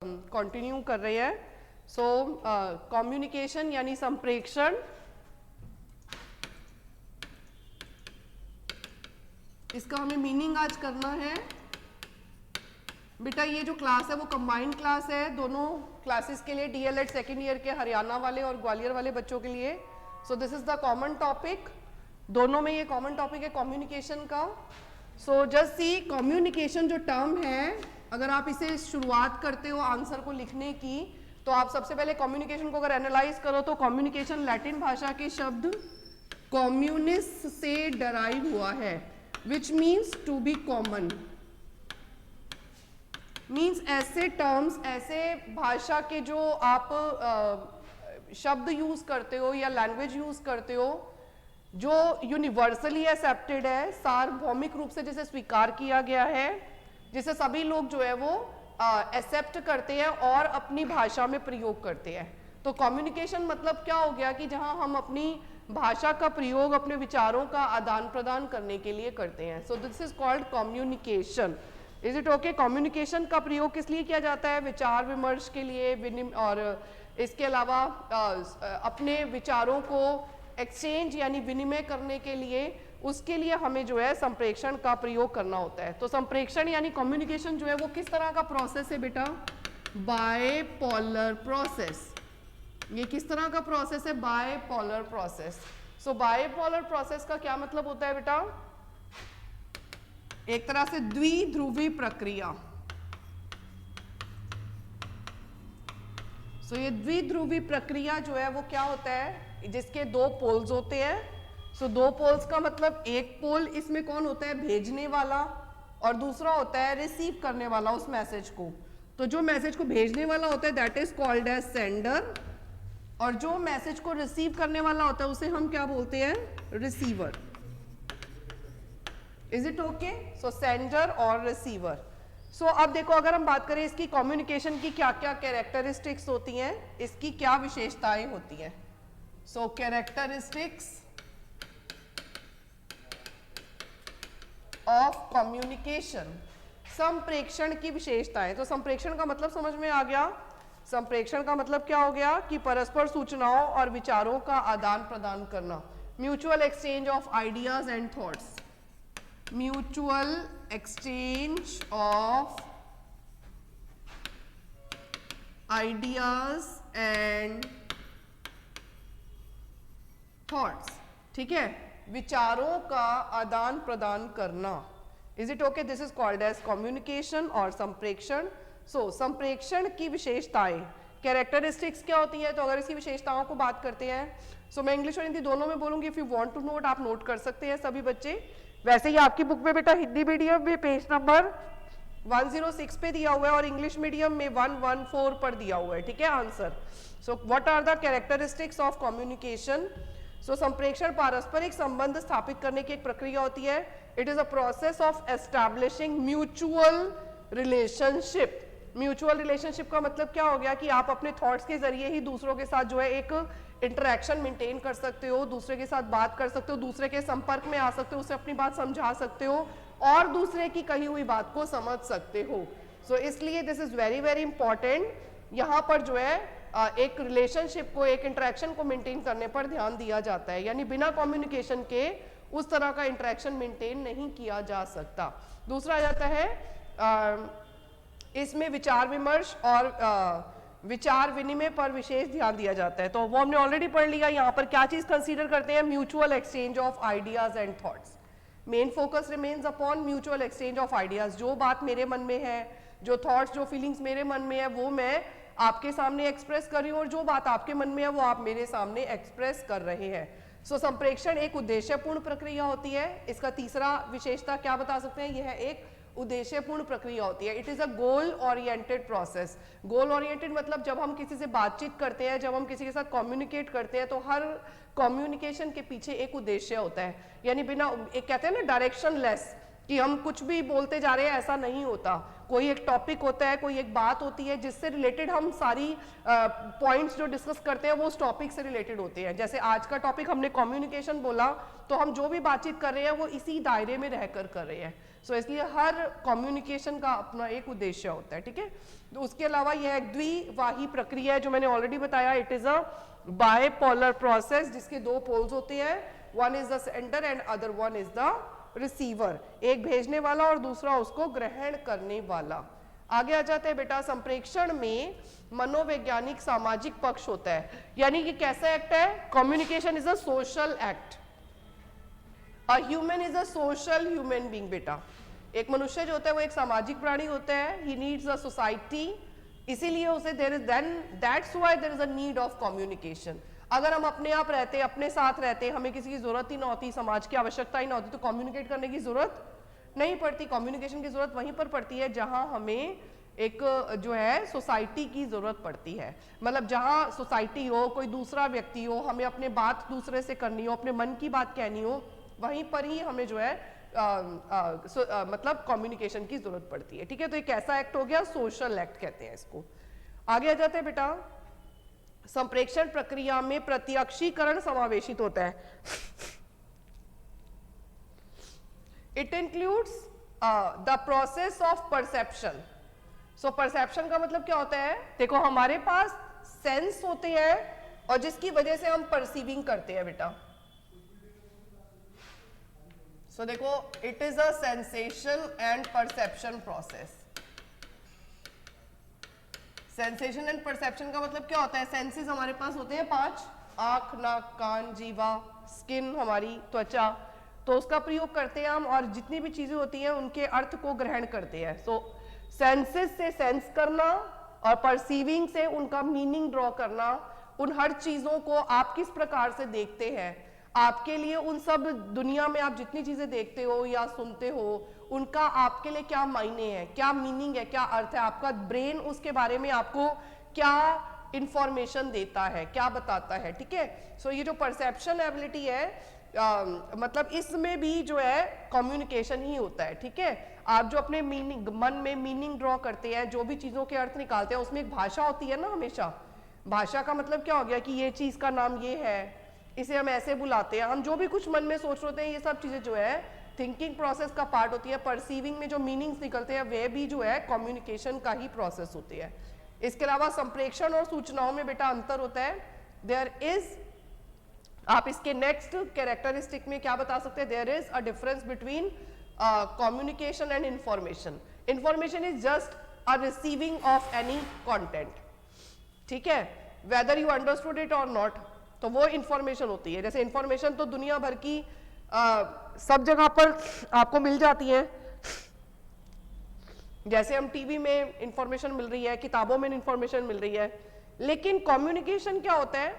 Continue कर रहे हैं। सो कम्युनिकेशन यानी संप्रेषण, इसका हमें मीनिंग आज करना है। बेटा ये जो क्लास है वो कंबाइंड क्लास है दोनों क्लासेस के लिए, डीएलएड सेकेंड ईयर के हरियाणा वाले और ग्वालियर वाले बच्चों के लिए। सो this is the common topic, दोनों में ये कॉमन टॉपिक है कम्युनिकेशन का। सो जस्ट सी कम्युनिकेशन जो टर्म है, अगर आप इसे शुरुआत करते हो आंसर को लिखने की, तो आप सबसे पहले कम्युनिकेशन को अगर एनालाइज करो तो कम्युनिकेशन लैटिन भाषा के शब्द कम्युनिस से डराइव हुआ है, which means to be common. Means ऐसे टर्म्स, ऐसे भाषा के जो आप शब्द यूज करते हो या लैंग्वेज यूज करते हो जो यूनिवर्सली एक्सेप्टेड है, सार्वभौमिक रूप से जिसे स्वीकार किया गया है, जिसे सभी लोग जो है वो एक्सेप्ट करते हैं और अपनी भाषा में प्रयोग करते हैं। तो कम्युनिकेशन मतलब क्या हो गया कि जहां हम अपनी भाषा का प्रयोग अपने विचारों का आदान प्रदान करने के लिए करते हैं। So this is called communication. Is it okay? Communication का प्रयोग किस लिए किया जाता है? विचार विमर्श के लिए, और इसके अलावा अपने विचारों को एक्सचेंज यानी विनिमय करने के लिए, उसके लिए हमें जो है संप्रेषण का प्रयोग करना होता है। तो संप्रेषण यानी कम्युनिकेशन जो है वो किस तरह का प्रोसेस है बेटा? Bipolar process. ये किस तरह का प्रोसेस है? Bipolar process. So bipolar process का क्या मतलब होता है बेटा? एक तरह से द्विध्रुवी प्रक्रिया। सो ये द्विध्रुवी प्रक्रिया जो है वो क्या होता है? जिसके दो पोल्स होते हैं। सो दो पोल्स का मतलब एक पोल इसमें कौन होता है? भेजने वाला, और दूसरा होता है रिसीव करने वाला उस मैसेज को। तो जो मैसेज को भेजने वाला होता है that is called as sender, और जो मैसेज को रिसीव करने वाला होता है उसे हम क्या बोलते हैं? Receiver. Is it okay? So sender और रिसीवर। सो अब देखो, अगर हम बात करें इसकी कम्युनिकेशन की क्या क्या कैरेक्टरिस्टिक्स होती हैं, इसकी क्या विशेषताएं होती हैं। सो कैरेक्टरिस्टिक्स ऑफ कम्युनिकेशन, संप्रेषण की विशेषताएं। तो संप्रेषण का मतलब समझ में आ गया? संप्रेषण का मतलब क्या हो गया कि परस्पर सूचनाओं और विचारों का आदान प्रदान करना, mutual exchange of ideas and thoughts. Mutual exchange of ideas and thoughts, ठीक है, विचारों का आदान प्रदान करना। Is it okay? This is called as communication और संप्रेषण। सो संप्रेषण की विशेषताएं, कैरेक्टरिस्टिक्स क्या होती है? तो अगर इसकी विशेषताओं को बात करते हैं, सो मैं इंग्लिश और हिंदी दोनों में बोलूंगी। If you want to note, आप नोट कर सकते हैं सभी बच्चे। वैसे ही आपकी बुक में बेटा हिंदी मीडियम में पेज नंबर 106 पे दिया हुआ है और इंग्लिश मीडियम में 114 पर दिया हुआ है, ठीक है answer. So what are the characteristics of communication? So संप्रेषण पारस्परिक संबंध स्थापित करने की एक प्रक्रिया होती है। It is a process of establishing mutual relationship. Mutual relationship का मतलब क्या हो गया कि आप अपने थॉट्स के जरिए ही दूसरों के साथ जो है एक इंटरेक्शन मेंटेन कर सकते हो, दूसरे के साथ बात कर सकते हो, दूसरे के संपर्क में आ सकते हो, उसे अपनी बात समझा सकते हो और दूसरे की कही हुई बात को समझ सकते हो। सो इसलिए this is very very important. यहाँ पर जो है एक रिलेशनशिप को, एक इंटरेक्शन को मेंटेन करने पर ध्यान दिया जाता है, यानी बिना कम्युनिकेशन के उस तरह का इंटरेक्शन मेंटेन नहीं किया जा सकता। दूसरा आ जाता है इसमें विचार विमर्श और विचार विनिमय पर विशेष ध्यान दिया जाता है। तो वो हमने ऑलरेडी पढ़ लिया। यहाँ पर क्या चीज कंसीडर करते हैं? Mutual exchange of ideas and thoughts. Main focus remains upon mutual exchange of ideas. जो बात मेरे मन में है, जो थॉट्स, जो फीलिंग्स मेरे मन में है, वो मैं आपके सामने एक्सप्रेस कर रही हूँ, और जो बात आपके मन में है वो आप मेरे सामने एक्सप्रेस कर रहे हैं। सो संप्रेषण एक उद्देश्यपूर्ण प्रक्रिया होती है। इसका तीसरा विशेषता क्या बता सकते हैं? यह एक उद्देश्यपूर्ण प्रक्रिया होती है। It is a goal oriented process. Goal oriented मतलब जब हम किसी से बातचीत करते हैं, जब हम किसी के साथ कम्युनिकेट करते हैं, तो हर कम्युनिकेशन के पीछे एक उद्देश्य होता है। यानी बिना, एक कहते हैं ना डायरेक्शन लेस, कि हम कुछ भी बोलते जा रहे हैं, ऐसा नहीं होता। कोई एक टॉपिक होता है, कोई एक बात होती है जिससे रिलेटेड हम सारी पॉइंट्स जो डिस्कस करते हैं वो उस टॉपिक से रिलेटेड होते हैं। जैसे आज का टॉपिक हमने कम्युनिकेशन बोला, तो हम जो भी बातचीत कर रहे हैं वो इसी दायरे में रहकर कर रहे हैं। सो इसलिए हर कम्युनिकेशन का अपना एक उद्देश्य होता है, ठीक है। तो उसके अलावा यह एक द्विवाही प्रक्रिया है जो मैंने ऑलरेडी बताया, it is a bipolar process जिसके दो पोल्स होते हैं, one is the sender and other one is the receiver, एक भेजने वाला और दूसरा उसको ग्रहण करने वाला। आगे आ जाते हैं बेटा, संप्रेषण में मनोवैज्ञानिक सामाजिक पक्ष होता है, यानी कि कैसा एक्ट है, communication is a social act, a human is a social human being बेटा, एक मनुष्य जो होता है वो एक सामाजिक प्राणी होता है, ही नीड्स अ सोसाइटी, इसीलिए उसे there is then that's why there is a need of communication. अगर हम अपने आप रहते, अपने साथ रहते, हमें किसी की जरूरत ही ना होती, समाज की आवश्यकता ही ना होती, तो कम्युनिकेट करने की जरूरत नहीं पड़ती। कम्युनिकेशन की जरूरत वहीं पर पड़ती है जहां हमें एक जो है सोसाइटी की जरूरत पड़ती है, मतलब जहां सोसाइटी हो, कोई दूसरा व्यक्ति हो, हमें अपने बात दूसरे से करनी हो, अपने मन की बात कहनी हो, वहीं पर ही हमें जो है मतलब कम्युनिकेशन की जरूरत पड़ती है, ठीक है। तो एक ऐसा एक्ट हो गया, सोशल एक्ट कहते हैं इसको। आगे आ जाते हैं बेटा, संप्रेषण प्रक्रिया में प्रत्यक्षीकरण समावेशित होता है। It includes the process of perception. So perception का मतलब क्या होता है, देखो हमारे पास सेंस होते हैं और जिसकी वजह से हम परसीविंग करते हैं बेटा। सो देखो, it is a sensation and perception process. Sensation and perception का मतलब क्या होता है, सेंसेस हमारे पास होते हैं 5, आंख, नाक, कान, जीवा, स्किन, हमारी त्वचा, तो उसका प्रयोग करते हैं हम, और जितनी भी चीजें होती हैं उनके अर्थ को ग्रहण करते हैं। सो सेंसेस से सेंस करना और परसीविंग से उनका मीनिंग ड्रॉ करना, उन हर चीजों को आप किस प्रकार से देखते हैं, आपके लिए उन सब दुनिया में आप जितनी चीजें देखते हो या सुनते हो उनका आपके लिए क्या मायने है, क्या मीनिंग है, क्या अर्थ है, आपका ब्रेन उसके बारे में आपको क्या इंफॉर्मेशन देता है, क्या बताता है, ठीक है। सो ये जो परसेप्शन एबिलिटी है, मतलब इसमें भी जो है कम्युनिकेशन ही होता है, ठीक है। आप जो अपने मीनिंग, मन में मीनिंग ड्रॉ करते हैं, जो भी चीजों के अर्थ निकालते हैं, उसमें एक भाषा होती है ना हमेशा। भाषा का मतलब क्या हो गया कि ये चीज का नाम ये है, इसे हम ऐसे बुलाते हैं, हम जो भी कुछ मन में सोच रहे हैं, ये सब चीजें जो है थिंकिंग प्रोसेस का पार्ट होती है। परसीविंग में जो मीनिंग्स निकलते हैं वे भी जो है कम्युनिकेशन का ही प्रोसेस होती है। इसके अलावा संप्रेषण और सूचनाओं में बेटा अंतर होता है। देयर इज, आप इसके नेक्स्ट कैरेक्टरिस्टिक में क्या बता सकते हैं, there is a difference between communication and information. Information is just a receiving of any content, ठीक है, वेदर यू अंडरस्टूड इट और नॉट, तो वो इंफॉर्मेशन होती है। जैसे इंफॉर्मेशन तो दुनिया भर की सब जगह पर आपको मिल जाती है, जैसे हम टीवी में इंफॉर्मेशन मिल रही है, किताबों में इंफॉर्मेशन मिल रही है, लेकिन कम्युनिकेशन क्या होता है,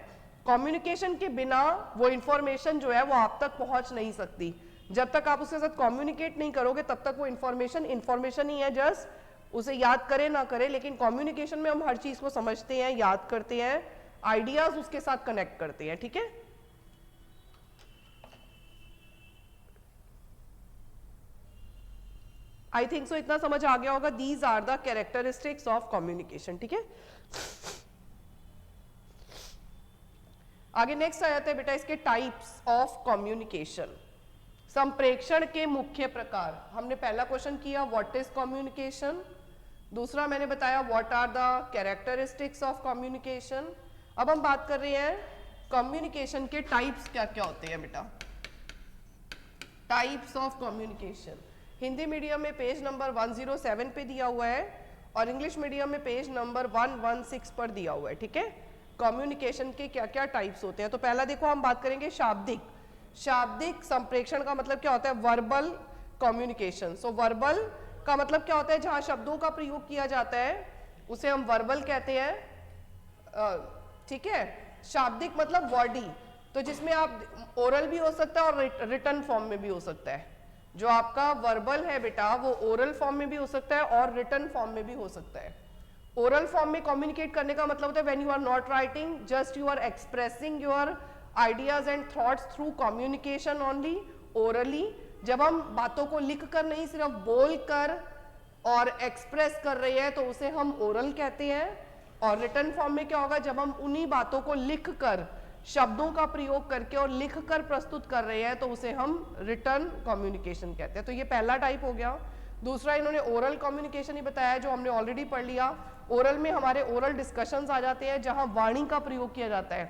कम्युनिकेशन के बिना वो इंफॉर्मेशन जो है वो आप तक पहुंच नहीं सकती। जब तक आप उसके साथ कम्युनिकेट नहीं करोगे तब तक वो इंफॉर्मेशन ही है, जस्ट उसे याद करें ना करें, लेकिन कम्युनिकेशन में हम हर चीज को समझते हैं, याद करते हैं, आइडियाज उसके साथ कनेक्ट करते हैं, ठीक है। आई थिंक सो इतना समझ आ गया होगा। These are the characteristics of communication, ठीक है। आगे नेक्स्ट आ जाते हैं बेटा इसके टाइप्स ऑफ कम्युनिकेशन। संप्रेषण के मुख्य प्रकार, हमने पहला क्वेश्चन किया व्हाट इज कम्युनिकेशन, दूसरा मैंने बताया what are the characteristics of communication. अब हम बात कर रहे हैं कम्युनिकेशन के टाइप्स क्या क्या होते हैं बेटा। Types of communication Hindi medium में पेज नंबर 107 पे दिया हुआ है और इंग्लिश मीडियम में पेज नंबर 116 पर दिया हुआ है, ठीक है। कम्युनिकेशन के क्या क्या टाइप्स होते हैं, तो पहला देखो हम बात करेंगे शाब्दिक। शाब्दिक संप्रेषण का मतलब क्या होता है, वर्बल कम्युनिकेशन। सो वर्बल का मतलब क्या होता है, जहां शब्दों का प्रयोग किया जाता है उसे हम वर्बल कहते हैं, ठीक है। शाब्दिक मतलब वर्डी, तो जिसमें आप ओरल भी हो सकता है और रिटन फॉर्म में भी हो सकता है। जो आपका वर्बल है बेटा वो ओरल फॉर्म में भी हो सकता है और रिटन फॉर्म में भी हो सकता है। ओरल फॉर्म में कम्युनिकेट करने का मतलब होता है when you are not writing, just you are expressing your ideas and thoughts through communication only orally. जब हम बातों को लिख कर नहीं, सिर्फ बोल कर और एक्सप्रेस कर रहे हैं तो उसे हम ओरल कहते हैं। और रिटन फॉर्म में क्या होगा, जब हम उन्हीं बातों को लिख कर शब्दों का प्रयोग करके और लिखकर प्रस्तुत कर रहे हैं तो उसे हम रिटन कम्युनिकेशन कहते हैं। तो ये पहला टाइप हो गया। दूसरा इन्होंने ओरल कम्युनिकेशन ही बताया जो हमने ऑलरेडी पढ़ लिया। ओरल में हमारे ओरल डिस्कशंस आ जाते हैं जहां वाणी का प्रयोग किया जाता है,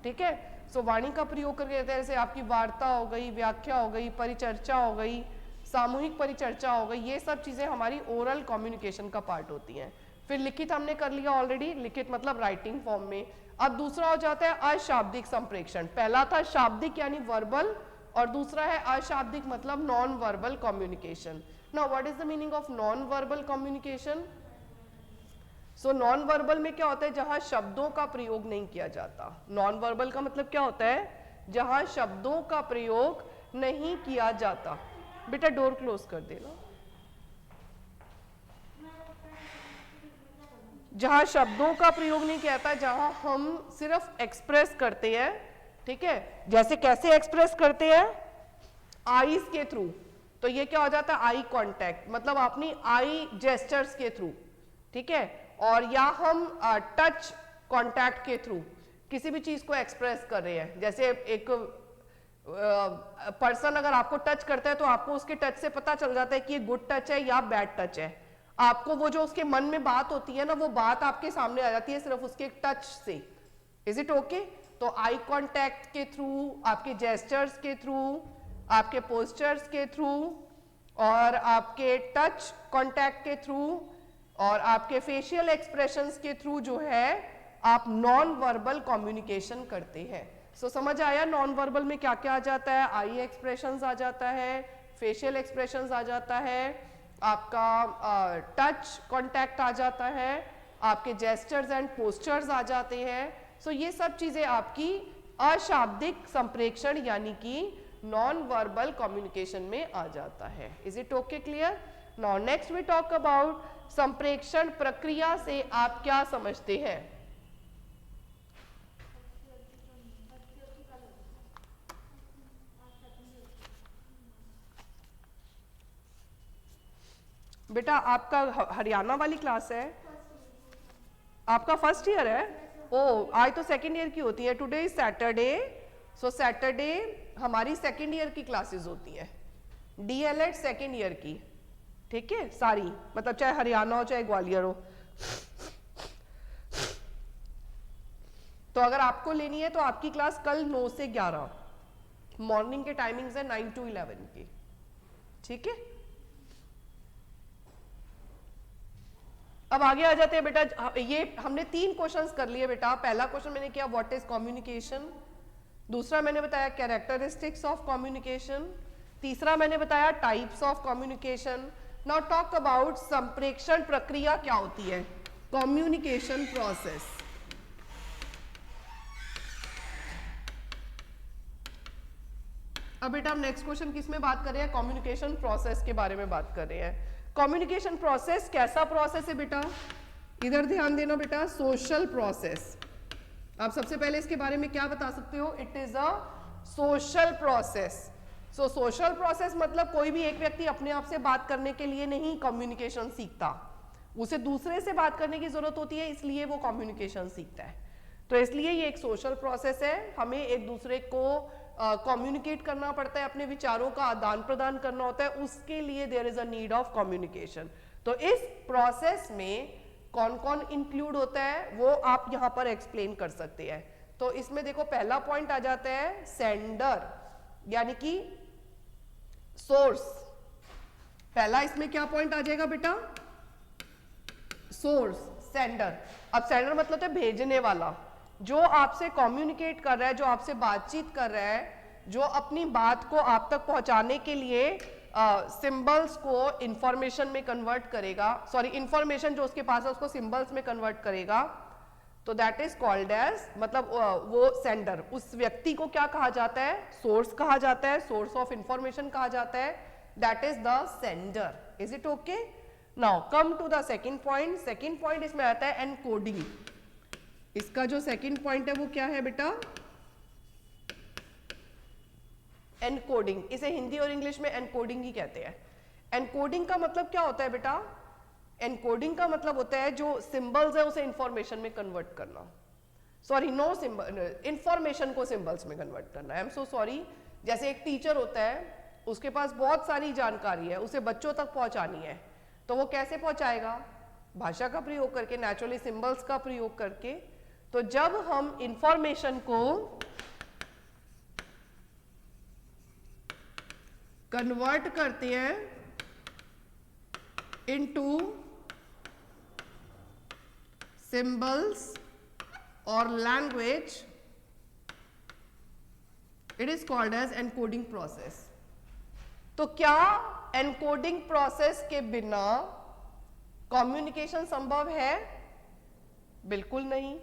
ठीक है। सो वाणी का प्रयोग करके जैसे आपकी वार्ता हो गई, व्याख्या हो गई, परिचर्चा हो गई, सामूहिक परिचर्चा हो गई, ये सब चीजें हमारी ओरल कम्युनिकेशन का पार्ट होती हैं। फिर लिखित हमने कर लिया ऑलरेडी, लिखित मतलब राइटिंग फॉर्म में। अब दूसरा हो जाता है अशाब्दिक संप्रेषण। पहला था शाब्दिक यानी वर्बल और दूसरा है अशाब्दिक मतलब non verbal communication. Now what is the meaning of non verbal communication? So non verbal में क्या होता है? जहां शब्दों का प्रयोग नहीं किया जाता। नॉन वर्बल का मतलब क्या होता है? जहां शब्दों का प्रयोग नहीं किया जाता। बेटा डोर क्लोज कर देना। जहां शब्दों का प्रयोग नहीं किया जाता, जहां हम सिर्फ एक्सप्रेस करते हैं, ठीक है। जैसे कैसे एक्सप्रेस करते हैं? आईज के थ्रू। तो ये क्या हो जाता है? आई कांटेक्ट, मतलब अपनी आई जेस्चर्स के थ्रू, ठीक है। और या हम टच कांटेक्ट के थ्रू किसी भी चीज को एक्सप्रेस कर रहे हैं। जैसे एक पर्सन अगर आपको टच करता है तो आपको उसके टच से पता चल जाता है कि ये गुड टच है या बैड टच है। आपको वो जो उसके मन में बात होती है ना, वो बात आपके सामने आ जाती है सिर्फ उसके टच से। Is it okay? तो आई कांटेक्ट के थ्रू, आपके जेस्चर्स के थ्रू, आपके पोस्चर्स के थ्रू और आपके टच कांटेक्ट के थ्रू और आपके फेशियल एक्सप्रेशंस के थ्रू जो है आप नॉन वर्बल कम्युनिकेशन करते हैं। सो समझ आया नॉन वर्बल में क्या क्या आ जाता है? आई एक्सप्रेशंस आ जाता है, फेशियल एक्सप्रेशंस आ जाता है, आपका टच कांटेक्ट आ जाता है, आपके जेस्चर्स एंड पोस्चर्स आ जाते हैं। सो ये सब चीजें आपकी अशाब्दिक संप्रेषण यानी कि नॉन वर्बल कम्युनिकेशन में आ जाता है। Is it okay? Clear? Now next we talk about संप्रेषण प्रक्रिया से आप क्या समझते हैं? बेटा आपका हरियाणा वाली क्लास है? आपका फर्स्ट ईयर है? ओ, आज तो सेकेंड ईयर की होती है। Today is Saturday, so Saturday हमारी सेकेंड ईयर की क्लासेस होती है, डीएलएड सेकेंड ईयर की, ठीक है। सारी मतलब चाहे हरियाणा हो चाहे ग्वालियर हो। तो अगर आपको लेनी है तो आपकी क्लास कल 9 से 11 मॉर्निंग के टाइमिंग्स है 9 to 11 की, ठीक है। अब आगे आ जाते हैं बेटा। ये हमने 3 क्वेश्चंस कर लिए बेटा। पहला क्वेश्चन मैंने किया व्हाट इज कम्युनिकेशन, दूसरा मैंने बताया कैरेक्टरिस्टिक्स ऑफ कम्युनिकेशन, तीसरा मैंने बताया types of communication. Now talk about संप्रेषण प्रक्रिया क्या होती है, कम्युनिकेशन प्रोसेस। अब बेटा हम नेक्स्ट क्वेश्चन किस में बात कर रहे हैं? कम्युनिकेशन प्रोसेस के बारे में बात कर रहे हैं। कम्युनिकेशन प्रोसेस कैसा प्रोसेस है बेटा? इधर ध्यान देना बेटा। Social process. आप सबसे पहले इसके बारे में क्या बता सकते हो? It is a social process. So social process मतलब कोई भी एक व्यक्ति अपने आप से बात करने के लिए नहीं कम्युनिकेशन सीखता, उसे दूसरे से बात करने की जरूरत होती है, इसलिए वो कम्युनिकेशन सीखता है। तो इसलिए ये एक सोशल प्रोसेस है। हमें एक दूसरे को कम्युनिकेट करना पड़ता है, अपने विचारों का आदान प्रदान करना होता है, उसके लिए there is a need of communication. तो इस प्रोसेस में कौन कौन इंक्लूड होता है वो आप यहां पर एक्सप्लेन कर सकते हैं। तो इसमें देखो पहला पॉइंट आ जाता है सेंडर यानी कि सोर्स। पहला इसमें क्या पॉइंट आ जाएगा बेटा? Source, sender. अब सेंडर मतलब है भेजने वाला, जो आपसे कम्युनिकेट कर रहा है, जो आपसे बातचीत कर रहा है, जो अपनी बात को आप तक पहुंचाने के लिए सिंबल्स को इंफॉर्मेशन में कन्वर्ट करेगा, सॉरी इंफॉर्मेशन जो उसके पास है उसको सिंबल्स में कन्वर्ट करेगा, तो दैट इज कॉल्ड एज, मतलब वो सेंडर। उस व्यक्ति को क्या कहा जाता है? सोर्स कहा जाता है, सोर्स ऑफ इंफॉर्मेशन कहा जाता है, that is the sender. Is it okay? Now come to the second point. Second point इसमें आता है एनकोडिंग। इसका जो सेकंड पॉइंट है वो क्या है बेटा? एनकोडिंग। इसे हिंदी और इंग्लिश में एनकोडिंग ही कहते हैं। एनकोडिंग का मतलब क्या होता है बेटा? एनकोडिंग का मतलब होता है जो सिंबल्स है उसे इंफॉर्मेशन में कन्वर्ट करना। सॉरी नो सिंबल, इंफॉर्मेशन को सिंबल्स में कन्वर्ट करना। I am so sorry. जैसे एक टीचर होता है, उसके पास बहुत सारी जानकारी है, उसे बच्चों तक पहुंचानी है, तो वो कैसे पहुंचाएगा? भाषा का प्रयोग करके, नेचुरली सिंबल्स का प्रयोग करके। तो जब हम इंफॉर्मेशन को कन्वर्ट करते हैं इनटू सिंबल्स और language, it is called as encoding process. तो क्या एनकोडिंग प्रोसेस के बिना कम्युनिकेशन संभव है? बिल्कुल नहीं।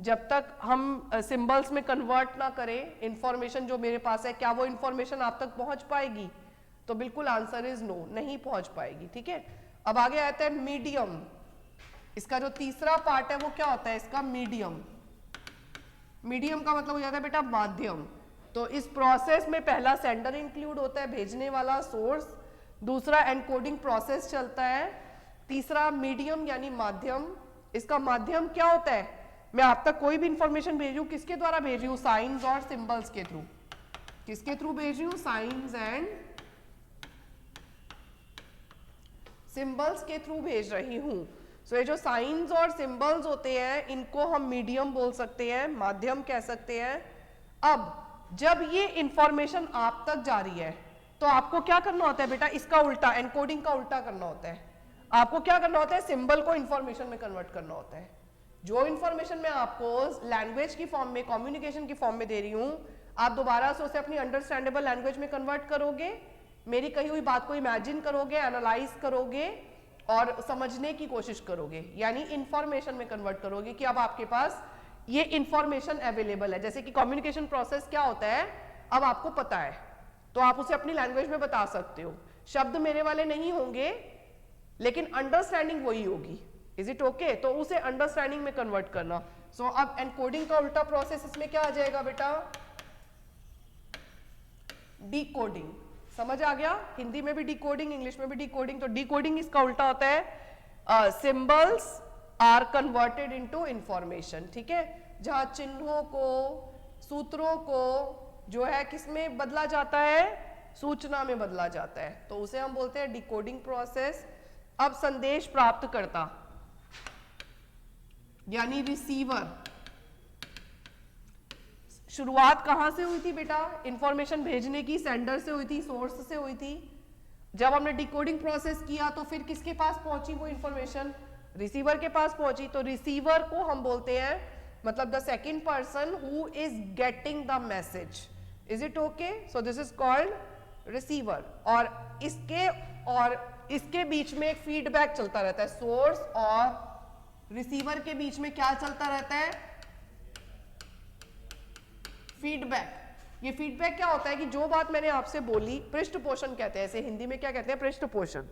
जब तक हम सिंबल्स में कन्वर्ट ना करें इंफॉर्मेशन जो मेरे पास है, क्या वो इंफॉर्मेशन आप तक पहुंच पाएगी? तो बिल्कुल आंसर इज नो, नहीं पहुंच पाएगी। ठीक है, अब आगे आता है मीडियम। इसका जो तीसरा पार्ट है वो क्या होता है? इसका मीडियम। मीडियम का मतलब हो जाता है बेटा माध्यम। तो इस प्रोसेस में पहला सेंडर इंक्लूड होता है, भेजने वाला, सोर्स। दूसरा एनकोडिंग प्रोसेस चलता है। तीसरा मीडियम यानी माध्यम। इसका माध्यम क्या होता है? मैं आप तक कोई भी इंफॉर्मेशन भेज रही हूं, किसके द्वारा भेज रही हूं? साइंस और सिंबल्स के थ्रू। किसके थ्रू भेज रही हूं? साइंस एंड सिंबल्स के थ्रू भेज रही हूं। सो ये जो साइंस और सिंबल्स होते हैं, इनको हम मीडियम बोल सकते हैं, माध्यम कह सकते हैं। अब जब ये इंफॉर्मेशन आप तक जा रही है, तो आपको क्या करना होता है बेटा? इसका उल्टा, एनकोडिंग का उल्टा करना होता है। आपको क्या करना होता है? सिंबल को इंफॉर्मेशन में कन्वर्ट करना होता है। जो इंफॉर्मेशन मैं आपको लैंग्वेज की फॉर्म में, कम्युनिकेशन की फॉर्म में दे रही हूं, आप दोबारा से उसे अपनी अंडरस्टैंडेबल लैंग्वेज में कन्वर्ट करोगे, मेरी कही हुई बात को इमेजिन करोगे, एनालाइज करोगे और समझने की कोशिश करोगे, यानी इंफॉर्मेशन में कन्वर्ट करोगे कि अब आपके पास ये इंफॉर्मेशन अवेलेबल है। जैसे कि कम्युनिकेशन प्रोसेस क्या होता है, अब आपको पता है, तो आप उसे अपनी लैंग्वेज में बता सकते हो। शब्द मेरे वाले नहीं होंगे, लेकिन अंडरस्टैंडिंग वही होगी। Is it okay? तो उसे अंडरस्टैंडिंग में कन्वर्ट करना। सो अब एनकोडिंग का उल्टा प्रोसेस इसमें क्या आ जाएगा बेटा? डिकोडिंग। समझ आ गया? हिंदी में भी डिकोडिंग, इंग्लिश में भी डिकोडिंग। तो डिकोडिंग इसका उल्टा होता है symbols are converted into information. ठीक है, जहां चिन्हों को, सूत्रों को जो है किसमें बदला जाता है? सूचना में बदला जाता है, तो उसे हम बोलते हैं डिकोडिंग प्रोसेस। अब संदेश प्राप्त करता यानी रिसीवर, शुरुआत कहां से हुई थी बेटा? इंफॉर्मेशन भेजने की सेंडर से हुई थी, सोर्स से हुई थी। जब हमने डिकोडिंग प्रोसेस किया तो फिर किसके पास पहुंची वो इंफॉर्मेशन? रिसीवर के पास पहुंची। तो रिसीवर को हम बोलते हैं, मतलब the second person who is getting the message. Is it okay? So this is called receiver. और इसके बीच में एक फीडबैक चलता रहता है। सोर्स और रिसीवर के बीच में क्या चलता रहता है? फीडबैक। ये फीडबैक क्या होता है कि जो बात मैंने आपसे बोली, पृष्ठ पोषण कहते हैं इसे, हिंदी में क्या कहते हैं? पृष्ठ पोषण।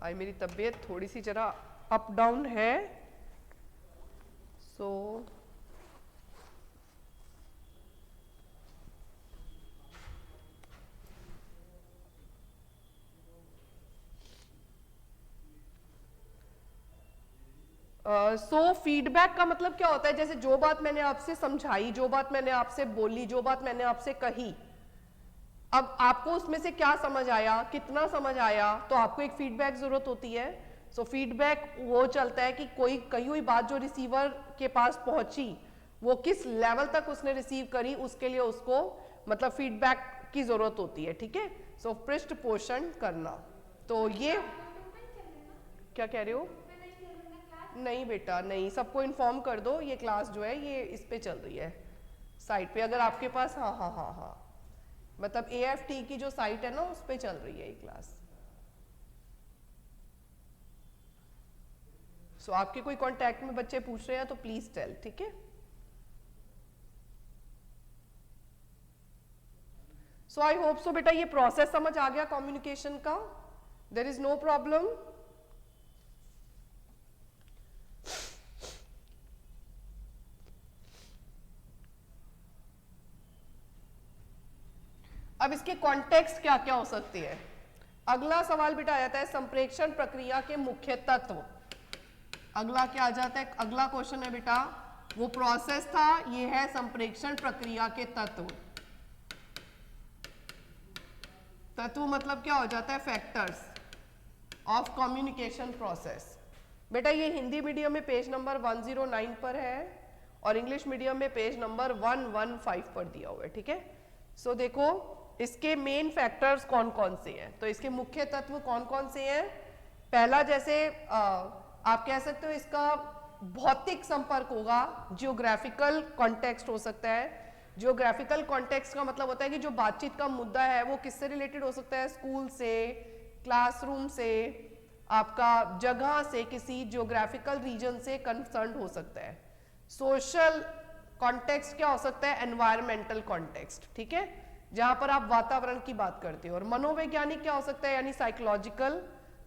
आई मेरी तबीयत थोड़ी सी जरा अप डाउन है, सो फीडबैक का मतलब क्या होता है? जैसे जो बात मैंने आपसे समझाई, जो बात मैंने आपसे बोली, जो बात मैंने आपसे कही, अब आपको उसमें से क्या समझ आया, कितना समझ आया, तो आपको एक फीडबैक जरूरत होती है। सो फीडबैक वो चलता है कि कोई कही हुई बात जो रिसीवर के पास पहुंची, वो किस लेवल तक उसने रिसीव करी, उसके लिए उसको मतलब फीडबैक की जरूरत होती है। ठीक है, सो पृष्ठ पोषण करना। तो ये क्या कह रहे हो? नहीं बेटा नहीं, सबको इन्फॉर्म कर दो, ये क्लास जो है ये इस पे चल रही है साइट पे। अगर आपके पास हाँ मतलब AFT की जो साइट है ना, उस पे चल रही है ये क्लास। सो आपके कोई कांटेक्ट में बच्चे पूछ रहे हैं तो प्लीज टेल। ठीक है, सो आई होप सो बेटा ये प्रोसेस समझ आ गया कम्युनिकेशन का। There is no problem. अब इसके कॉन्टेक्स्ट क्या क्या हो सकती है। अगला सवाल बेटा आ जाता है संप्रेक्षण प्रक्रिया के मुख्य तत्व। अगला क्या आ जाता है, अगला क्वेश्चन है बेटा, वो प्रोसेस था, ये है संप्रेक्षण प्रक्रिया के तत्व। तत्व मतलब क्या हो जाता है, फैक्टर्स ऑफ कम्युनिकेशन प्रोसेस। बेटा ये हिंदी मीडियम में पेज नंबर 109 पर है और इंग्लिश मीडियम में पेज नंबर 115 पर दिया हुआ है, ठीक है। सो देखो इसके मेन फैक्टर्स कौन कौन से हैं, तो इसके मुख्य तत्व कौन कौन से हैं। पहला जैसे आप कह सकते हो इसका भौतिक संपर्क होगा, जियोग्राफिकल कॉन्टेक्स्ट हो सकता है। जियोग्राफिकल कॉन्टेक्स्ट का मतलब होता है कि जो बातचीत का मुद्दा है वो किससे रिलेटेड हो सकता है, स्कूल से, क्लासरूम से, आपका जगह से, किसी जियोग्राफिकल रीजन से कंसर्न हो सकता है। सोशल कॉन्टेक्स्ट क्या हो सकता है, एनवायरमेंटल कॉन्टेक्स्ट, ठीक है, जहां पर आप वातावरण की बात करते हो। और मनोवैज्ञानिक क्या हो सकता है, यानी साइकोलॉजिकल।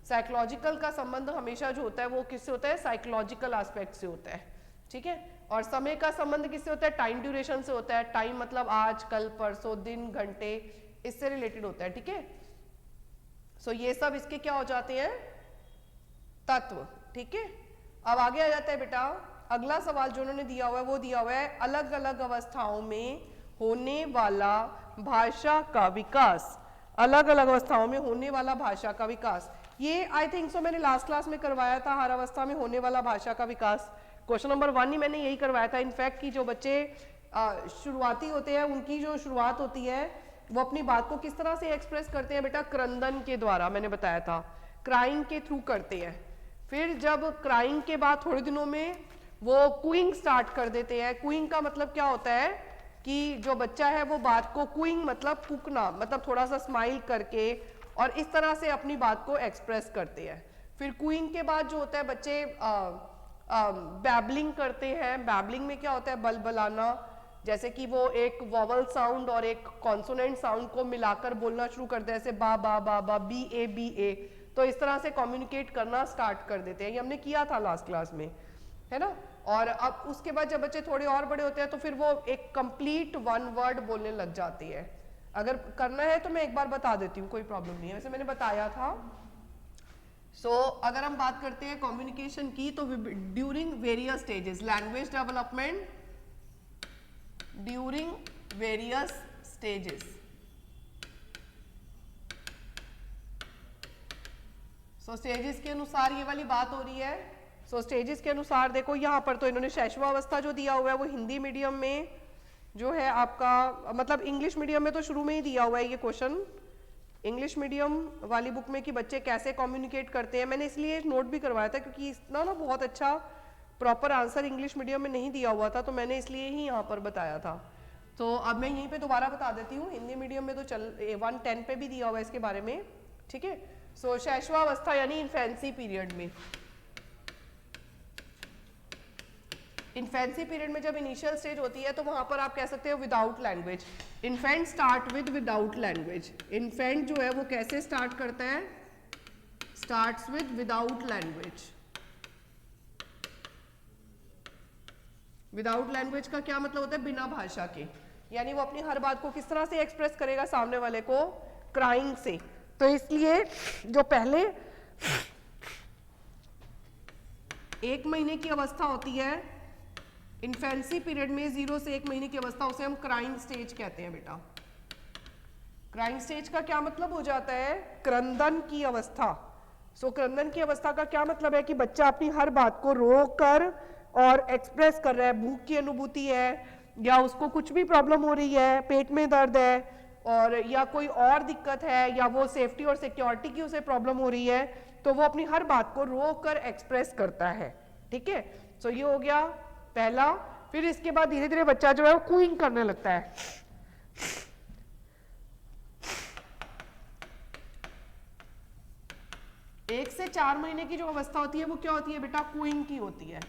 साइकोलॉजिकल का संबंध हमेशा जो होता है वो किससे होता है, साइकोलॉजिकल एस्पेक्ट से होता है, ठीक है। और समय का संबंध किससे होता है, टाइम ड्यूरेशन से होता है। टाइम मतलब आज, कल, परसों, दिन, घंटे, इससे रिलेटेड होता है, ठीक है। सो ये सब इसके क्या हो जाते हैं, तत्व, ठीक है। अब आगे आ जाता है बेटा अगला सवाल जो उन्होंने दिया हुआ है, वो दिया हुआ है अलग अलग अवस्थाओं में होने वाला भाषा का विकास। अलग अलग अवस्थाओं में होने वाला भाषा का विकास, ये आई थिंक सो मैंने लास्ट क्लास में करवाया था, हर अवस्था में होने वाला भाषा का विकास। क्वेश्चन नंबर 1 ही मैंने यही करवाया था। इनफैक्ट कि जो बच्चे शुरुआती होते हैं उनकी जो शुरुआत होती है वो अपनी बात को किस तरह से एक्सप्रेस करते हैं बेटा, क्रंदन के द्वारा, मैंने बताया था, क्राइंग के थ्रू करते हैं। फिर जब क्राइंग के बाद थोड़े दिनों में वो कूइंग स्टार्ट कर देते हैं। कूइंग का मतलब क्या होता है कि जो बच्चा है वो बात को, कूइंग मतलब कूकना, मतलब थोड़ा सा स्माइल करके और इस तरह से अपनी बात को एक्सप्रेस करते हैं। फिर कूइंग के बाद जो होता है बच्चे बैबलिंग करते हैं। बैबलिंग में क्या होता है, बलबलाना, जैसे कि वो एक वॉवल साउंड और एक कॉन्सोनेंट साउंड को मिलाकर बोलना शुरू करते हैं, जैसे बा बा बा बा, बी ए, तो इस तरह से कम्युनिकेट करना स्टार्ट कर देते हैं। ये हमने किया था लास्ट क्लास में, है ना। और अब उसके बाद जब बच्चे थोड़े और बड़े होते हैं तो फिर वो एक कंप्लीट वन वर्ड बोलने लग जाती है। अगर करना है तो मैं एक बार बता देती हूँ, कोई प्रॉब्लम नहीं है, वैसे मैंने बताया था। अगर हम बात करते हैं कम्युनिकेशन की, तो during various stages, language development during various stages. Stages के अनुसार ये वाली बात हो रही है। स्टेजेस के अनुसार देखो यहाँ पर तो इन्होंने शैशवावस्था जो दिया हुआ है वो हिंदी मीडियम में जो है आपका, मतलब इंग्लिश मीडियम में तो शुरू में ही दिया हुआ है ये क्वेश्चन, इंग्लिश मीडियम वाली बुक में कि बच्चे कैसे कम्युनिकेट करते हैं। मैंने इसलिए नोट भी करवाया था क्योंकि इतना ना बहुत अच्छा प्रॉपर आंसर इंग्लिश मीडियम में नहीं दिया हुआ था, तो मैंने इसलिए ही यहाँ पर बताया था। तो अब मैं यहीं पे दोबारा बता देती हूँ, हिंदी मीडियम में तो 110 पे भी दिया हुआ है इसके बारे में, ठीक है। शैशवावस्था यानी इन्फेंसी पीरियड में, इन्फेंसी पीरियड में जब इनिशियल स्टेज होती है तो वहां पर आप कह सकते हो without language. Infant start with without language. Infant जो है वो कैसे स्टार्ट करता है, starts with without language. Without language का क्या मतलब होता है, बिना भाषा के, यानी वो अपनी हर बात को किस तरह से एक्सप्रेस करेगा सामने वाले को, क्राइंग से। तो इसलिए जो पहले 1 महीने की अवस्था होती है इन्फेंसी पीरियड में, 0 से 1 महीने की अवस्था, उसे हम क्राइंग स्टेज कहते हैं बेटा। क्राइंग स्टेज का क्या मतलब हो जाता है, क्रंदन की अवस्था। क्रंदन की अवस्था का क्या मतलब है कि बच्चा अपनी हर बात को रोक कर और एक्सप्रेस कर रहा है। भूख की अनुभूति है या उसको कुछ भी प्रॉब्लम हो रही है, पेट में दर्द है और या कोई और दिक्कत है या वो सेफ्टी और सिक्योरिटी की उसे प्रॉब्लम हो रही है, तो वो अपनी हर बात को रोक कर एक्सप्रेस करता है, ठीक है। ये हो गया पहला। फिर इसके बाद धीरे धीरे बच्चा जो है वो कूइंग करने लगता है। 1 से 4 महीने की जो अवस्था होती है वो क्या होती है बेटा, कूइंग की होती है।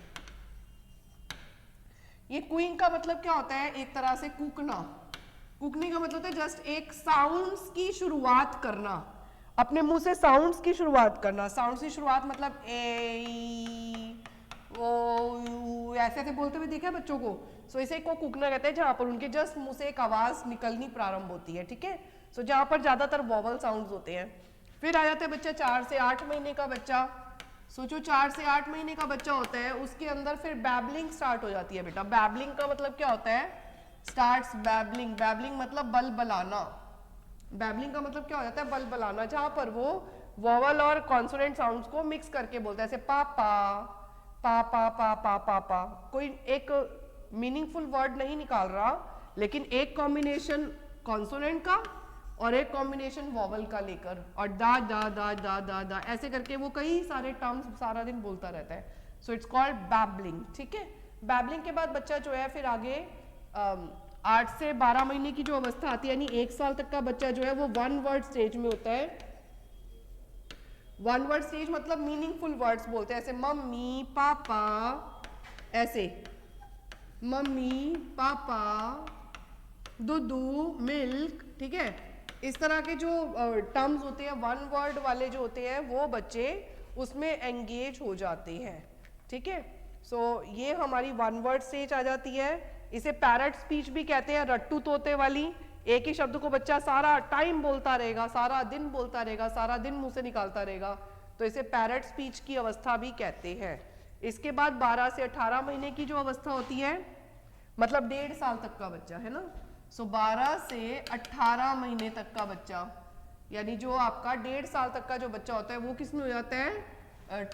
ये कूइंग का मतलब क्या होता है, एक तरह से कूकना। कूकने का मतलब होता है जस्ट एक साउंड्स की शुरुआत करना, अपने मुंह से साउंड्स की शुरुआत करना। साउंड्स की शुरुआत मतलब ए ओ ऐसे ऐसे बोलते हुए देखा है बच्चों को। इसे को कूकना कहते हैं, जहां पर उनके जस्ट मुंह से एक आवाज निकलनी प्रारंभ होती है, ठीक है। सो जहाँ पर ज्यादातर वॉवल साउंड्स होते हैं। फिर आ जाता है बच्चा 4 से 8 महीने का बच्चा। सो जो 4 से 8 महीने का बच्चा होता है उसके अंदर फिर बैबलिंग स्टार्ट हो जाती है बेटा। बैबलिंग का मतलब क्या होता है? Starts babbling. बैबलिंग मतलब बलबलाना। बैबलिंग का मतलब क्या हो जाता है? बलबलाना, जहां पर वो वॉवल और कॉन्सोनेंट साउंड्स को मिक्स करके बोलता है, जैसे पापा, पापा, पापा, पापा। कोई एक मीनिंगफुल वर्ड नहीं निकाल रहा, लेकिन एक कॉम्बिनेशन कॉन्सोनेंट का और एक कॉम्बिनेशन वॉवल का लेकर, और दा दा दा दा दा दा ऐसे करके वो कई सारे टर्म्स सारा दिन बोलता रहता है। So it's called babbling. ठीक है, बैबलिंग के बाद बच्चा जो है फिर आगे 8 से 12 महीने की जो अवस्था आती है, यानी 1 साल तक का बच्चा जो है वो वन वर्ड स्टेज में होता है। वन वर्ड स्टेज मतलब मीनिंगफुल वर्ड्स बोलते हैं, ऐसे मम्मी, पापा, ऐसे मम्मी, पापा, दूधू, मिल्क। ठीक है, इस तरह के जो टर्म्स होते हैं वन वर्ड वाले जो होते हैं वो बच्चे उसमें एंगेज हो जाते हैं। ठीक है, सो ये हमारी वन वर्ड स्टेज आ जाती है। इसे पैरट स्पीच भी कहते हैं, रट्टू तोते वाली। एक ही शब्द को बच्चा सारा टाइम बोलता रहेगा, सारा दिन बोलता रहेगा, सारा दिन मुंह से निकालता रहेगा, तो इसे पैरट स्पीच की अवस्था भी कहते हैं। इसके बाद 12 से 18 महीने की जो अवस्था होती है, मतलब 1.5 साल तक का बच्चा है ना। सो 12 से 18 महीने तक का बच्चा, यानी जो आपका 1.5 साल तक का जो बच्चा होता है वो किस में हो जाता है?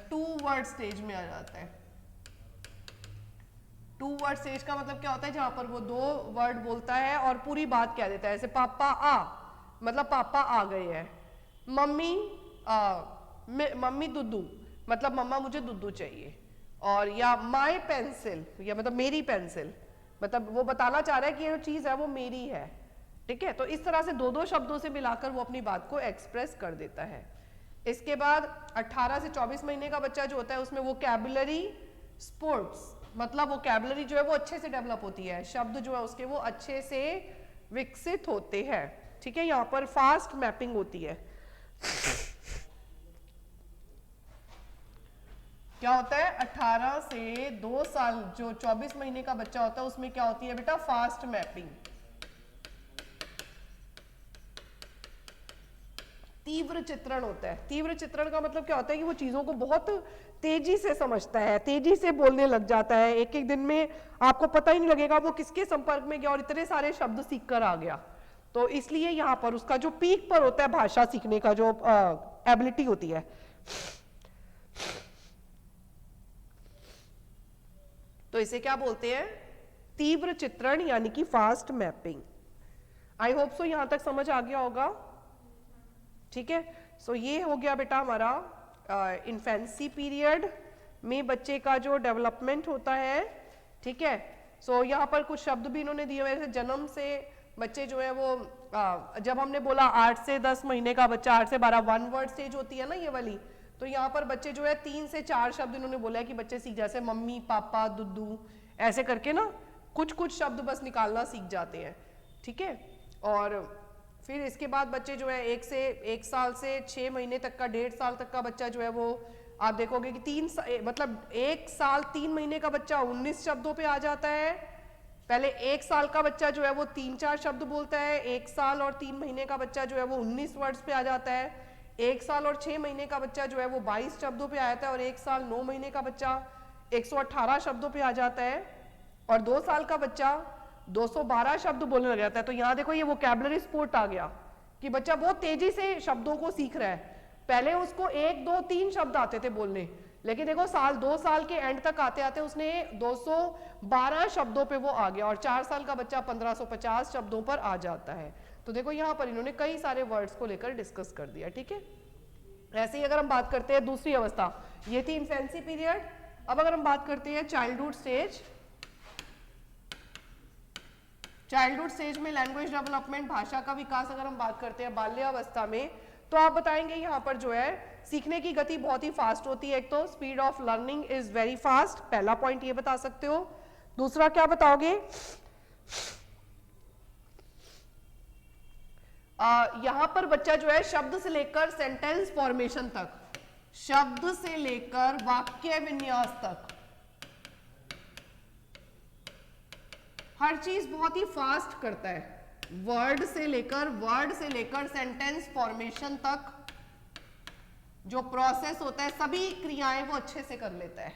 2 वर्ड स्टेज में आ जाता है। 2 वर्ड स्टेज का मतलब क्या होता है? जहां पर वो 2 वर्ड बोलता है और पूरी बात कह देता है, जैसे पापा आ, मतलब पापा आ गए हैं। मम्मी मम्मी दुद्धू, मतलब मम्मा मुझे दुद्धू चाहिए। और या माय पेंसिल, या मतलब मेरी पेंसिल, मतलब वो बताना चाह रहा है कि ये जो चीज है वो मेरी है। ठीक है, तो इस तरह से 2-2 शब्दों से मिलाकर वो अपनी बात को एक्सप्रेस कर देता है। इसके बाद 18 से 24 महीने का बच्चा जो होता है उसमें वोकैबुलरी स्पोर्ट्स, मतलब वोकैबुलरी जो है वो अच्छे से डेवलप होती है, शब्द जो है उसके वो अच्छे से विकसित होते हैं। ठीक है, यहाँ पर फास्ट मैपिंग होती है। क्या होता है? 18 से 2 साल जो 24 महीने का बच्चा होता है उसमें क्या होती है बेटा? Fast mapping. तीव्र चित्रण होता है। तीव्र चित्रण का मतलब क्या होता है कि वो चीजों को बहुत तेजी से समझता है, तेजी से बोलने लग जाता है। एक एक दिन में आपको पता ही नहीं लगेगा वो किसके संपर्क में गया और इतने सारे शब्द सीख कर आ गया। तो इसलिए यहाँ पर उसका जो पीक पर होता है भाषा सीखने का जो एबिलिटी होती है, तो इसे क्या बोलते हैं? तीव्र चित्रण, यानी कि fast mapping. I hope so यहां तक समझ आ गया होगा। ठीक है, सो ये हो गया बेटा हमारा इन्फेंसी पीरियड में बच्चे का जो डेवलपमेंट होता है। ठीक है, सो यहाँ पर कुछ शब्द भी इन्होंने दिए हुए, जैसे जन्म से बच्चे जो है वो जब हमने बोला 8 से 10 महीने का बच्चा, 8 से 12 वन वर्ड स्टेज होती है ना ये वाली, तो यहाँ पर बच्चे जो है 3 से 4 शब्द इन्होंने बोला है कि बच्चे सीख, जैसे मम्मी, पापा, दुद्धू, ऐसे करके ना कुछ कुछ शब्द बस निकालना सीख जाते हैं। ठीक है, और फिर इसके बाद बच्चे जो है 1 साल से 6 महीने तक का, 1.5 साल तक का बच्चा जो है वो आप देखोगे कि मतलब 1 साल 3 महीने का बच्चा 19 शब्दों पे आ जाता है। पहले 1 साल का बच्चा जो है वो 3-4 शब्द बोलता है। 1 साल और 3 महीने का बच्चा जो है वो 19 वर्ड्स पे आ जाता है। 1 साल और 6 महीने का बच्चा जो है वो 22 शब्दों पे आ जाता है, और 1 साल 9 महीने का बच्चा 118 शब्दों पे आ जाता है, और 2 साल का बच्चा 212 शब्द बोलने लग जाता है। तो यहाँ देखो ये वोकैबुलरी स्पोर्ट आ गया कि बच्चा बहुत तेजी से शब्दों को सीख रहा है। पहले उसको 1, 2, 3 शब्द आते थे बोलने, लेकिन देखो 2 साल के एंड तक आते आते उसने 212 शब्दों पे वो आ गया, और 4 साल का बच्चा 1550 शब्दों पर आ जाता है। तो देखो यहाँ पर इन्होंने कई सारे वर्ड्स को लेकर डिस्कस कर दिया। ठीक है, ऐसे ही अगर हम बात करते हैं दूसरी अवस्था, ये थी इन्फेंसी पीरियड। अब अगर हम बात करते हैं चाइल्डहुड स्टेज, चाइल्डहुड स्टेज में लैंग्वेज डेवलपमेंट, भाषा का विकास अगर हम बात करते हैं बाल्यावस्था में, तो आप बताएंगे यहाँ पर जो है सीखने की गति बहुत ही फास्ट होती है। एक तो speed of learning is very fast, पहला पॉइंट ये बता सकते हो। दूसरा क्या बताओगे? यहां पर बच्चा जो है शब्द से लेकर सेंटेंस फॉर्मेशन तक, शब्द से लेकर वाक्य विन्यास तक, हर चीज बहुत ही फास्ट करता है। वर्ड से लेकर सेंटेंस फॉर्मेशन तक जो प्रोसेस होता है, सभी क्रियाएं वो अच्छे से कर लेता है,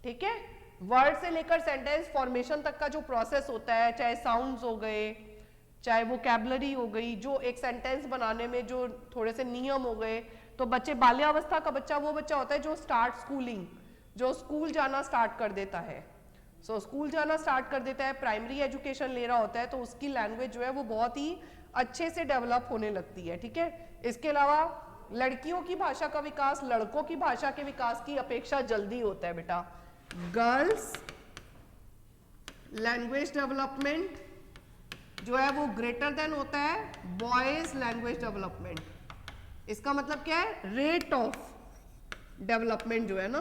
ठीक है। वर्ड से लेकर सेंटेंस फॉर्मेशन तक का जो प्रोसेस होता है, चाहे साउंड्स हो गए, चाहे वोकैबुलरी हो गई, जो एक सेंटेंस बनाने में जो थोड़े से नियम हो गए, तो बच्चे, बाल्यावस्था का बच्चा वो बच्चा होता है जो स्टार्ट स्कूलिंग, जो स्कूल जाना स्टार्ट कर देता है। स्कूल जाना स्टार्ट कर देता है, प्राइमरी एजुकेशन ले रहा होता है, तो उसकी लैंग्वेज जो है वो बहुत ही अच्छे से डेवलप होने लगती है, ठीक है। इसके अलावा लड़कियों की भाषा का विकास लड़कों की भाषा के विकास की अपेक्षा जल्दी होता है बेटा। गर्ल्स लैंग्वेज डेवलपमेंट जो है वो ग्रेटर देन होता है बॉयज लैंग्वेज डेवलपमेंट। इसका मतलब क्या है, रेट ऑफ डेवलपमेंट जो है ना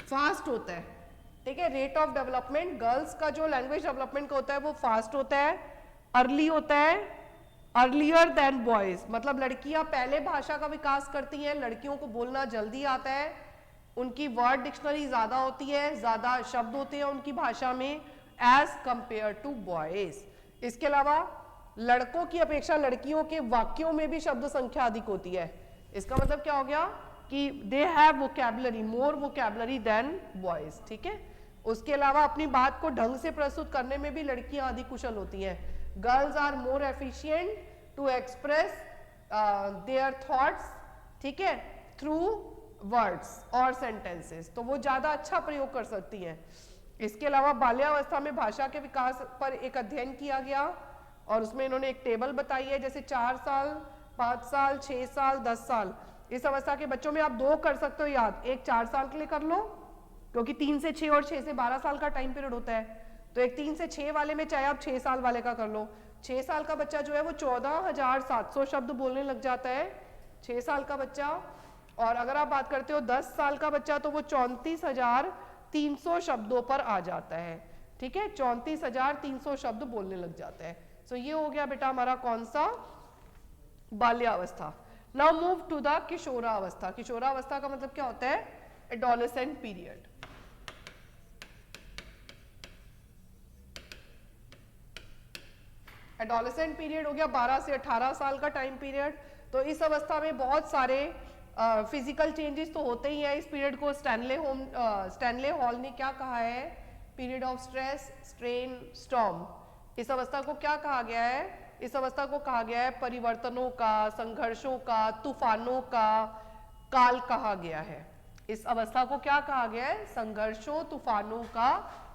फास्ट होता है, ठीक है। रेट ऑफ डेवलपमेंट गर्ल्स का जो लैंग्वेज डेवलपमेंट का होता है वो फास्ट होता है, अर्ली होता है, अर्लियर देन बॉयज। मतलब लड़कियां पहले भाषा का विकास करती हैं, लड़कियों को बोलना जल्दी आता है, उनकी वर्ड डिक्शनरी ज्यादा होती है, ज्यादा शब्द होते हैं उनकी भाषा में एज कंपेयर टू बॉयज। इसके अलावा लड़कों की अपेक्षा लड़कियों के वाक्यों में भी शब्द संख्या अधिक होती है। इसका मतलब क्या हो गया कि they have vocabulary, more vocabulary than boys, ठीक है। उसके अलावा अपनी बात को ढंग से प्रस्तुत करने में भी लड़कियां अधिक कुशल होती हैं। Girls are more efficient to express their thoughts, ठीक है, थ्रू वर्ड्स और सेंटेंसेस, तो वो ज्यादा अच्छा प्रयोग कर सकती हैं। इसके अलावा बाल्यावस्था में भाषा के विकास पर एक अध्ययन किया गया और उसमें इन्होंने एक टेबल बताई है, जैसे 4 साल, 5 साल, 6 साल, 10 साल, इस अवस्था के बच्चों में आप 2 कर सकते हो याद, एक 4 साल के लिए कर लो क्योंकि 3 से 6 और 6 से 12 साल का टाइम पीरियड होता है, तो एक 3 से 6 वाले में चाहे आप 6 साल वाले का कर लो। 6 साल का बच्चा जो है वो 14,700 शब्द बोलने लग जाता है, 6 साल का बच्चा। और अगर आप बात करते हो 10 साल का बच्चा तो वो 34,300 शब्दों पर आ जाता है, ठीक है, 34,300 शब्द बोलने लग जाते हैं। सो ये हो गया बेटा हमारा कौन सा, बाल्यावस्था। नाउ मूव टू द किशोरावस्था। किशोरावस्था का मतलब क्या होता है, एडोलेसेंट पीरियड। एडोलेसेंट पीरियड हो गया 12 से 18 साल का टाइम पीरियड। तो इस अवस्था में बहुत सारे फिजिकल चेंजेस तो होते ही हैं। इस पीरियड को स्टैनले हॉल ने क्या कहा है, period of stress, strain, storm. इस अवस्था को क्या कहा गया है, इस अवस्था को कहा गया है परिवर्तनों का, संघर्षों का, तूफानों का काल कहा गया है। इस अवस्था को क्या कहा गया है, संघर्षों, तूफानों का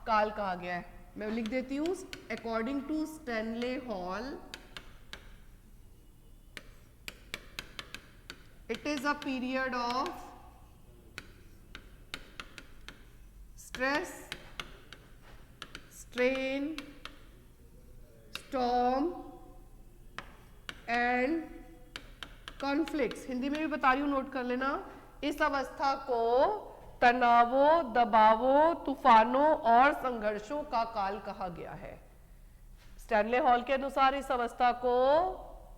काल कहा गया है। मैं लिख देती हूँ, according to Stanley Hall, it is a period of stress, strain, storm and conflicts। Hindi में भी बता रही हूँ, नोट कर लेना। इस अवस्था को तनावों, दबावों, तूफानों और संघर्षों का काल कहा गया है। स्टैनले हॉल के अनुसार इस अवस्था को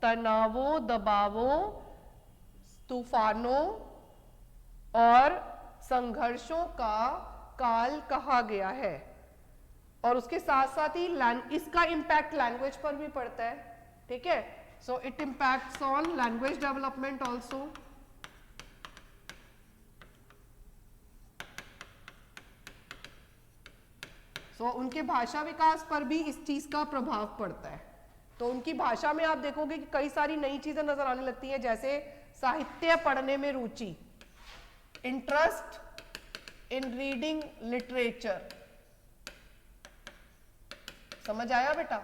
तनावों, दबावों, तूफानों और संघर्षों का काल कहा गया है। और उसके साथ साथ ही इसका इम्पैक्ट लैंग्वेज पर भी पड़ता है, ठीक है। So it impacts on language development also. So उनके भाषा विकास पर भी इस चीज का प्रभाव पड़ता है। तो उनकी भाषा में आप देखोगे कि कई सारी नई चीजें नजर आने लगती हैं, जैसे साहित्य पढ़ने में रुचि, इंटरेस्ट इन रीडिंग लिटरेचर। समझ आया बेटा?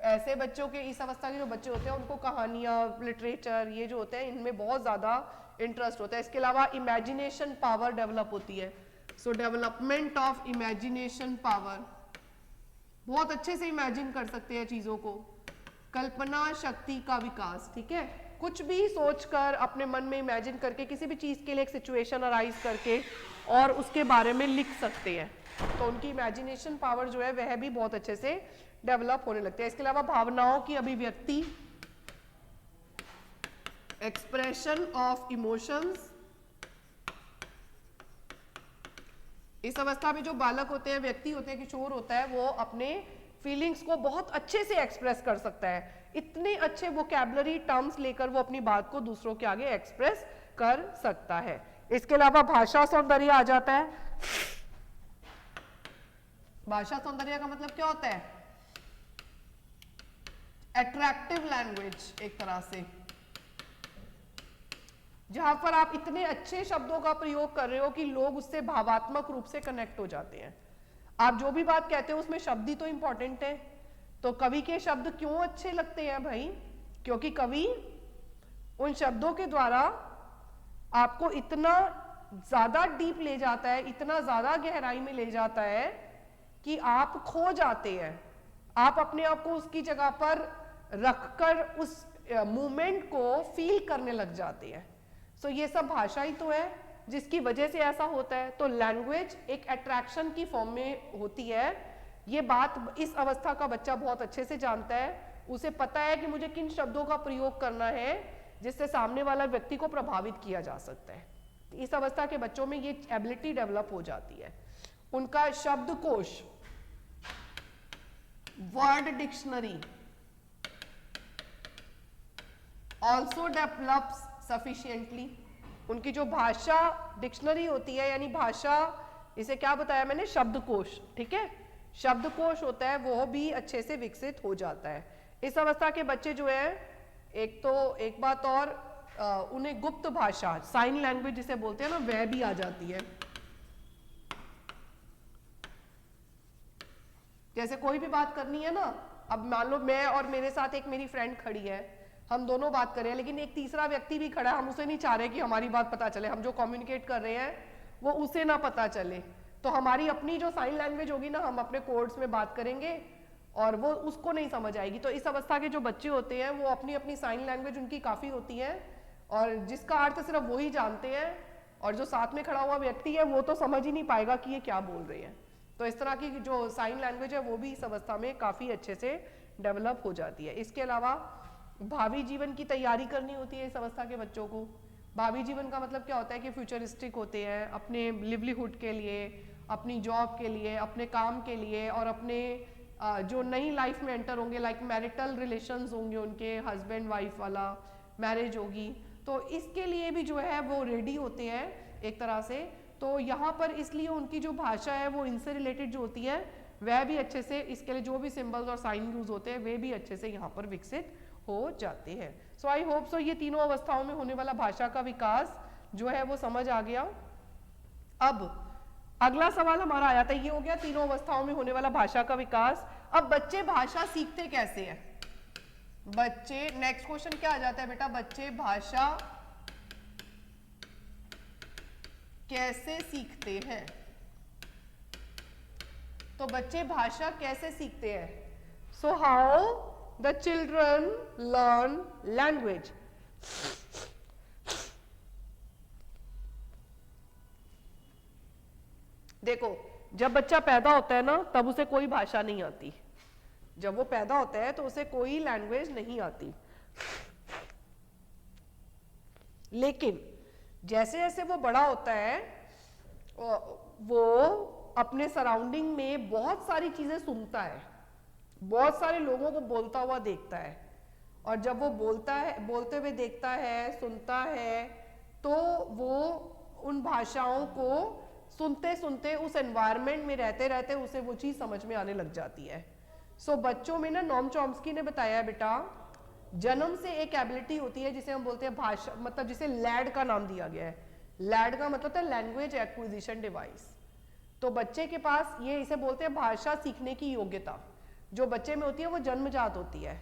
ऐसे बच्चों के, इस अवस्था के जो बच्चे होते हैं उनको कहानियां, लिटरेचर, ये जो होते हैं इनमें बहुत ज्यादा इंटरेस्ट होता है। इसके अलावा इमेजिनेशन पावर डेवलप होती है। सो डेवलपमेंट ऑफ इमेजिनेशन पावर, बहुत अच्छे से इमेजिन कर सकते हैं चीजों को। कल्पना शक्ति का विकास, ठीक है, कुछ भी सोचकर अपने मन में इमेजिन करके किसी भी चीज के लिए एक सिचुएशन अराइज करके और उसके बारे में लिख सकते हैं। तो उनकी इमेजिनेशन पावर जो है वह भी बहुत अच्छे से डेवलप होने लगते हैं। इसके अलावा भावनाओं की अभिव्यक्ति, एक्सप्रेशन ऑफ इमोशंस। इस अवस्था में जो बालक होते हैं, व्यक्ति होते हैं, किशोर होता है, वो अपने फीलिंग्स को बहुत अच्छे से एक्सप्रेस कर सकता है, इतने अच्छे वोकैबुलरी टर्म्स लेकर वो अपनी बात को दूसरों के आगे एक्सप्रेस कर सकता है। इसके अलावा भाषा सौंदर्य आ जाता है। भाषा सौंदर्य का मतलब क्या होता है? अट्रैक्टिव लैंग्वेज, एक तरह से जहां पर आप इतने अच्छे शब्दों का प्रयोग कर रहे हो कि लोग उससे भावात्मक रूप से कनेक्ट हो जाते हैं। आप जो भी बात कहते हो उसमें शब्द ही तो इंपॉर्टेंट है। तो कवि के शब्द क्यों अच्छे लगते हैं भाई? क्योंकि कवि उन शब्दों के द्वारा आपको इतना ज्यादा डीप ले जाता है, इतना ज्यादा गहराई में ले जाता है कि आप खो जाते हैं। आप अपने आप को उसकी जगह पर रखकर उस मूवमेंट को फील करने लग जाते हैं। सो ये सब भाषा ही तो है जिसकी वजह से ऐसा होता है। तो लैंग्वेज एक अट्रैक्शन की फॉर्म में होती है। ये बात इस अवस्था का बच्चा बहुत अच्छे से जानता है। उसे पता है कि मुझे किन शब्दों का प्रयोग करना है जिससे सामने वाला व्यक्ति को प्रभावित किया जा सकता है। इस अवस्था के बच्चों में ये एबिलिटी डेवलप हो जाती है। उनका शब्दकोश, word dictionary also develops sufficiently. उनकी जो भाषा डिक्शनरी होती है, यानी भाषा, इसे क्या बताया मैंने, शब्दकोश, ठीक है, शब्दकोश होता है, वो भी अच्छे से विकसित हो जाता है। इस अवस्था के बच्चे जो है, एक बात और, उन्हें गुप्त भाषा, साइन लैंग्वेज जिसे बोलते हैं ना, वह भी आ जाती है। जैसे कोई भी बात करनी है ना, अब मान लो मैं और मेरे साथ एक मेरी फ्रेंड खड़ी है, हम दोनों बात कर रहे हैं, लेकिन एक तीसरा व्यक्ति भी खड़ा है, हम उसे नहीं चाह रहे कि हमारी बात पता चले, हम जो कम्युनिकेट कर रहे हैं वो उसे ना पता चले। तो हमारी अपनी जो साइन लैंग्वेज होगी ना, हम अपने कोड्स में बात करेंगे और वो उसको नहीं समझ आएगी। तो इस अवस्था के जो बच्चे होते हैं वो अपनी अपनी साइन लैंग्वेज उनकी काफ़ी होती है और जिसका अर्थ सिर्फ वो ही जानते हैं, और जो साथ में खड़ा हुआ व्यक्ति है वो तो समझ ही नहीं पाएगा कि ये क्या बोल रहे हैं। तो इस तरह की जो साइन लैंग्वेज है वो भी इस अवस्था में काफ़ी अच्छे से डेवलप हो जाती है। इसके अलावा भावी जीवन की तैयारी करनी होती है इस अवस्था के बच्चों को। भावी जीवन का मतलब क्या होता है कि फ्यूचरिस्टिक होते हैं, अपने लिवलीहुड के लिए, अपनी जॉब के लिए, अपने काम के लिए, और अपने जो नई लाइफ में एंटर होंगे, लाइक मैरिटल रिलेशंस होंगे, उनके हस्बैंड वाइफ वाला मैरिज होगी, तो इसके लिए भी जो है वो रेडी होते हैं एक तरह से। तो यहाँ पर इसलिए उनकी जो भाषा है वो इनसे रिलेटेड जो होती है वह भी अच्छे से, इसके लिए जो भी सिंबल्स और साइन यूज होते हैं वे भी अच्छे से यहाँ पर विकसित हो जाते हैं। सो आई होप सो ये तीनों अवस्थाओं में होने वाला भाषा का विकास जो है वो समझ आ गया। अब अगला सवाल हमारा आया था, ये हो गया तीनों अवस्थाओं में होने वाला भाषा का विकास। अब बच्चे भाषा सीखते कैसे हैं? बच्चे, नेक्स्ट क्वेश्चन क्या आ जाता है बेटा, बच्चे भाषा कैसे सीखते हैं? तो बच्चे भाषा कैसे सीखते हैं? So how the children learn language. देखो, जब बच्चा पैदा होता है ना तब उसे कोई भाषा नहीं आती। जब वो पैदा होता है तो उसे कोई लैंग्वेज नहीं आती, लेकिन जैसे जैसे वो बड़ा होता है वो अपने सराउंडिंग में बहुत सारी चीजें सुनता है, बहुत सारे लोगों को बोलता हुआ देखता है, और जब वो बोलता है, बोलते हुए देखता है, सुनता है, तो वो उन भाषाओं को सुनते सुनते, उस एनवायरनमेंट में रहते रहते उसे वो चीज समझ में आने लग जाती है। सो बच्चों में ना, नॉम चॉम्स्की ने बताया है बेटा, जन्म से एक एबिलिटी होती है जिसे हम बोलते हैं भाषा, मतलब जिसे लैड का नाम दिया गया है। लैड का मतलब है लैंग्वेज एक्विजिशन डिवाइस। तो बच्चे के पास ये, इसे बोलते हैं भाषा सीखने की योग्यता, जो बच्चे में होती है वो जन्मजात होती है,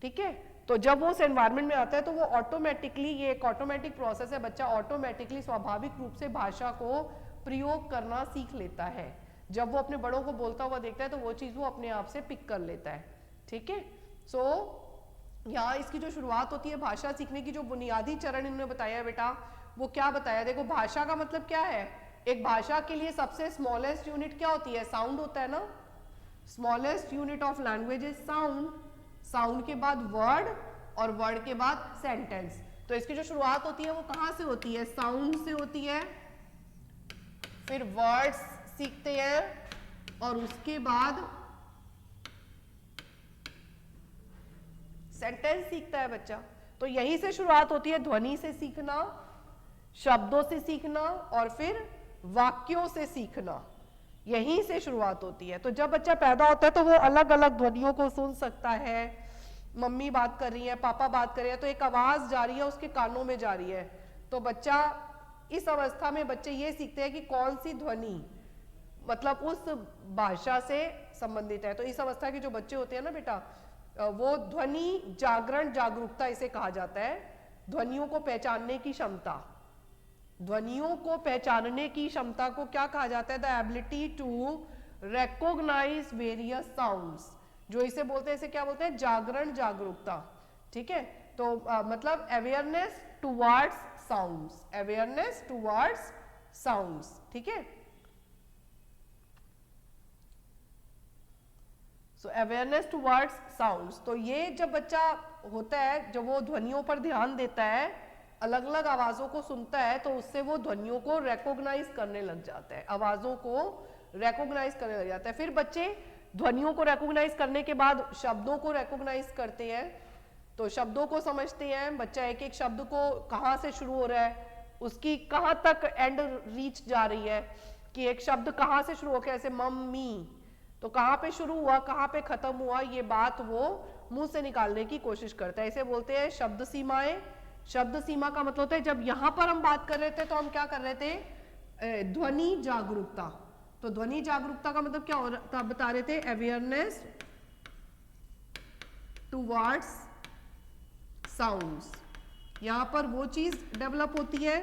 ठीक है। तो जब वो उस एनवायरनमेंट में आता है तो वो ऑटोमेटिकली, ये एक ऑटोमेटिक प्रोसेस है, बच्चा ऑटोमेटिकली स्वाभाविक रूप से भाषा को प्रयोग करना सीख लेता है। जब वो अपने बड़ों को बोलता हुआ देखता है तो वो चीज वो अपने आप से पिक कर लेता है, ठीक है। सो यहाँ इसकी जो शुरुआत होती है भाषा सीखने की, जो बुनियादी चरण इन्होंने बताया है बेटा, वो क्या बताया? देखो, भाषा का मतलब क्या है? एक भाषा के लिए सबसे स्मॉलेस्ट यूनिट क्या होती है? साउंड होता है ना। Smallest unit of language is sound. Sound के बाद वर्ड, और वर्ड के बाद सेंटेंस। तो इसकी जो शुरुआत होती है वो कहाँ से होती है? साउंड से होती है, फिर वर्ड्स सीखते हैं, और उसके बाद सेंटेंस सीखता है बच्चा। तो यहीं से शुरुआत होती है, ध्वनि से सीखना, शब्दों से सीखना और फिर वाक्यों से सीखना, यहीं से शुरुआत होती है। तो जब बच्चा पैदा होता है तो वो अलग अलग ध्वनियों को सुन सकता है, मम्मी बात कर रही है, पापा बात कर रहे हैं, तो एक आवाज जा रही है, उसके कानों में जा रही है। तो बच्चा इस अवस्था में बच्चे ये सीखते हैं कि कौन सी ध्वनि मतलब उस भाषा से संबंधित है। तो इस अवस्था के जो बच्चे होते हैं ना बेटा, वो ध्वनि जागरण जागरूकता इसे कहा जाता है। ध्वनियों को पहचानने की क्षमता, ध्वनियों को पहचानने की क्षमता को क्या कहा जाता है? The ability to recognise various sounds, जो इसे बोलते हैं, इसे क्या बोलते हैं? जागरण जागरूकता। ठीक है, तो मतलब awareness towards sounds, awareness towards sounds. ठीक है, सो अवेयरनेस टुवर्ड्स साउंड्स। तो ये जब बच्चा होता है, जब वो ध्वनियों पर ध्यान देता है, अलग अलग आवाजों को सुनता है, तो उससे वो ध्वनियों को रिकॉग्नाइज करने लग जाता है, आवाजों को रिकॉग्नाइज करने लग जाता है। फिर बच्चे ध्वनियों को रिकॉग्नाइज करने के बाद शब्दों को रिकॉग्नाइज करते हैं, तो शब्दों को समझते हैं। बच्चा एक एक शब्द को कहाँ से शुरू हो रहा है, उसकी कहाँ तक एंड रीच जा रही है, कि एक शब्द कहाँ से शुरू हो गया, ऐसे मम्मी, तो कहाँ पे शुरू हुआ, कहाँ पे खत्म हुआ, ये बात वो मुंह से निकालने की कोशिश करता है। इसे बोलते हैं शब्द सीमाएं। शब्द सीमा का मतलब होता है, जब यहाँ पर हम बात कर रहे थे तो हम क्या कर रहे थे? ध्वनि जागरूकता। तो ध्वनि जागरूकता का मतलब क्या हो रहा था? बता रहे थे अवेयरनेस टुवर्ड्स साउंड्स। यहाँ पर वो चीज डेवलप होती है।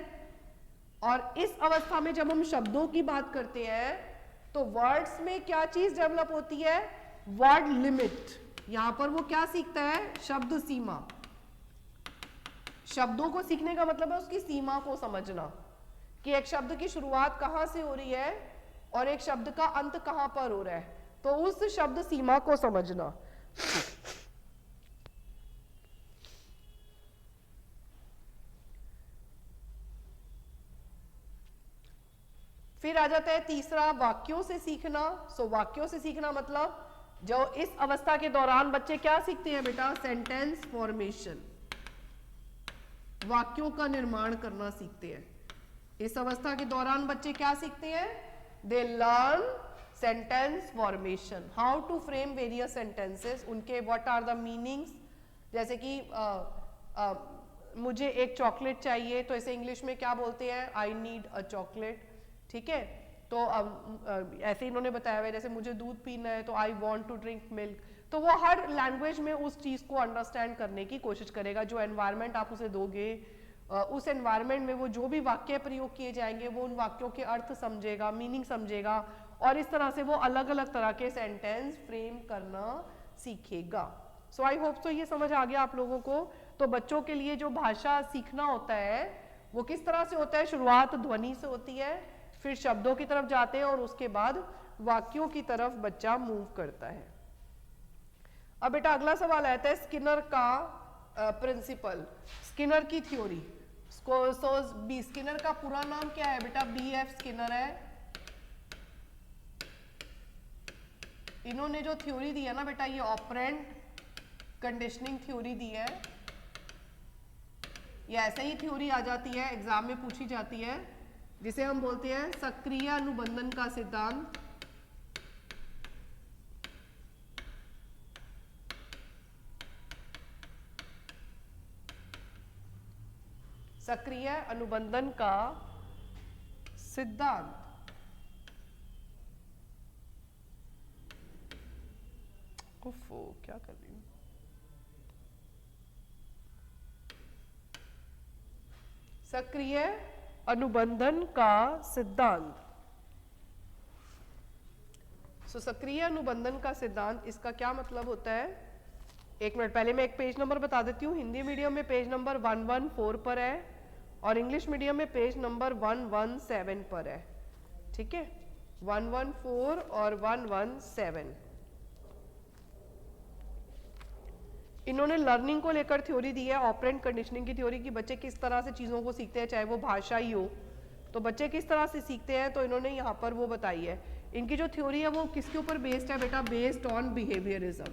और इस अवस्था में जब हम शब्दों की बात करते हैं तो वर्ड्स में क्या चीज डेवलप होती है? Word limit. यहां पर वो क्या सीखता है? शब्द सीमा। शब्दों को सीखने का मतलब है उसकी सीमा को समझना, कि एक शब्द की शुरुआत कहां से हो रही है और एक शब्द का अंत कहां पर हो रहा है, तो उस शब्द सीमा को समझना। फिर आ जाता है तीसरा, वाक्यों से सीखना। सो वाक्यों से सीखना मतलब जो इस अवस्था के दौरान बच्चे क्या सीखते हैं बेटा? सेंटेंस फॉर्मेशन, वाक्यों का निर्माण करना सीखते हैं। इस अवस्था के दौरान बच्चे क्या सीखते हैं? They learn sentence formation, how to frame various sentences, उनके व्हाट आर द मीनिंग्स। जैसे कि मुझे एक चॉकलेट चाहिए, तो इसे इंग्लिश में क्या बोलते हैं? I need a chocolate. ठीक है, तो ऐसे इन्होंने बताया हुआ है, जैसे मुझे दूध पीना है तो I want to drink milk. तो वो हर लैंग्वेज में उस चीज को अंडरस्टैंड करने की कोशिश करेगा। जो एनवायरनमेंट आप उसे दोगे, उस एनवायरनमेंट में वो जो भी वाक्य प्रयोग किए जाएंगे वो उन वाक्यों के अर्थ समझेगा, मीनिंग समझेगा, और इस तरह से वो अलग अलग तरह के सेंटेंस फ्रेम करना सीखेगा। सो आई होप सो ये समझ आ गया आप लोगों को। तो बच्चों के लिए जो भाषा सीखना होता है वो किस तरह से होता है? शुरुआत ध्वनि से होती है, फिर शब्दों की तरफ जाते हैं और उसके बाद वाक्यों की तरफ बच्चा मूव करता है। अब बेटा अगला सवाल आता है स्किनर का प्रिंसिपल, स्किनर की थ्योरी। स्किनर का पूरा नाम क्या है बेटा? BF स्किनर है। इन्होंने जो थ्योरी दी है ना बेटा, ये ऑपरेंट कंडीशनिंग थ्योरी दी है। ये ऐसे ही थ्योरी आ जाती है, एग्जाम में पूछी जाती है, जिसे हम बोलते हैं सक्रिय अनुबंधन का सिद्धांत। सक्रिय अनुबंधन का सिद्धांत। उफ़ो, क्या कर रही हूँ? सक्रिय अनुबंधन का सिद्धांत। सक्रिय अनुबंधन का सिद्धांत, इसका क्या मतलब होता है? एक मिनट, पहले मैं एक पेज नंबर बता देती हूँ। हिंदी मीडियम में पेज नंबर 114 पर है और इंग्लिश मीडियम में पेज नंबर 117 पर है। ठीक है, 114 और 117। इन्होंने लर्निंग को लेकर थ्योरी दी है, ऑपरेंट कंडीशनिंग की थ्योरी, की बच्चे किस तरह से चीज़ों को सीखते हैं, चाहे वो भाषा ही हो, तो बच्चे किस तरह से सीखते हैं, तो इन्होंने यहाँ पर वो बताई है। इनकी जो थ्योरी है वो किसके ऊपर बेस्ड है बेटा? Based on behaviourism.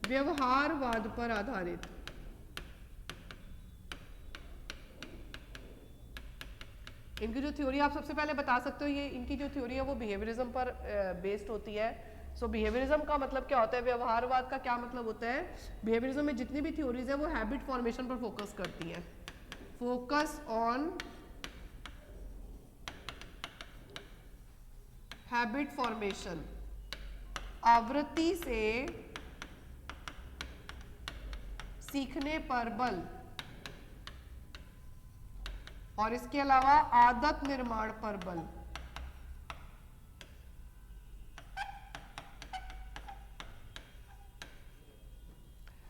व्यवहारवाद पर आधारित। इनकी जो थ्योरी आप सबसे पहले बता सकते हो, ये इनकी जो थ्योरी है वो बिहेवियरिज्म पर बेस्ड होती है। सो बिहेवियरिज्म का मतलब क्या होता है, व्यवहारवाद का क्या मतलब होता है, बिहेवियरिज्म में जितनी भी थ्योरीज है वो हैबिट फॉर्मेशन पर फोकस करती है। फोकस ऑन हैबिट फॉर्मेशन, आवृत्ति से सीखने पर बल, और इसके अलावा आदत निर्माण पर बल।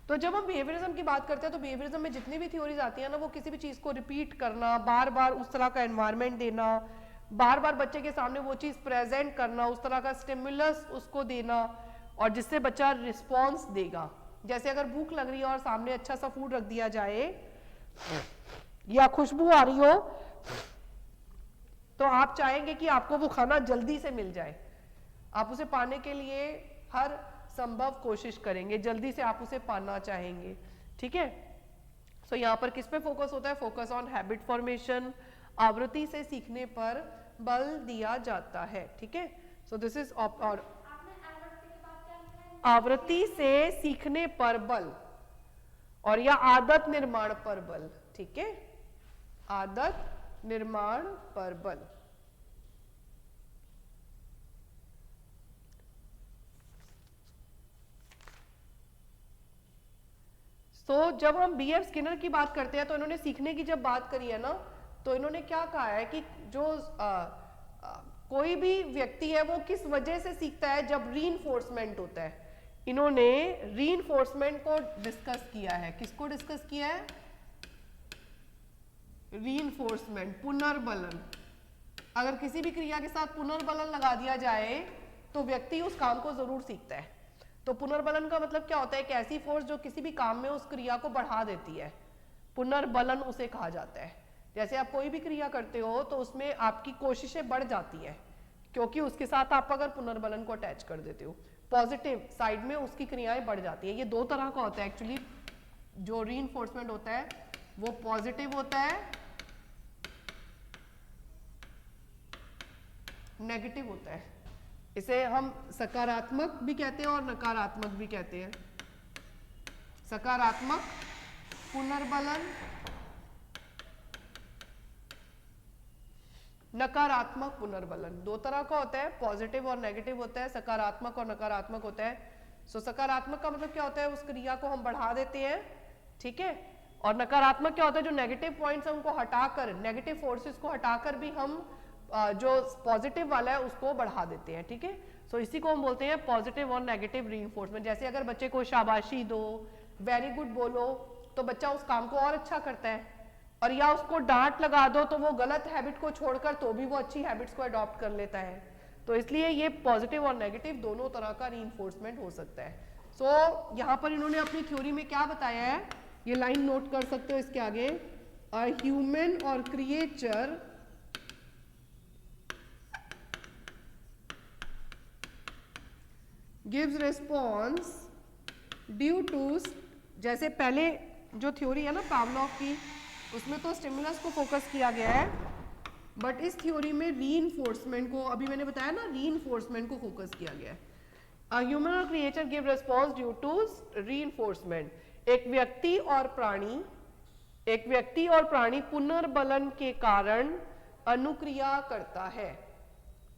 तो जब हम बिहेवियरिज्म की बात करते हैं तो बिहेवियरिज्म में जितनी भी थ्योरीज आती है ना, वो किसी भी चीज को रिपीट करना, बार बार उस तरह का एनवायरनमेंट देना, बार बार बच्चे के सामने वो चीज प्रेजेंट करना, उस तरह का स्टिमुलस उसको देना, और जिससे बच्चा रिस्पॉन्स देगा। जैसे अगर भूख लग रही है और सामने अच्छा सा फूड रख दिया जाए या खुशबू आ रही हो, तो आप चाहेंगे कि आपको वो खाना जल्दी से मिल जाए, आप उसे पाने के लिए हर संभव कोशिश करेंगे, जल्दी से आप उसे पाना चाहेंगे। ठीक है, सो यहाँ पर किस पे फोकस होता है, फोकस ऑन हैबिट फॉर्मेशन, आवृत्ति से सीखने पर बल दिया जाता है। ठीक है, सो दिस इज और आवृत्ति से सीखने पर बल, और या आदत निर्माण पर बल। ठीक है, आदत निर्माण पर बल। तो जब हम B.F. स्किनर की बात करते हैं तो इन्होंने सीखने की जब बात करी है ना, तो इन्होंने क्या कहा है कि जो कोई भी व्यक्ति है वो किस वजह से सीखता है, जब रीइंफोर्समेंट होता है। इन्होंने रीइंफोर्समेंट को डिस्कस किया है। किसको डिस्कस किया है, रीइंफोर्समेंट, पुनर्बलन। अगर किसी भी क्रिया के साथ पुनर्बलन लगा दिया जाए तो व्यक्ति उस काम को जरूर सीखता है। तो पुनर्बलन का मतलब क्या होता है, एक ऐसी फोर्स जो किसी भी काम में उस क्रिया को बढ़ा देती है, पुनर्बलन उसे कहा जाता है। जैसे आप कोई भी क्रिया करते हो तो उसमें आपकी कोशिशें बढ़ जाती है, क्योंकि उसके साथ आप अगर पुनर्बलन को अटैच कर देते हो, पॉजिटिव साइड में उसकी क्रियाएं बढ़ जाती है। ये दो तरह का होता है एक्चुअली, जो रीइंफोर्समेंट होता है वो पॉजिटिव होता है, नेगेटिव होता है। इसे हम सकारात्मक भी कहते हैं और नकारात्मक भी कहते हैं। सकारात्मक पुनर्बलन, नकारात्मक पुनर्बलन। दो तरह का होता है, पॉजिटिव और नेगेटिव होता है, सकारात्मक और नकारात्मक होता है। सो सकारात्मक का मतलब क्या होता है, उस क्रिया को हम बढ़ा देते हैं। ठीक है, और नकारात्मक क्या होता है, जो नेगेटिव पॉइंट्स है उनको हटाकर, नेगेटिव फोर्सेस को हटाकर भी हम जो पॉजिटिव वाला है उसको बढ़ा देते हैं। ठीक है, सो इसी को हम बोलते हैं पॉजिटिव और नेगेटिव रीइंफोर्समेंट। जैसे अगर बच्चे को शाबाशी दो, वेरी गुड बोलो, तो बच्चा उस काम को और अच्छा करता है, और या उसको डांट लगा दो तो वो गलत हैबिट को छोड़कर तो भी वो अच्छी हैबिट्स को अडॉप्ट कर लेता है। तो इसलिए ये पॉजिटिव और नेगेटिव दोनों तरह का रीइंफोर्समेंट हो सकता है। सो यहाँ पर इन्होंने अपनी थ्योरी में क्या बताया है, ये लाइन नोट कर सकते हो इसके आगे, अ ह्यूमन और creature gives response due to, जैसे पहले जो थ्योरी है ना पावलोव की, उसमें तो स्टिमुलस को फोकस किया गया है, बट इस थ्योरी में रीइंफोर्समेंट को, अभी मैंने बताया ना, रीइंफोर्समेंट को फोकस किया गया है। अ ह्यूमन और creature give response due to reinforcement. एक व्यक्ति और प्राणी पुनर्बलन के कारण अनुक्रिया करता है।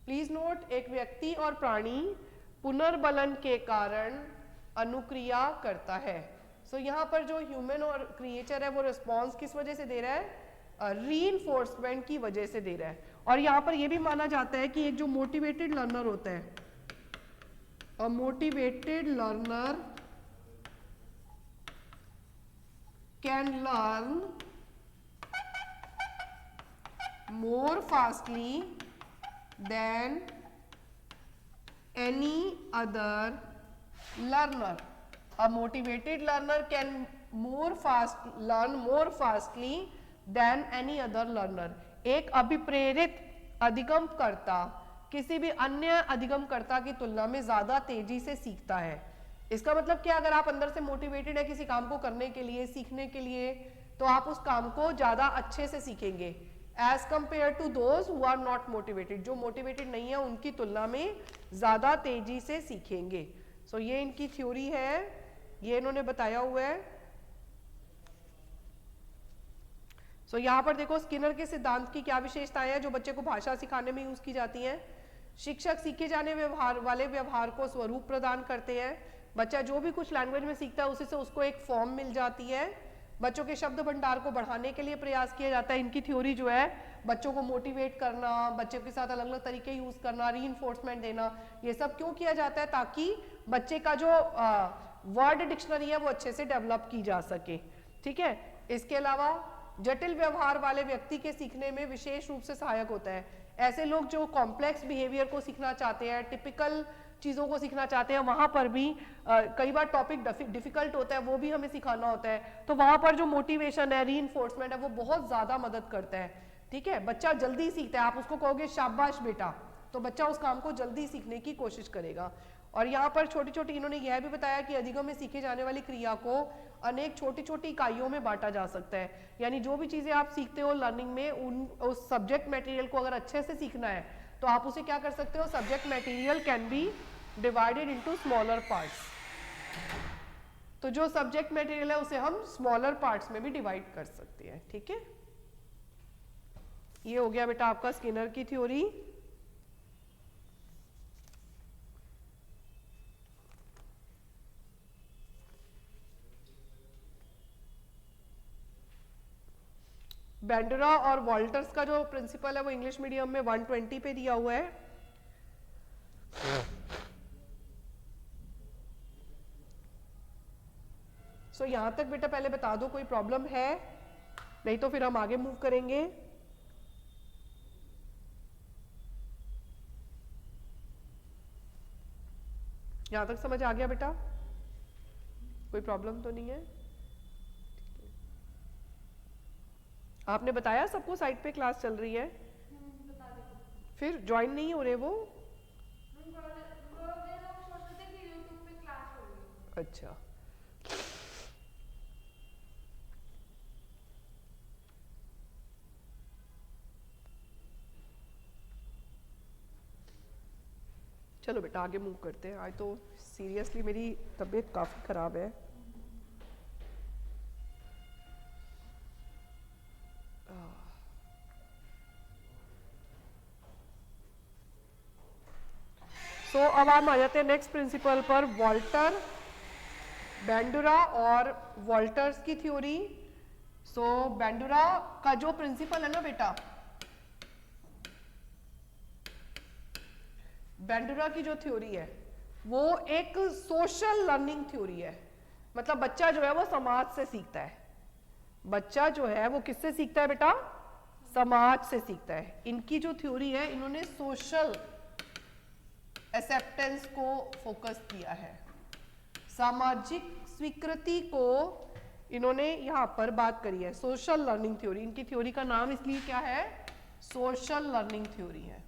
प्लीज नोट, एक व्यक्ति और प्राणी पुनर्बलन के कारण अनुक्रिया करता है। सो यहाँ पर जो ह्यूमन और क्रिएचर है वो रिस्पॉन्स किस वजह से दे रहा है, रीइंफोर्समेंट की वजह से दे रहा है। और यहाँ पर यह भी माना जाता है कि एक जो मोटिवेटेड लर्नर होता है, a motivated learner can learn more fastly than any other learner. A motivated learner can learn more fastly than any other learner. एक अभिप्रेरित अधिगमकर्ता किसी भी अन्य अधिगमकर्ता की तुलना में ज्यादा तेजी से सीखता है। इसका मतलब क्या, अगर आप अंदर से मोटिवेटेड है किसी काम को करने के लिए, सीखने के लिए, तो आप उस काम को ज्यादा अच्छे से सीखेंगे as compare to those who are not motivated. जो मोटिवेटेड नहीं है उनकी तुलना में ज्यादा तेजी से सीखेंगे। सो ये इनकी थ्योरी है, ये इन्होंने बताया हुआ है। सो यहाँ पर देखो स्किनर के सिद्धांत की क्या विशेषताएं हैं जो बच्चे को भाषा सिखाने में यूज की जाती हैं। शिक्षक सीखे जाने वाले व्यवहार को स्वरूप प्रदान करते हैं। बच्चा जो भी कुछ लैंग्वेज में सीखता है उसी से उसको एक फॉर्म मिल जाती है। बच्चों के शब्द भंडार को बढ़ाने के लिए प्रयास किया जाता है। इनकी थ्योरी जो है बच्चों को मोटिवेट करना, बच्चों के साथ अलग अलग तरीके यूज करना, रीइंफोर्समेंट देना, ये सब क्यों किया जाता है, ताकि बच्चे का जो वर्ड डिक्शनरी है वो अच्छे से डेवलप की जा सके। ठीक है, इसके अलावा जटिल व्यवहार वाले व्यक्ति के सीखने में विशेष रूप से सहायक होता है। ऐसे लोग जो कॉम्प्लेक्स बिहेवियर को सीखना चाहते हैं, टिपिकल चीज़ों को सीखना चाहते हैं, वहां पर भी कई बार टॉपिक डिफिकल्ट होता है, वो भी हमें सिखाना होता है, तो वहां पर जो मोटिवेशन है, रीइंफोर्समेंट है, वो बहुत ज़्यादा मदद करता है। ठीक है, बच्चा जल्दी सीखता है। आप उसको कहोगे शाबाश बेटा, तो बच्चा उस काम को जल्दी सीखने की कोशिश करेगा। और यहाँ पर छोटी छोटी इन्होंने यह भी बताया कि अधिगम में सीखे जाने वाली क्रिया को अनेक छोटी छोटी इकाइयों में बांटा जा सकता है। यानी जो भी चीज़ें आप सीखते हो लर्निंग में, उस सब्जेक्ट मटेरियल को अगर अच्छे से सीखना है तो आप उसे क्या कर सकते हो, subject material can be divided into smaller parts. तो जो सब्जेक्ट मटेरियल है उसे हम स्मॉलर पार्ट्स में भी डिवाइड कर सकते हैं। ठीक है, ये हो गया बेटा आपका स्किनर की थ्योरी। बेंडरा और वॉल्टर्स का जो प्रिंसिपल है वो इंग्लिश मीडियम में 120 पे दिया हुआ है। सो यहां तक बेटा पहले बता दो कोई प्रॉब्लम है, नहीं तो फिर हम आगे मूव करेंगे। यहां तक समझ आ गया बेटा, कोई प्रॉब्लम तो नहीं है? आपने बताया सबको साइट पे क्लास चल रही है, फिर ज्वाइन नहीं हो रहे वो? अच्छा, चलो बेटा आगे मूव करते हैं। आज तो सीरियसली मेरी तबीयत काफी खराब है। सो अब हम आ जाते हैं नेक्स्ट प्रिंसिपल पर, वॉल्टर, बेंडुरा और वॉल्टर्स की थ्योरी। सो बेंडुरा का जो प्रिंसिपल है ना बेटा, बेंडुरा की जो थ्योरी है वो एक सोशल लर्निंग थ्योरी है। मतलब बच्चा जो है वो समाज से सीखता है। बच्चा जो है वो किससे सीखता है बेटा? समाज से सीखता है। इनकी जो थ्योरी है, इन्होंने सोशल एक्सेप्टेंस को फोकस किया है, सामाजिक स्वीकृति को इन्होंने यहां पर बात करी है। सोशल लर्निंग थ्योरी, इनकी थ्योरी का नाम इसलिए क्या है, सोशल लर्निंग थ्योरी है।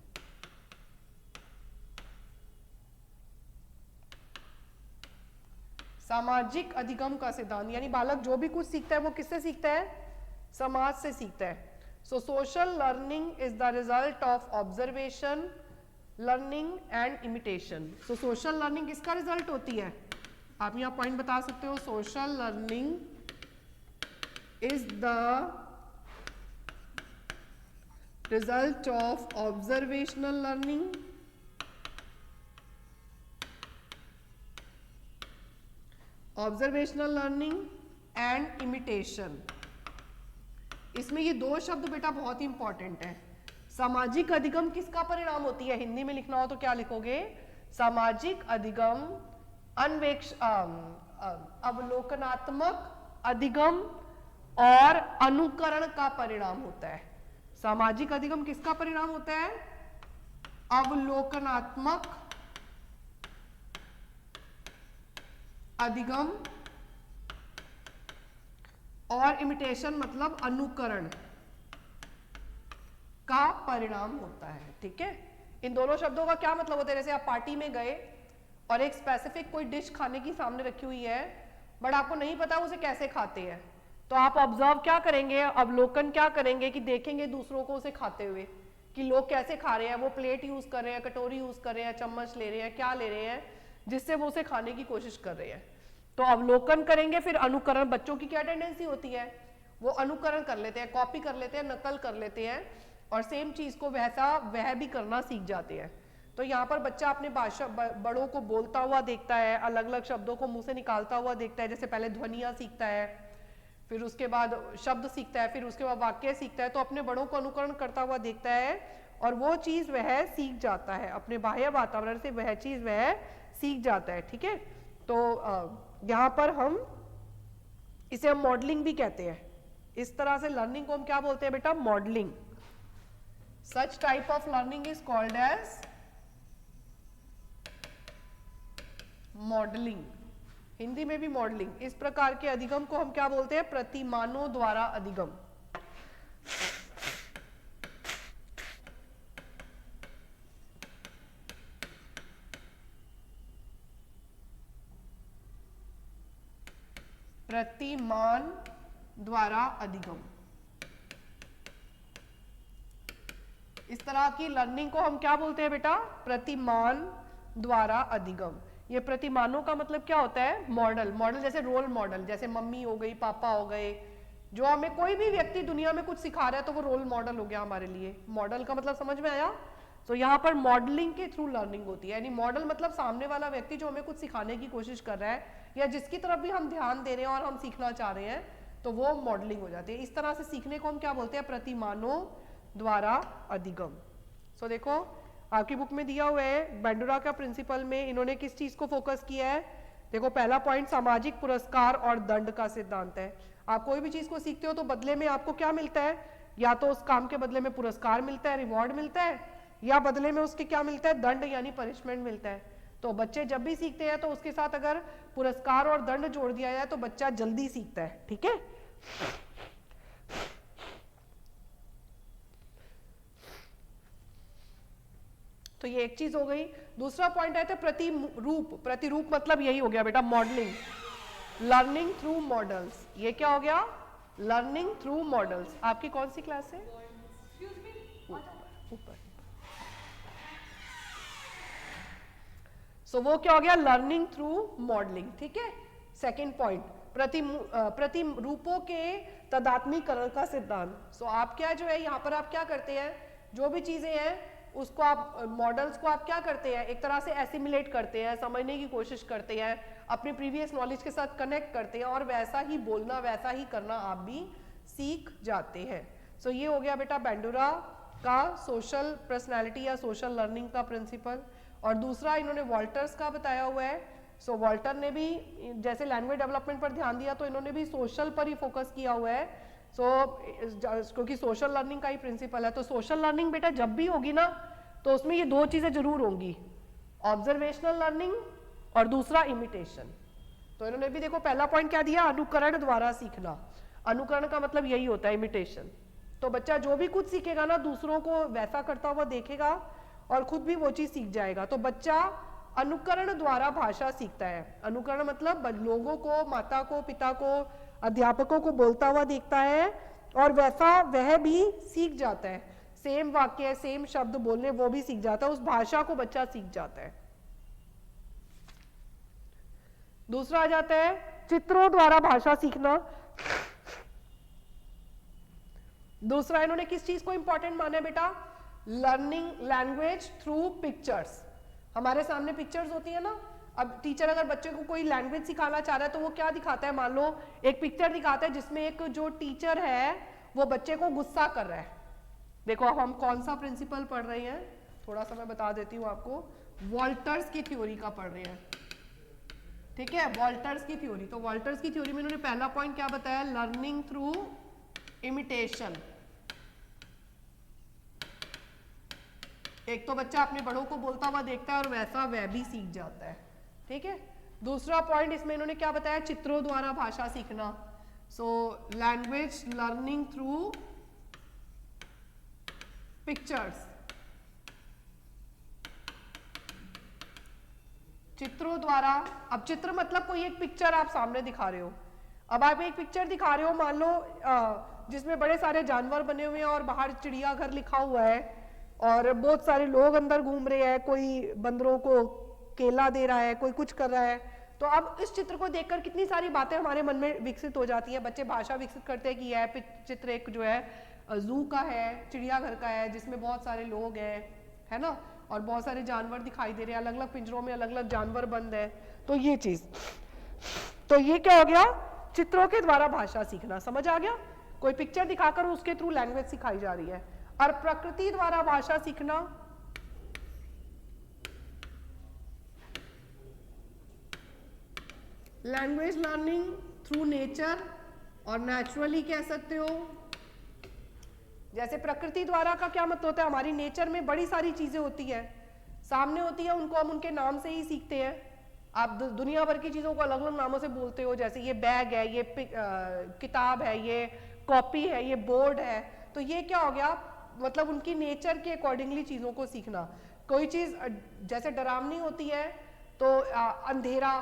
सामाजिक अधिगम का सिद्धांत, यानी बालक जो भी कुछ सीखता है वो किससे सीखता है? समाज से सीखता है। So social learning is the result of observation, learning and imitation. So social learning किसका रिजल्ट होती है? आप यहाँ पॉइंट बता सकते हो, social learning is the result of observational learning, observational learning and imitation. इसमें ये दो शब्द बेटा बहुत ही इंपॉर्टेंट है। सामाजिक अधिगम किसका परिणाम होती है? हिंदी में लिखना हो तो क्या लिखोगे? सामाजिक अधिगम अवलोकनात्मक अधिगम और अनुकरण का परिणाम होता है। सामाजिक अधिगम किसका परिणाम होता है? अवलोकनात्मक अधिगम, और इमिटेशन मतलब अनुकरण का परिणाम होता है। ठीक है, इन दोनों शब्दों का क्या मतलब होता है? जैसे आप पार्टी में गए और एक स्पेसिफिक कोई डिश खाने की सामने रखी हुई है, बट आपको नहीं पता उसे कैसे खाते हैं, तो आप ऑब्जर्व क्या करेंगे, अवलोकन क्या करेंगे कि देखेंगे दूसरों को उसे खाते हुए कि लोग कैसे खा रहे हैं, वो प्लेट यूज कर रहे हैं, कटोरी यूज कर रहे हैं, चम्मच ले रहे हैं, क्या ले रहे हैं जिससे वो उसे खाने की कोशिश कर रहे हैं। तो अवलोकन करेंगे, फिर अनुकरण। बच्चों की क्या टेंडेंसी होती है, वो अनुकरण कर लेते हैं, कॉपी कर लेते हैं, नकल कर लेते हैं और सेम चीज को वैसा वह भी करना सीख जाते हैं। तो यहाँ पर बच्चा अपने भाषा बड़ों को बोलता हुआ देखता है, अलग अलग शब्दों को मुंह से निकालता हुआ देखता है, जैसे पहले ध्वनियां सीखता है, फिर उसके बाद शब्द सीखता है, फिर उसके बाद वाक्य सीखता है, तो अपने बड़ों को अनुकरण करता हुआ देखता है और वो चीज वह सीख जाता है, अपने बाह्य वातावरण से वह चीज वह सीख जाता है। ठीक है, तो यहाँ पर हम इसे हम मॉडलिंग भी कहते हैं। इस तरह से लर्निंग को हम क्या बोलते हैं बेटा, modelling. Such type of learning is called as modelling, Hindi में भी मॉडलिंग। इस प्रकार के अधिगम को हम क्या बोलते हैं, प्रतिमानों द्वारा अधिगम। प्रतिमान द्वारा अधिगम, इस तरह की लर्निंग को हम क्या बोलते हैं बेटा, प्रतिमान द्वारा अधिगम। ये प्रतिमानों का मतलब क्या होता है, मॉडल। मॉडल जैसे रोल मॉडल, जैसे मम्मी हो गई, पापा हो गए, जो हमें कोई भी व्यक्ति दुनिया में कुछ सिखा रहा है तो वो रोल मॉडल हो गया हमारे लिए। मॉडल का मतलब समझ में आया। तो यहाँ पर मॉडलिंग के थ्रू लर्निंग होती है, यानी मॉडल मतलब सामने वाला व्यक्ति जो हमें कुछ सिखाने की कोशिश कर रहा है या जिसकी तरफ भी हम ध्यान दे रहे हैं और हम सीखना चाह रहे हैं, तो वो मॉडलिंग हो जाती है। इस तरह से सीखने को हम क्या बोलते हैं, प्रतिमानों द्वारा अधिगम। सो देखो आपकी बुक में दिया हुआ है, बेंडुरा का प्रिंसिपल में इन्होंने किस चीज को फोकस किया है। देखो पहला पॉइंट सामाजिक पुरस्कार और दंड का सिद्धांत है। आप कोई भी चीज को सीखते हो तो बदले में आपको क्या मिलता है, या तो उस काम के बदले में पुरस्कार मिलता है, रिवॉर्ड मिलता है, या बदले में उसके क्या मिलता है, दंड यानी पनिशमेंट मिलता है। तो बच्चे जब भी सीखते हैं तो उसके साथ अगर पुरस्कार और दंड जोड़ दिया जाए तो बच्चा जल्दी सीखता है। ठीक है, तो ये एक चीज हो गई। दूसरा पॉइंट आया था प्रतिरूप। प्रतिरूप मतलब यही हो गया बेटा, मॉडलिंग, लर्निंग थ्रू मॉडल्स। ये क्या हो गया, लर्निंग थ्रू मॉडल्स। आपकी कौन सी क्लास है, ऊपर। सो वो क्या हो गया, लर्निंग थ्रू मॉडलिंग। ठीक है, सेकेंड पॉइंट प्रतिरूपों के तदात्मीकरण का सिद्धांत। सो आप क्या जो है यहाँ पर आप क्या करते हैं, जो भी चीजें हैं उसको आप मॉडल्स को आप क्या करते हैं, एक तरह से एसिमिलेट करते हैं, समझने की कोशिश करते हैं, अपने प्रीवियस नॉलेज के साथ कनेक्ट करते हैं और वैसा ही बोलना, वैसा ही करना आप भी सीख जाते हैं। सो ये हो गया बेटा बेंडुरा का सोशल पर्सनैलिटी या सोशल लर्निंग का प्रिंसिपल। और दूसरा इन्होंने वॉल्टर्स का बताया हुआ है। सो वॉल्टर ने भी जैसे लैंग्वेज डेवलपमेंट पर ध्यान दिया तो इन्होंने भी सोशल पर ही फोकस किया हुआ है। क्योंकि सोशल लर्निंग का ही प्रिंसिपल है। तो सोशल लर्निंग बेटा जब भी होगी ना तो उसमें ये दो चीजें जरूर होंगी, ऑब्जर्वेशनल लर्निंग और दूसरा इमिटेशन। तो इन्होंने भी देखो पहला पॉइंट क्या दिया, अनुकरण द्वारा सीखना। अनुकरण का मतलब यही होता है, इमिटेशन। तो बच्चा जो भी कुछ सीखेगा ना दूसरों को वैसा करता हुआ देखेगा और खुद भी वो चीज सीख जाएगा। तो बच्चा अनुकरण द्वारा भाषा सीखता है। अनुकरण मतलब लोगों को, माता को, पिता को, अध्यापकों को बोलता हुआ देखता है और वैसा वह भी सीख जाता है। सेम वाक्य, सेम शब्द बोलने वो भी सीख जाता है, उस भाषा को बच्चा सीख जाता है। दूसरा आ जाता है चित्रों द्वारा भाषा सीखना। दूसरा इन्होंने किस चीज को इंपॉर्टेंट माना है बेटा, लर्निंग लैंग्वेज थ्रू पिक्चर्स। हमारे सामने पिक्चर्स होती है ना, अब टीचर अगर बच्चे को कोई लैंग्वेज सिखाना चाह रहा है तो वो क्या दिखाता है, मान लो एक पिक्चर दिखाता है जिसमें एक जो टीचर है वो बच्चे को गुस्सा कर रहा है। देखो अब हम कौन सा प्रिंसिपल पढ़ रहे हैं, थोड़ा सा मैं बता देती हूँ आपको, वॉल्टर्स की थ्योरी का पढ़ रहे हैं। ठीक है, वॉल्टर्स की थ्योरी। तो वॉल्टर्स की थ्योरी में इन्होंने पहला पॉइंट क्या बताया, लर्निंग थ्रू इमिटेशन। एक तो बच्चा अपने बड़ों को बोलता हुआ देखता है और वैसा वह भी सीख जाता है। ठीक है, दूसरा पॉइंट इसमें इन्होंने क्या बताया, चित्रों द्वारा भाषा सीखना। So language learning through pictures. चित्रों द्वारा, अब चित्र मतलब कोई एक पिक्चर आप सामने दिखा रहे हो, अब आप एक पिक्चर दिखा रहे हो मान लो जिसमें बड़े सारे जानवर बने हुए हैं और बाहर चिड़ियाघर लिखा हुआ है और बहुत सारे लोग अंदर घूम रहे हैं, कोई बंदरों को केला दे रहा है, कोई कुछ कर रहा है। तो अब इस चित्र को देखकर कितनी सारी बातें हमारे मन में विकसित हो जाती हैं, बच्चे भाषा विकसित करते हैं कि यह चित्र एक जो है जू का है, चिड़ियाघर का है, जिसमें बहुत सारे लोग हैं, है ना, और बहुत सारे जानवर दिखाई दे रहे हैं, अलग अलग पिंजरों में अलग अलग जानवर बंद है। तो ये चीज, तो ये क्या हो गया, चित्रों के द्वारा भाषा सीखना। समझ आ गया, कोई पिक्चर दिखाकर उसके थ्रू लैंग्वेज सिखाई जा रही है। और प्रकृति द्वारा भाषा सीखना, लैंग्वेज लर्निंग थ्रू नेचर, और नेचुरली कह सकते हो। जैसे प्रकृति द्वारा का क्या मतलब होता है, हमारी नेचर में बड़ी सारी चीजें होती है, सामने होती है, उनको हम उनके नाम से ही सीखते हैं। आप दुनिया भर की चीजों को अलग अलग नामों से बोलते हो, जैसे ये बैग है, ये किताब है, ये कॉपी है, ये बोर्ड है। तो ये क्या हो गया, मतलब उनकी नेचर के अकॉर्डिंगली चीजों को सीखना। कोई चीज जैसे डरावनी होती है तो अंधेरा,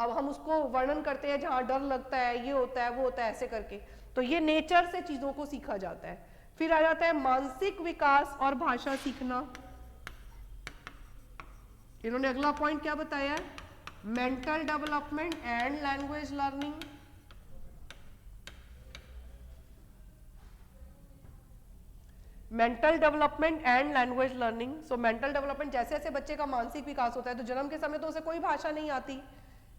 अब हम उसको वर्णन करते हैं जहां डर लगता है, ये होता है, वो होता है, ऐसे करके। तो ये नेचर से चीजों को सीखा जाता है। फिर आ जाता है मानसिक विकास और भाषा सीखना। इन्होंने अगला पॉइंट क्या बताया है, mental development and language learning. Mental development and language learning. So mental development, जैसे जैसे बच्चे का मानसिक विकास होता है, तो जन्म के समय तो उसे कोई भाषा नहीं आती,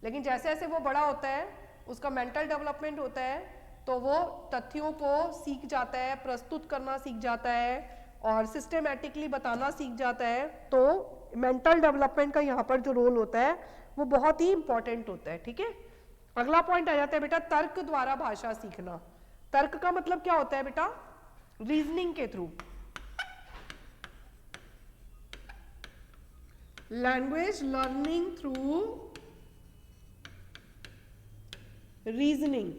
लेकिन जैसे जैसे वो बड़ा होता है उसका मेंटल डेवलपमेंट होता है, तो वो तथ्यों को सीख जाता है, प्रस्तुत करना सीख जाता है और सिस्टमैटिकली बताना सीख जाता है। तो मेंटल डेवलपमेंट का यहाँ पर जो रोल होता है वो बहुत ही इंपॉर्टेंट होता है। ठीक है, अगला पॉइंट आ जाता है बेटा तर्क द्वारा भाषा सीखना। तर्क का मतलब क्या होता है बेटा, रीजनिंग के through. Language learning through reasoning.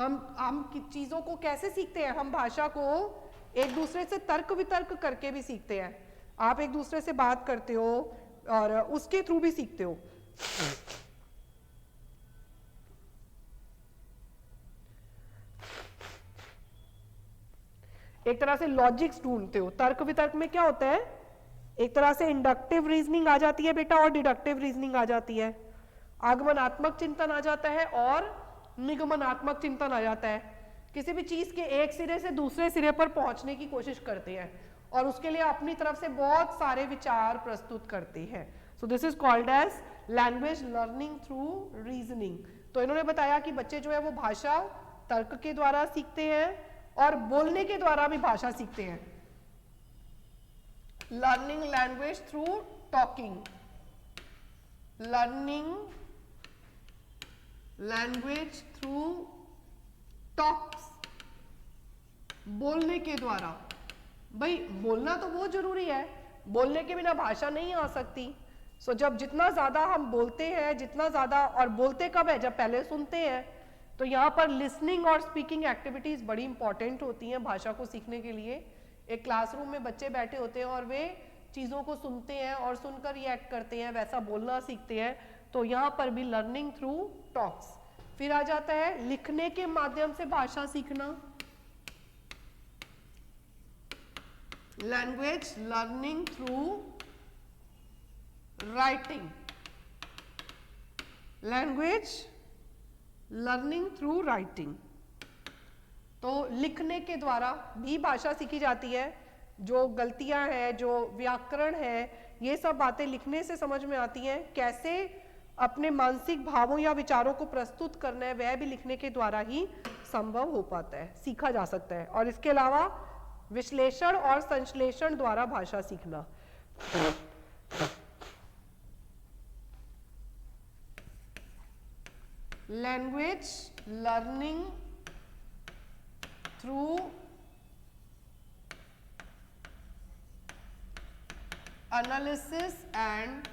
हम चीजों को कैसे सीखते हैं, हम भाषा को एक दूसरे से तर्क वितर्क करके भी सीखते हैं। आप एक दूसरे से बात करते हो और उसके थ्रू भी सीखते हो। एक तरह से लॉजिक्स ढूंढते हो। तर्क वितर्क में क्या होता है, एक तरह से इंडक्टिव रीजनिंग आ जाती है बेटा और डिडक्टिव रीजनिंग आ जाती है। आगमनात्मक चिंतन आ जाता है और निगमनात्मक चिंतन आ जाता है। किसी भी चीज के एक सिरे से दूसरे सिरे पर पहुंचने की कोशिश करते हैं और उसके लिए अपनी तरफ से बहुत सारे विचार प्रस्तुत करते हैं। So this is called as language learning through reasoning. तो इन्होंने बताया कि बच्चे जो है वो भाषा तर्क के द्वारा सीखते हैं और बोलने के द्वारा भी भाषा सीखते हैं। Learning language through talking, learning language through talks, बोलने के द्वारा। भाई बोलना तो बहुत जरूरी है, बोलने के बिना भाषा नहीं आ सकती। सो जब जितना ज्यादा हम बोलते हैं, जितना ज्यादा, और बोलते कब है, जब पहले सुनते हैं। तो यहाँ पर लिसनिंग और स्पीकिंग एक्टिविटीज बड़ी इंपॉर्टेंट होती हैं भाषा को सीखने के लिए। एक क्लासरूम में बच्चे बैठे होते हैं और वे चीजों को सुनते हैं और सुनकर रिएक्ट करते हैं, वैसा बोलना सीखते हैं। तो यहाँ पर भी लर्निंग थ्रू टॉक्स। फिर आ जाता है लिखने के माध्यम से भाषा सीखना, language learning through writing, language learning through writing. तो लिखने के द्वारा भी भाषा सीखी जाती है। जो गलतियां हैं, जो व्याकरण है, ये सब बातें लिखने से समझ में आती हैं। कैसे अपने मानसिक भावों या विचारों को प्रस्तुत करना है, वह भी लिखने के द्वारा ही संभव हो पाता है, सीखा जा सकता है। और इसके अलावा विश्लेषण और संश्लेषण द्वारा भाषा सीखना। Language learning through analysis and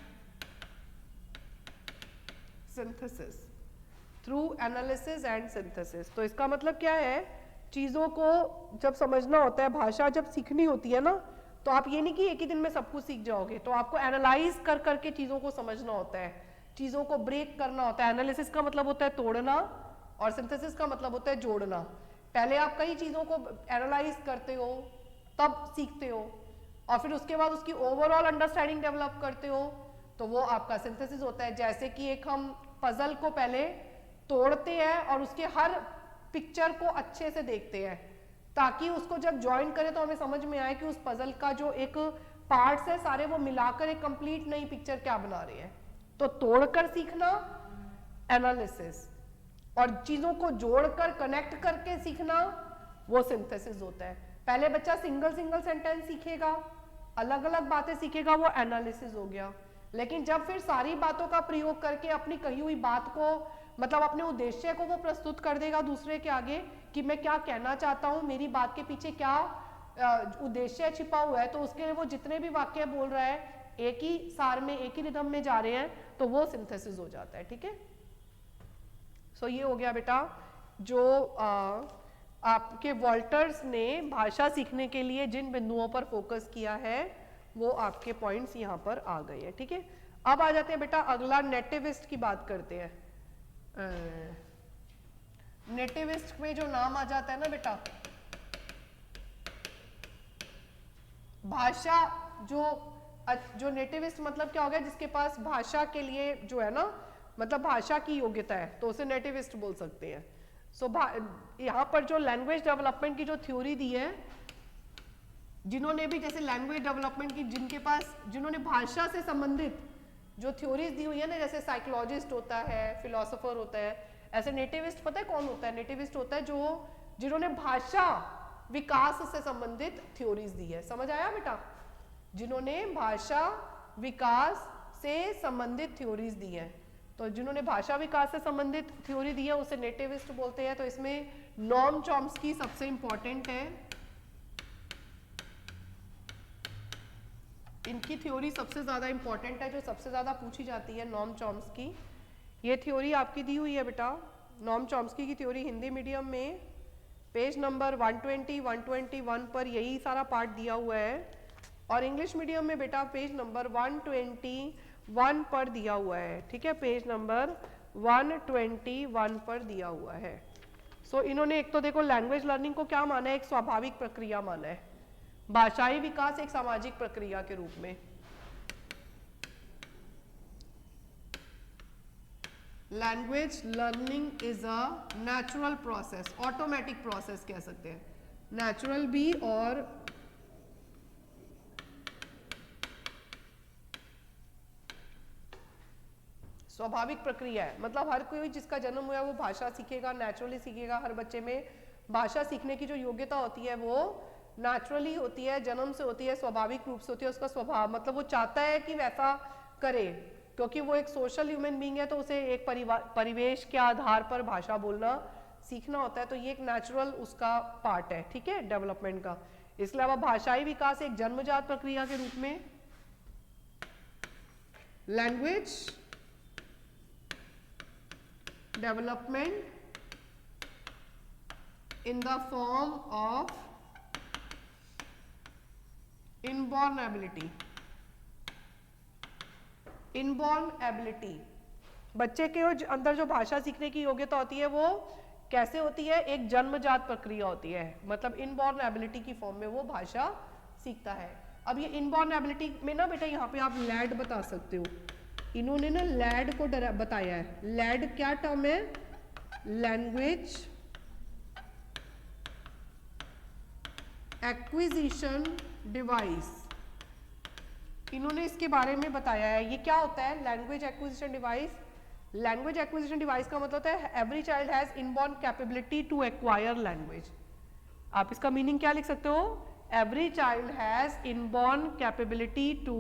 synthesis, through analysis and synthesis. तो इसका मतलब क्या है, चीजों को जब समझना होता है, भाषा जब सीखनी होती है ना, तो आप ये नहीं कि एक ही दिन में सब कुछ सीख जाओगे। तो आपको एनालाइज कर करके चीजों को समझना होता है चीजों को ब्रेक करना होता है। एनालिसिस का मतलब होता है तोड़ना और सिंथेसिस का मतलब होता है जोड़ना। पहले आप कई चीजों को एनालाइज करते हो, तब सीखते हो, और फिर उसके बाद उसकी ओवरऑल अंडरस्टैंडिंग डेवलप करते हो, तो वो आपका सिंथेसिस होता है। जैसे कि एक हम पजल को पहले तोड़ते हैं और उसके हर पिक्चर को अच्छे से देखते हैं, ताकि उसको जब ज्वाइन करें तो हमें समझ में आए कि उस पजल का जो एक पार्ट्स है सारे वो मिलाकर एक कंप्लीट नई पिक्चर क्या बना रहे हैं। तो तोड़कर सीखना एनालिसिस, और चीजों को जोड़कर कनेक्ट करके सीखना वो सिंथेसिस होता है। पहले बच्चा सिंगल सिंगल सेंटेंस सीखेगा, अलग अलग बातें सीखेगा, वो एनालिसिस हो गया। लेकिन जब फिर सारी बातों का प्रयोग करके अपनी कही हुई बात को, मतलब अपने उद्देश्य को वो प्रस्तुत कर देगा दूसरे के आगे कि मैं क्या कहना चाहता हूँ, मेरी बात के पीछे क्या उद्देश्य छिपा हुआ है, तो उसके लिए वो जितने भी वाक्य बोल रहा है एक ही सार में, एक ही रिदम में जा रहे हैं, तो वो सिंथेसिस हो जाता है। ठीक है, सो ये हो गया बेटा जो आपके वॉल्टर्स ने भाषा सीखने के लिए जिन बिंदुओं पर फोकस किया है वो आपके पॉइंट्स यहाँ पर आ गए हैं। ठीक है, अब आ जाते हैं बेटा अगला, नेटिविस्ट की बात करते हैं। नेटिविस्ट में जो नाम आ जाता है ना बेटा, भाषा जो नेटिविस्ट मतलब क्या हो गया, जिसके पास भाषा के लिए जो है ना, मतलब भाषा की योग्यता है, तो उसे नेटिविस्ट बोल सकते हैं। सो यहाँ पर जो लैंग्वेज डेवलपमेंट की जो थ्योरी दी है, जिन्होंने भी जैसे लैंग्वेज डेवलपमेंट की जिन्होंने भाषा से संबंधित जो थ्योरीज दी हुई है ना, जैसे साइकोलॉजिस्ट होता है, फिलोसोफर होता है, ऐसे नेटिविस्ट पता है कौन होता है? नेटिविस्ट होता है जिन्होंने भाषा विकास से संबंधित थ्योरीज दी है। समझ आया बेटा? जिन्होंने भाषा विकास से संबंधित थ्योरीज दी है, तो जिन्होंने भाषा विकास से संबंधित थ्योरी दी है उसे नेटिविस्ट बोलते हैं। तो इसमें नॉम चॉम्स्की सबसे इंपॉर्टेंट है, इनकी थ्योरी सबसे ज्यादा इंपॉर्टेंट है, जो सबसे ज्यादा पूछी जाती है, नॉम चॉम्स्की। ये थ्योरी आपकी दी हुई है बेटा, नॉम चॉम्स्की की थ्योरी हिंदी मीडियम में पेज नंबर 120, 121 पर यही सारा पार्ट दिया हुआ है, और इंग्लिश मीडियम में बेटा पेज नंबर 121 पर दिया हुआ है। ठीक है, पेज नंबर 121 पर दिया हुआ है। सो इन्होंने एक तो देखो लैंग्वेज लर्निंग को क्या माना है, एक स्वाभाविक प्रक्रिया माना है, भाषाई विकास एक सामाजिक प्रक्रिया के रूप में। Language learning is a natural process, automatic process कह सकते हैं, नेचुरल भी और स्वाभाविक प्रक्रिया है। मतलब हर कोई जिसका जन्म हुआ है वो भाषा सीखेगा, नेचुरली सीखेगा। हर बच्चे में भाषा सीखने की जो योग्यता होती है वो नेचुरली होती है, जन्म से होती है, स्वाभाविक रूप से होती है। उसका स्वभाव मतलब वो चाहता है कि वैसा करे, क्योंकि वो एक सोशल ह्यूमन बीइंग है, तो उसे एक परिवेश के आधार पर भाषा बोलना सीखना होता है। तो ये एक नेचुरल उसका पार्ट है, ठीक है, डेवलपमेंट का। इसके अलावा भाषाई विकास एक जन्मजात प्रक्रिया के रूप में, language development in the form of inborn ability, inborn ability, बच्चे के अंदर जो भाषा सीखने की योग्यता होती है वो कैसे होती है, एक जन्मजात प्रक्रिया होती है, मतलब इनबॉर्न एबिलिटी की फॉर्म में वो भाषा सीखता है। अब ये इनबॉर्न एबिलिटी में ना बेटा यहाँ पे आप लैड बता सकते हो, इन्होंने ना लैड को बताया है। लैड क्या टर्म है? लैंग्वेज एक्विजिशन डिवाइस, इन्होंने इसके बारे में बताया है। ये क्या होता है language acquisition device? Language acquisition device का मतलब होता है every child has inborn capability to acquire language. आप इसका मीनिंग क्या लिख सकते हो? Every child has inborn capability to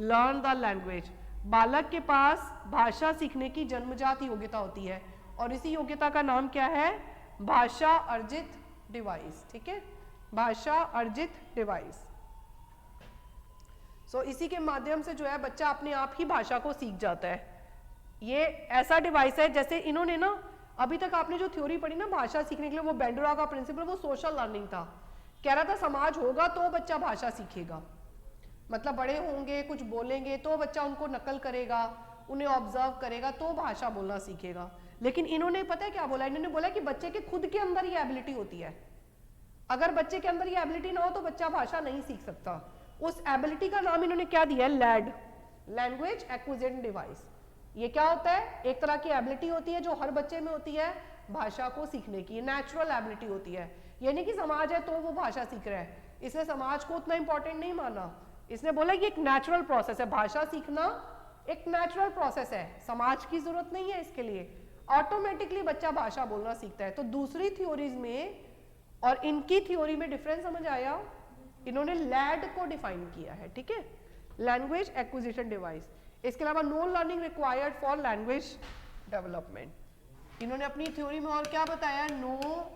learn the language. बालक के पास भाषा सीखने की जन्मजात योग्यता होती है, और इसी योग्यता का नाम क्या है? भाषा अर्जित डिवाइस। ठीक है, भाषा अर्जित डिवाइस। सो इसी के माध्यम से जो है बच्चा अपने आप ही भाषा को सीख जाता है। ये ऐसा डिवाइस है, जैसे इन्होंने ना अभी तक आपने जो थ्योरी पढ़ी ना भाषा सीखने के लिए, वो बेंडुरा का प्रिंसिपल, वो सोशल लर्निंग था। कह रहा था समाज होगा तो बच्चा भाषा सीखेगा, मतलब बड़े होंगे कुछ बोलेंगे तो बच्चा उनको नकल करेगा, उन्हें ऑब्जर्व करेगा तो भाषा बोलना सीखेगा। लेकिन इन्होंने पता है क्या बोला, इन्होंने बोला कि बच्चे के खुद के अंदर ये एबिलिटी होती है, अगर बच्चे के अंदर ये एबिलिटी ना हो तो बच्चा भाषा नहीं सीख सकता। उस एबिलिटी का नाम इन्होंने क्या दिया है, लैड, लैंग्वेज एक्विजिशन डिवाइस। ये क्या होता है, एक तरह की एबिलिटी होती है जो हर बच्चे में होती है भाषा को सीखने की, नेचुरल एबिलिटी होती है। ये नहीं कि समाज है तो वो भाषा सीख रहा है, इसने समाज को उतना इंपॉर्टेंट नहीं माना, इसने बोला कि एक नेचुरल प्रोसेस है, भाषा सीखना एक नेचुरल प्रोसेस है, समाज की जरूरत नहीं है इसके लिए, ऑटोमेटिकली बच्चा भाषा बोलना सीखता है। तो दूसरी थ्योरीज में और इनकी थ्योरी में डिफरेंस समझ आया, इन्होंने लैड को डिफाइन किया है, ठीक है, लैंग्वेज एक्विजिशन डिवाइस। इसके अलावा know learning required for language development. इन्होंने अपनी थ्योरी में और क्या बताया, know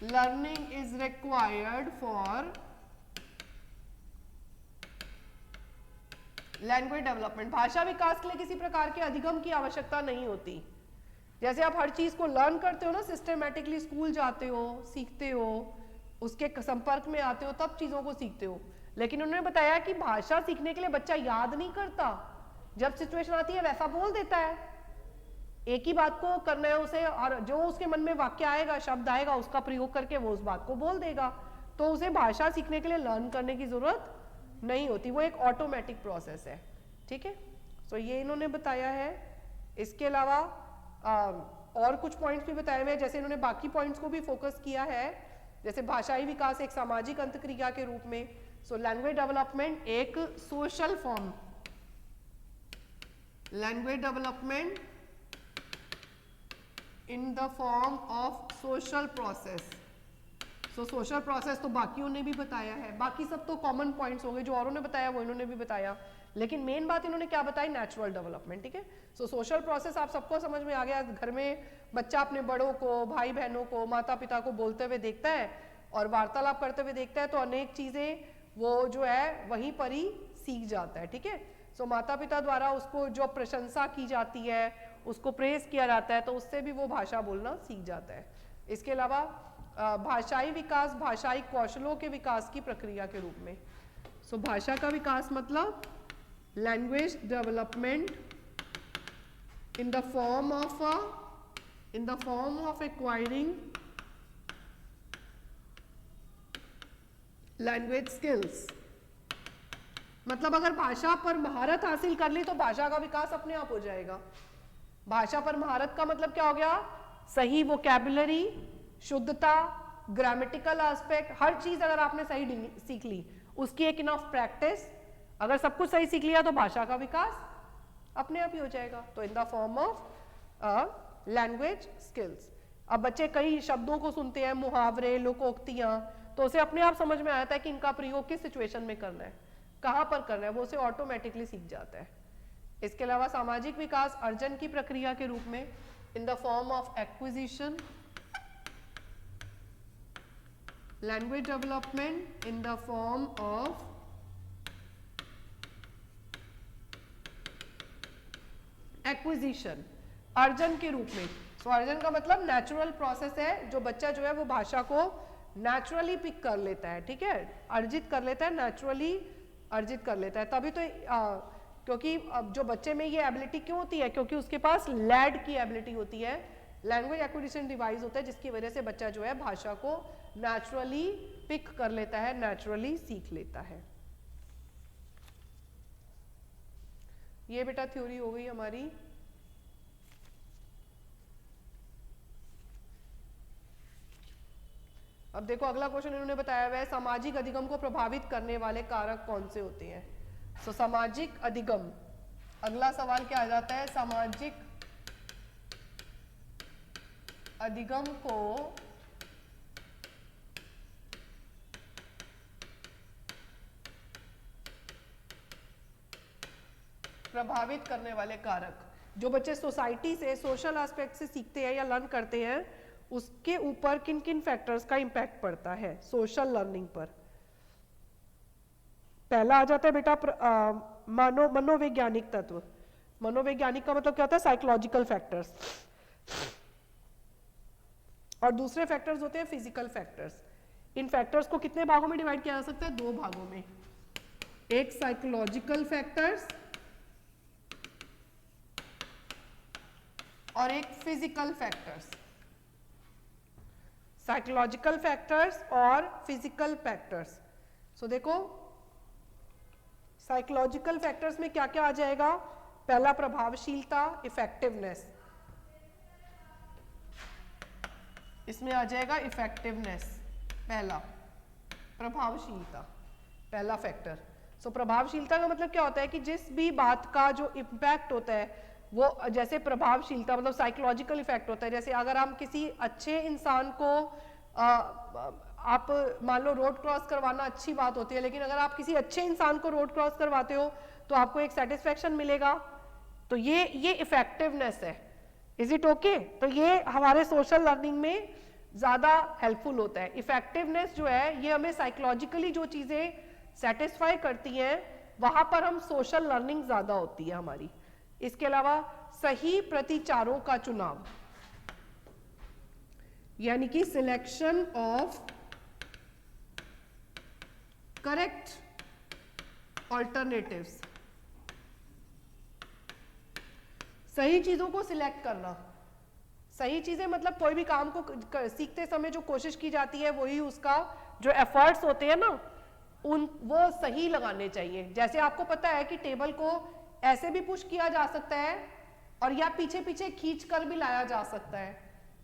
learning is required for language development. भाषा विकास के लिए किसी प्रकार के अधिगम की आवश्यकता नहीं होती। जैसे आप हर चीज को लर्न करते हो ना, सिस्टमेटिकली स्कूल जाते हो, सीखते हो, उसके संपर्क में आते हो, तब चीजों को सीखते हो। लेकिन उन्होंने बताया कि भाषा सीखने के लिए बच्चा याद नहीं करता, जब सिचुएशन आती है वैसा बोल देता है, एक ही बात को करना है उसे, और जो उसके मन में वाक्य आएगा, शब्द आएगा, उसका प्रयोग करके वो उस बात को बोल देगा। तो उसे भाषा सीखने के लिए लर्न करने की जरूरत नहीं होती, वो एक ऑटोमेटिक प्रोसेस है, ठीक है। सो ये इन्होंने बताया है। इसके अलावा और कुछ पॉइंट्स भी बताए हुए हैं, जैसे इन्होंने बाकी पॉइंट्स को भी फोकस किया है, जैसे भाषाई विकास एक सामाजिक अंतक्रिया के रूप में। सो लैंग्वेज डेवलपमेंट एक social form, language development in the form of social process. So social process तो बाकियों ने भी बताया है, बाकी सब तो कॉमन पॉइंट्स हो गए, जो औरों ने बताया वो इन्होंने भी बताया, लेकिन मेन बात इन्होंने क्या बताई, नेचुरल डेवलपमेंट, ठीक है। सो सोशल प्रोसेस आप सबको समझ में आ गया। घर में बच्चा अपने बड़ों को, भाई बहनों को, माता पिता को बोलते हुए देखता है और वार्तालाप करते हुए देखता है, तो अनेक चीजें वो जो है वहीं पर ही सीख जाता है, ठीक है। सो माता पिता द्वारा उसको जो प्रशंसा की जाती है, उसको प्रेज किया जाता है, तो उससे भी वो भाषा बोलना सीख जाता है। इसके अलावा भाषाई विकास भाषाई कौशलों के विकास की प्रक्रिया के रूप में। सो भाषा का विकास मतलब language development in the form of acquiring language skills. मतलब अगर भाषा पर महारत हासिल कर ली तो भाषा का विकास अपने आप हो जाएगा। भाषा पर महारत का मतलब क्या हो गया, सही वोकैबुलरी, शुद्धता, ग्रामेटिकल एस्पेक्ट, हर चीज अगर आपने सही सीख ली, उसकी एक इनफ प्रैक्टिस, अगर सब कुछ सही सीख लिया तो भाषा का विकास अपने आप ही हो जाएगा। तो इन the form of language skills. अब बच्चे कई शब्दों को सुनते हैं, मुहावरे, लोकोक्तियां, तो उसे अपने आप समझ में आता है कि इनका प्रयोग किस सिचुएशन में करना है, कहां पर करना है, वो उसे ऑटोमेटिकली सीख जाता है। इसके अलावा सामाजिक विकास अर्जन की प्रक्रिया के रूप में in the form of acquisition, language development in the form of acquisition, अर्जन के रूप में। सो अर्जन का मतलब नेचुरल प्रोसेस है, जो बच्चा जो है वो भाषा को नेचुरली पिक कर लेता है, ठीक है, अर्जित कर लेता है, नेचुरली अर्जित कर लेता है। तभी तो क्योंकि अब जो बच्चे में ये एबिलिटी क्यों होती है, क्योंकि उसके पास लैड की एबिलिटी होती है, लैंग्वेज एक्विजिशन डिवाइस होता है, जिसकी वजह से बच्चा जो है भाषा को नेचुरली पिक कर लेता है, नेचुरली सीख लेता है। ये बेटा थ्योरी हो गई हमारी। अब देखो अगला क्वेश्चन इन्होंने बताया हुआ है, सामाजिक अधिगम को प्रभावित करने वाले कारक कौन से होते हैं। सो सामाजिक अधिगम, अगला सवाल क्या आ जाता है, सामाजिक अधिगम को प्रभावित करने वाले कारक। जो बच्चे सोसाइटी से, सोशल एस्पेक्ट से सीखते हैं या लर्न करते हैं, उसके ऊपर किन किन फैक्टर्स का इंपैक्ट पड़ता है सोशल लर्निंग पर। पहला आ जाता है बेटा मनोवैज्ञानिक तत्व। मनोवैज्ञानिक का मतलब क्या होता है, साइकोलॉजिकल फैक्टर्स। और दूसरे फैक्टर्स होते हैं फिजिकल फैक्टर्स। इन फैक्टर्स को कितने भागों में डिवाइड किया जा सकता है, दो भागों में, एक साइकोलॉजिकल फैक्टर्स और एक फिजिकल फैक्टर्स, साइकोलॉजिकल फैक्टर्स और फिजिकल फैक्टर्स। सो देखो साइकोलॉजिकल फैक्टर्स में क्या क्या आ जाएगा, पहला प्रभावशीलता, इफेक्टिवनेस, इसमें आ जाएगा इफेक्टिवनेस, पहला प्रभावशीलता, पहला फैक्टर। सो प्रभावशीलता का मतलब क्या होता है कि जिस भी बात का जो इम्पैक्ट होता है वो, जैसे प्रभावशीलता मतलब साइकोलॉजिकल इफेक्ट होता है। जैसे अगर हम किसी अच्छे इंसान को आप मान लो रोड क्रॉस करवाना अच्छी बात होती है, लेकिन अगर आप किसी अच्छे इंसान को रोड क्रॉस करवाते हो तो आपको एक सेटिस्फेक्शन मिलेगा, तो ये इफेक्टिवनेस है। Is it okay? तो ये हमारे सोशल लर्निंग में ज्यादा हेल्पफुल होता है। इफेक्टिवनेस जो है ये हमें साइकोलॉजिकली जो चीजें सेटिस्फाई करती हैं वहां पर हम सोशल लर्निंग ज्यादा होती है हमारी। इसके अलावा सही प्रतिचारों का चुनाव, यानी कि सिलेक्शन ऑफ करेक्ट ऑल्टरनेटिव्स, सही चीजों को सिलेक्ट करना। सही चीजें मतलब कोई भी काम को सीखते समय जो कोशिश की जाती है वही उसका जो एफर्ट्स होते हैं ना वो सही लगाने चाहिए। जैसे आपको पता है कि टेबल को ऐसे भी पुश किया जा सकता है और या पीछे पीछे खींच कर भी लाया जा सकता है,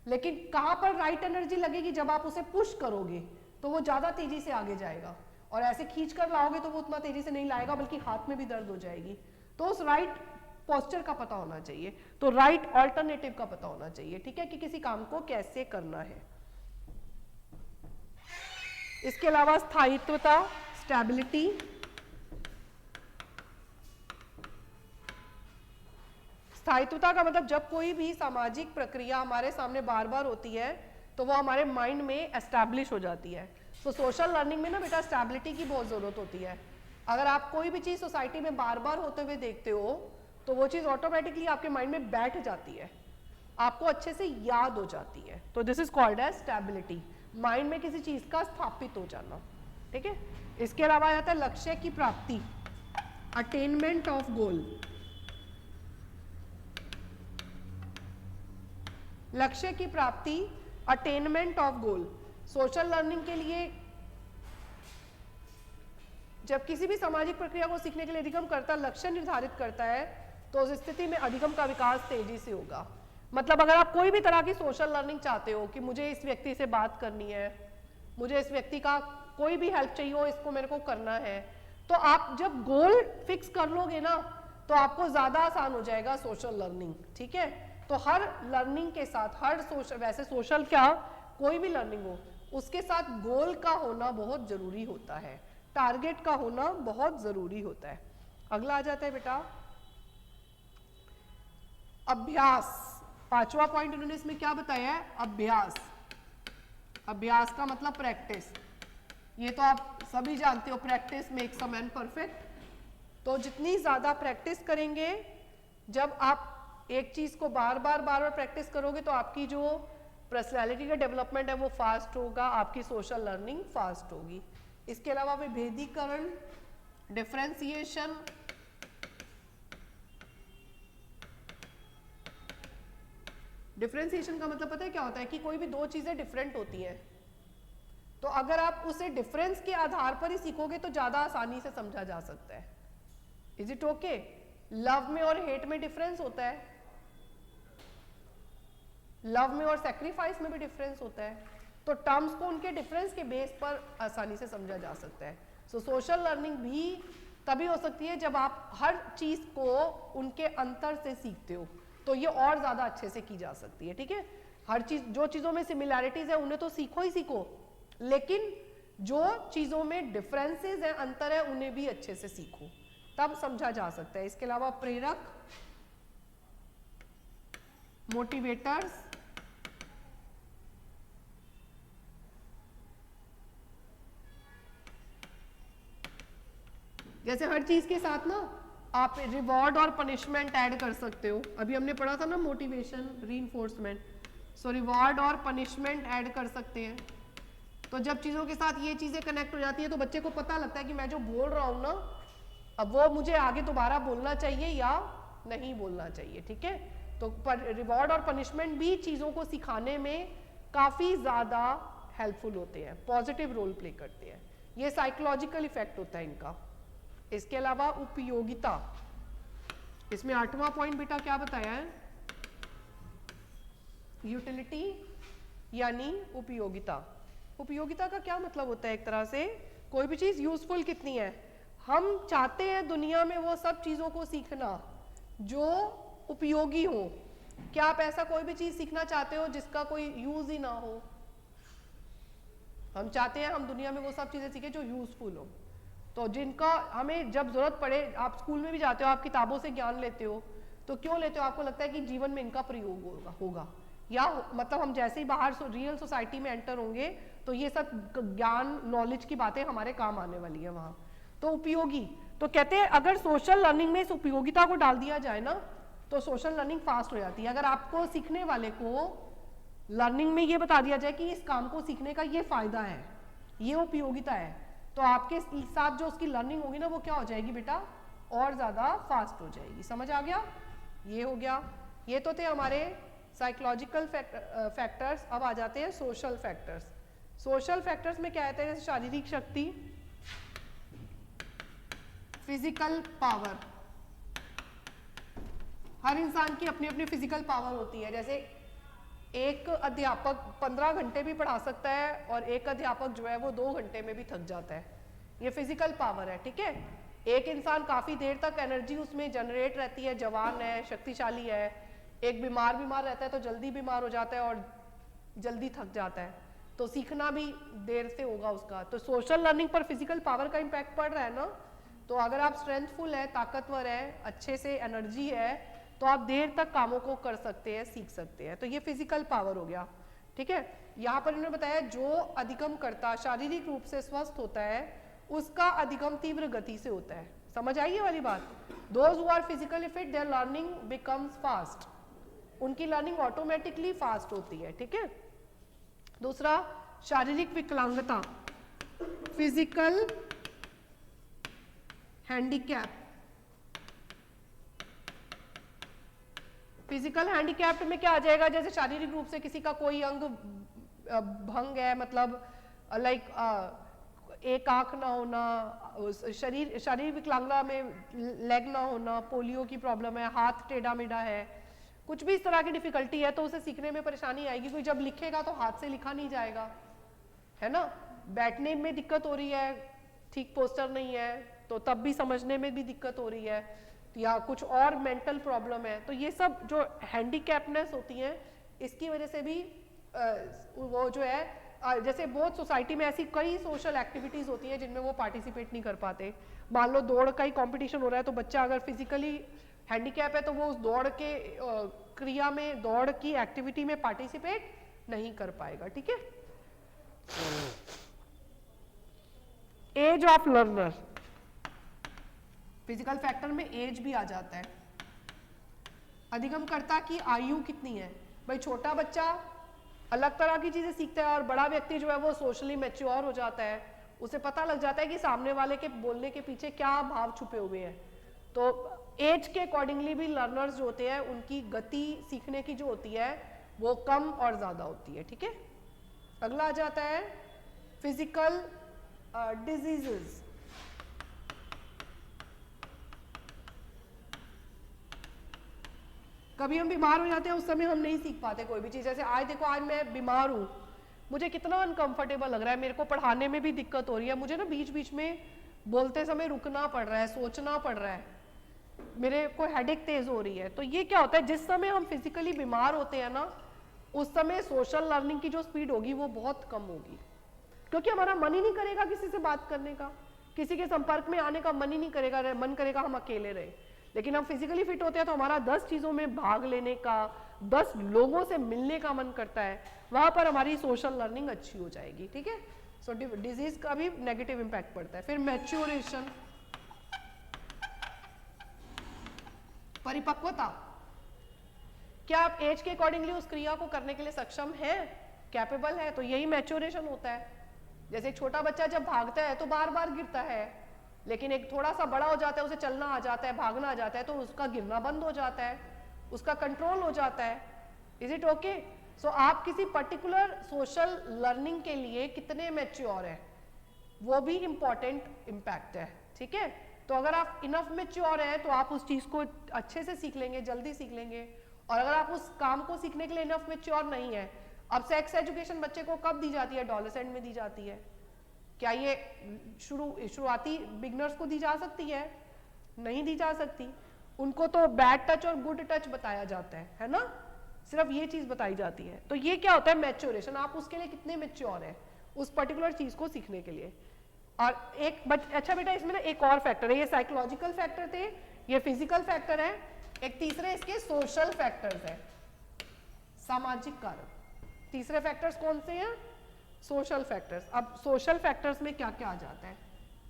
लेकिन कहां पर राइट एनर्जी लगेगी, जब आप उसे पुश करोगे तो वो ज्यादा तेजी से आगे जाएगा, और ऐसे खींच कर लाओगे तो वो उतना तेजी से नहीं लाएगा बल्कि हाथ में भी दर्द हो जाएगी। तो उस राइट पोस्चर का पता होना चाहिए, तो राइट ऑल्टरनेटिव का पता होना चाहिए, ठीक है, कि किसी काम को कैसे करना है। इसके अलावा स्थायित्वता, स्टेबिलिटी, स्थायित्वता का मतलब जब कोई भी सामाजिक प्रक्रिया हमारे सामने बार बार होती है तो वो हमारे माइंड में एस्टैब्लिश हो जाती है। तो सोशल लर्निंग में ना बेटा स्टेबिलिटी की बहुत जरूरत होती है। अगर आप कोई भी चीज सोसाइटी में बार बार होते हुए देखते हो तो वो चीज ऑटोमेटिकली आपके माइंड में बैठ जाती है, आपको अच्छे से याद हो जाती है। तो this is called as stability, mind में किसी चीज का स्थापित हो जाना, ठीक है। इसके अलावा आता है लक्ष्य की प्राप्ति, अटेनमेंट ऑफ गोल। लक्ष्य की प्राप्ति, attainment of goal. Social learning के लिए जब किसी भी सामाजिक प्रक्रिया को सीखने के लिए अधिगमकर्ता लक्ष्य निर्धारित करता है तो उस स्थिति में अधिगम का विकास तेजी से होगा। मतलब अगर आप कोई भी तरह की सोशल लर्निंग चाहते हो कि मुझे इस व्यक्ति से बात करनी है, मुझे इस व्यक्ति का कोई भी हेल्प चाहिए हो, इसको मेरे को करना है, तो आप जब गोल फिक्स कर लोगे ना तो आपको ज्यादा आसान हो जाएगा सोशल लर्निंग, ठीक है। तो हर लर्निंग के साथ, हर सोशल, वैसे सोशल क्या कोई भी लर्निंग हो, उसके साथ गोल का होना बहुत जरूरी होता है, टारगेट का होना बहुत जरूरी होता है। अगला आ जाता है बेटा अभ्यास। पांचवा पॉइंट उन्होंने इसमें क्या बताया है, अभ्यास। अभ्यास का मतलब प्रैक्टिस, ये तो आप सभी जानते हो, practice makes a man perfect. तो जितनी ज्यादा प्रैक्टिस करेंगे, जब आप एक चीज को बार बार प्रैक्टिस करोगे तो आपकी जो पर्सनैलिटी का डेवलपमेंट है वो फास्ट होगा, आपकी सोशल लर्निंग फास्ट होगी। इसके अलावा विभेदीकरण, डिफरेंशिएशन, डिफरेंशिएशन का मतलब पता है क्या होता है कि कोई भी दो चीजें डिफरेंट होती हैं, तो अगर आप उसे डिफरेंस के आधार पर ही सीखोगे तो ज्यादा आसानी से समझा जा सकता है। Is it okay? लव में और हेट में डिफरेंस होता है, लव में और सैक्रिफाइस में भी डिफरेंस होता है, तो टर्म्स को उनके डिफरेंस के बेस पर आसानी से समझा जा सकता है। सो सोशल लर्निंग भी तभी हो सकती है जब आप हर चीज को उनके अंतर से सीखते हो, तो ये और ज्यादा अच्छे से की जा सकती है, ठीक है। हर चीज, जो चीजों में सिमिलैरिटीज है उन्हें तो सीखो ही सीखो, लेकिन जो चीजों में डिफरेंसेस है, अंतर है, उन्हें भी अच्छे से सीखो, तब समझा जा सकता है। इसके अलावा प्रेरक, मोटिवेटर्स, जैसे हर चीज के साथ ना आप रिवॉर्ड और पनिशमेंट ऐड कर सकते हो। अभी हमने पढ़ा था ना मोटिवेशन, रीइंफोर्समेंट, सो रिवॉर्ड और पनिशमेंट ऐड कर सकते हैं। तो जब चीजों के साथ ये चीजें कनेक्ट हो जाती है तो बच्चे को पता लगता है कि मैं जो बोल रहा हूं ना, अब वो मुझे आगे दोबारा बोलना चाहिए या नहीं बोलना चाहिए, ठीक है। तो रिवॉर्ड और पनिशमेंट भी चीज़ों को सिखाने में काफ़ी ज़्यादा हेल्पफुल होते हैं, पॉजिटिव रोल प्ले करते हैं। ये साइकोलॉजिकल इफेक्ट होता है इनका। इसके अलावा उपयोगिता, इसमें 8वां पॉइंट बेटा क्या बताया है, यूटिलिटी यानी उपयोगिता। उपयोगिता का क्या मतलब होता है, एक तरह से कोई भी चीज़ यूजफुल कितनी है। हम चाहते हैं दुनिया में वो सब चीज़ों को सीखना जो उपयोगी हो। क्या आप ऐसा कोई भी चीज़ सीखना चाहते हो जिसका कोई यूज ही ना हो? हम चाहते हैं हम दुनिया में वो सब चीज़ें सीखें जो यूजफुल हो। तो जिनका हमें जब जरूरत पड़े, आप स्कूल में भी जाते हो, आप किताबों से ज्ञान लेते हो, तो क्यों लेते हो? आपको लगता है कि जीवन में इनका प्रयोग होगा या मतलब हम जैसे ही बाहर रियल सोसाइटी में एंटर होंगे तो ये सब ज्ञान नॉलेज की बातें हमारे काम आने वाली है वहाँ। तो उपयोगी, तो कहते हैं अगर सोशल लर्निंग में इस उपयोगिता को डाल दिया जाए ना तो सोशल लर्निंग फास्ट हो जाती है। अगर आपको सीखने वाले को लर्निंग में ये बता दिया जाए कि इस काम को सीखने का ये फायदा है, ये उपयोगिता है, तो आपके साथ जो उसकी लर्निंग होगी ना वो क्या हो जाएगी बेटा, और ज़्यादा फास्ट हो जाएगी। समझ आ गया? ये हो गया। ये तो थे हमारे साइकोलॉजिकल फैक्टर्स। अब आ जाते हैं सोशल फैक्टर्स। सोशल फैक्टर्स में क्या आता है, जैसे शारीरिक शक्ति, फिजिकल पावर। हर इंसान की अपनी अपनी फिजिकल पावर होती है। जैसे एक अध्यापक 15 घंटे भी पढ़ा सकता है और एक अध्यापक जो है वो 2 घंटे में भी थक जाता है। ये फिजिकल पावर है, ठीक है। एक इंसान काफी देर तक एनर्जी उसमें जनरेट रहती है, जवान है, शक्तिशाली है। एक बीमार रहता है तो जल्दी बीमार हो जाता है और जल्दी थक जाता है, तो सीखना भी देर से होगा उसका। तो सोशल लर्निंग पर फिजिकल पावर का इम्पैक्ट पड़ रहा है ना। तो अगर आप स्ट्रेंथफुल है, ताकतवर है, अच्छे से एनर्जी है, तो आप देर तक कामों को कर सकते हैं, सीख सकते हैं। तो ये फिजिकल पावर हो गया, ठीक है। यहाँ पर इन्होंने बताया जो अधिगम करता शारीरिक रूप से स्वस्थ होता है उसका अधिगम तीव्र गति से होता है। समझ आई ये वाली बात? Those who are physically fit their learning becomes fast, उनकी लर्निंग ऑटोमेटिकली फास्ट होती है, ठीक है। दूसरा, शारीरिक विकलांगता, फिजिकल हैंडीकैप। फिजिकल हैंडीकैप्ड में क्या आ जाएगा, जैसे शारीरिक रूप से किसी का कोई अंग भंग है, मतलब लाइक एक आंख ना होना, शारीरिक विकलांगता में लेग ना होना, पोलियो की प्रॉब्लम है, हाथ टेढ़ा मेढ़ा है, कुछ भी इस तरह की डिफिकल्टी है, तो उसे सीखने में परेशानी आएगी। कोई जब लिखेगा तो हाथ से लिखा नहीं जाएगा, है ना। बैठने में दिक्कत हो रही है, ठीक पोस्टर नहीं है, तो तब भी समझने में भी दिक्कत हो रही है, या कुछ और मेंटल प्रॉब्लम है, तो ये सब जो हैंडीकैप्डनेस होती है इसकी वजह से भी वो जो है, जैसे बहुत सोसाइटी में ऐसी कई सोशल एक्टिविटीज होती है जिनमें वो पार्टिसिपेट नहीं कर पाते। मान लो दौड़ का ही कंपटीशन हो रहा है, तो बच्चा अगर फिजिकली हैंडीकैप है तो वो उस दौड़ के क्रिया में, दौड़ की एक्टिविटी में पार्टिसिपेट नहीं कर पाएगा, ठीक है। Age of learner, physical factor में एज भी आ जाता है। अधिगमकर्ता की आयु कितनी है, भाई छोटा बच्चा अलग तरह की चीजें सीखता है और बड़ा व्यक्ति जो है वो सोशली मैच्योर हो जाता है, उसे पता लग जाता है कि सामने वाले के बोलने के पीछे क्या भाव छुपे हुए हैं। तो एज के अकॉर्डिंगली भी लर्नर्स जो होते हैं उनकी गति सीखने की जो होती है वो कम और ज्यादा होती है, ठीक है। अगला आ जाता है फिजिकल डिजीजेस। कभी हम बीमार हो जाते हैं, उस समय हम नहीं सीख पाते कोई भी चीज़। जैसे आज देखो, आज मैं बीमार हूँ, मुझे कितना अनकंफर्टेबल लग रहा है, मेरे को पढ़ाने में भी दिक्कत हो रही है, मुझे ना बीच बीच में बोलते समय रुकना पड़ रहा है, सोचना पड़ रहा है, मेरे को हेडेक तेज हो रही है। तो ये क्या होता है, जिस समय हम फिजिकली बीमार होते हैं ना, उस समय सोशल लर्निंग की जो स्पीड होगी वो बहुत कम होगी, क्योंकि हमारा मन ही नहीं करेगा किसी से बात करने का, किसी के संपर्क में आने का मन ही नहीं करेगा, मन करेगा हम अकेले रहे। लेकिन हम फिजिकली फिट होते हैं तो हमारा 10 चीजों में भाग लेने का, 10 लोगों से मिलने का मन करता है, वहां पर हमारी सोशल लर्निंग अच्छी हो जाएगी, ठीक है। सो डिजीज का भी नेगेटिव इंपैक्ट पड़ता है। फिर मैच्योरेशन, परिपक्वता, क्या आप एज के अकॉर्डिंगली उस क्रिया को करने के लिए सक्षम है, कैपेबल है, तो यही मैच्योरेशन होता है। जैसे एक छोटा बच्चा जब भागता है तो बार बार गिरता है, लेकिन एक थोड़ा सा बड़ा हो जाता है, उसे चलना आ जाता है, भागना आ जाता है, तो उसका गिरना बंद हो जाता है। उसका कंट्रोल हो जाता है। Is it okay? सो आप किसी पर्टिकुलर सोशल लर्निंग के लिए कितने मैच्योर है, वो भी इंपॉर्टेंट इम्पैक्ट है। ठीक है, तो अगर आप इनफ मैच्योर है तो आप उस चीज को अच्छे से सीख लेंगे, जल्दी सीख लेंगे। और अगर आप उस काम को सीखने के लिए इनफ मैच्योर नहीं है, अब सेक्स एजुकेशन बच्चे को कब दी जाती है? एडोलेसेंट में दी जाती है। क्या ये शुरुआती बिगनर्स को दी जा सकती है? नहीं दी जा सकती। उनको तो बैड टच और गुड टच बताया जाता है ना, सिर्फ ये चीज बताई जाती है। तो ये क्या होता है? मैच्योरेशन। आप उसके लिए कितने मैच्योर है उस पर्टिकुलर चीज को सीखने के लिए। और एक अच्छा बेटा, इसमें ना एक और फैक्टर है, ये साइकोलॉजिकल फैक्टर थे, ये फिजिकल फैक्टर है, एक तीसरे इसके सोशल फैक्टर्स है, सामाजिक कारक। तीसरे फैक्टर्स कौन से हैं? Social factors. अब सोशल फैक्टर्स में क्या क्या आ जाता है?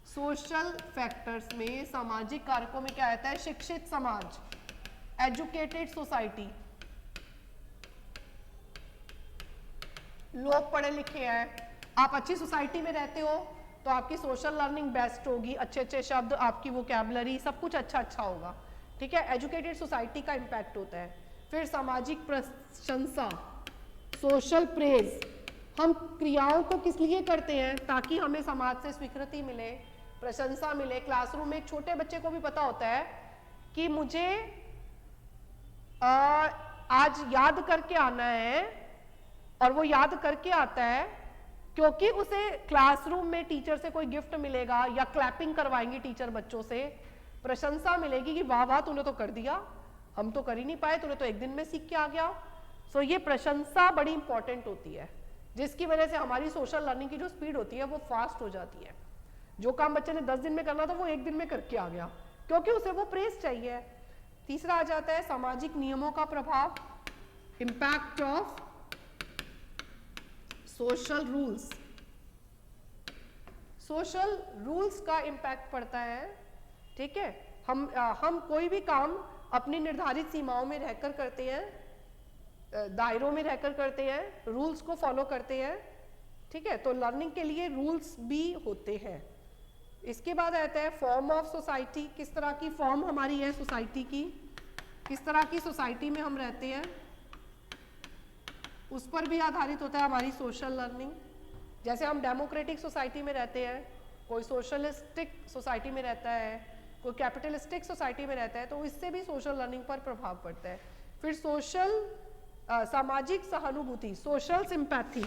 सोशल फैक्टर्स में, सामाजिक कारकों में क्या आता है? शिक्षित समाज, एजुकेटेड सोसाइटी, लोग पढ़े लिखे हैं, आप अच्छी सोसाइटी में रहते हो तो आपकी सोशल लर्निंग बेस्ट होगी, अच्छे अच्छे शब्द, आपकी वोकैबुलरी, सब कुछ अच्छा अच्छा होगा। ठीक है, एजुकेटेड सोसाइटी का इम्पैक्ट होता है। फिर सामाजिक प्रशंसा, सोशल प्रेज। हम क्रियाओं को किस लिए करते हैं? ताकि हमें समाज से स्वीकृति मिले, प्रशंसा मिले। क्लासरूम में एक छोटे बच्चे को भी पता होता है कि मुझे आज याद करके आना है, और वो याद करके आता है क्योंकि उसे क्लासरूम में टीचर से कोई गिफ्ट मिलेगा, या क्लैपिंग करवाएंगे टीचर बच्चों से, प्रशंसा मिलेगी कि वाह वाह तूने तो कर दिया, हम तो कर ही नहीं पाए, तूने तो एक दिन में सीख के आ गया। सो ये प्रशंसा बड़ी इंपॉर्टेंट होती है, जिसकी वजह से हमारी सोशल लर्निंग की जो स्पीड होती है वो फास्ट हो जाती है। जो काम बच्चे ने 10 दिन में करना था वो एक दिन में करके आ गया, क्योंकि उसे वो प्रेज चाहिए। तीसरा आ जाता है सामाजिक नियमों का प्रभाव, impact of social rules. Social rules का इम्पैक्ट पड़ता है। ठीक है, हम कोई भी काम अपनी निर्धारित सीमाओं में रहकर करते हैं, दायरों में रहकर करते हैं, रूल्स को फॉलो करते हैं। ठीक है, तो लर्निंग के लिए रूल्स भी होते हैं। इसके बाद आता है फॉर्म ऑफ सोसाइटी। किस तरह की फॉर्म हमारी है सोसाइटी की, किस तरह की सोसाइटी में हम रहते हैं, उस पर भी आधारित होता है हमारी सोशल लर्निंग। जैसे हम डेमोक्रेटिक सोसाइटी में रहते हैं, कोई सोशलिस्टिक सोसाइटी में रहता है, कोई कैपिटलिस्टिक सोसाइटी में रहता है, तो इससे भी सोशल लर्निंग पर प्रभाव पड़ता है। फिर सामाजिक सहानुभूति, सोशल सिंपैथी।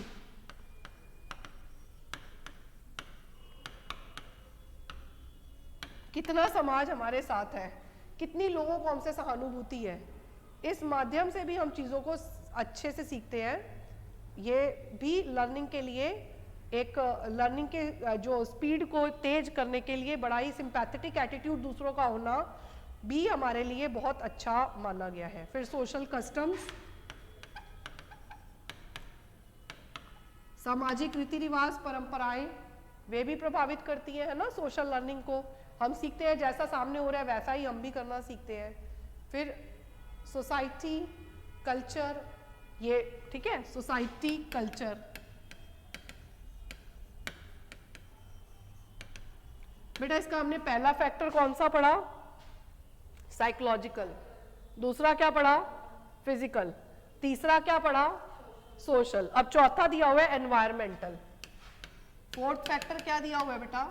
कितना समाज हमारे साथ है, कितनी लोगों को हमसे सहानुभूति है, इस माध्यम से भी हम चीज़ों को अच्छे से सीखते हैं। ये भी लर्निंग के लिए एक लर्निंग के जो स्पीड को तेज करने के लिए बड़ा ही सिंपैथेटिक एटीट्यूड दूसरों का होना भी हमारे लिए बहुत अच्छा माना गया है। फिर सोशल कस्टम्स, सामाजिक रीति रिवाज, परंपराएं, वे भी प्रभावित करती है ना सोशल लर्निंग को। हम सीखते हैं जैसा सामने हो रहा है वैसा ही हम भी करना सीखते हैं। फिर सोसाइटी कल्चर, ये ठीक है, सोसाइटी कल्चर। बेटा इसका हमने पहला फैक्टर कौन सा पढ़ा? साइकोलॉजिकल। दूसरा क्या पढ़ा? फिजिकल। तीसरा क्या पढ़ा? सोशल। अब चौथा दिया हुआ है एनवायरमेंटल। फोर्थ फैक्टर क्या दिया हुआ है बेटा?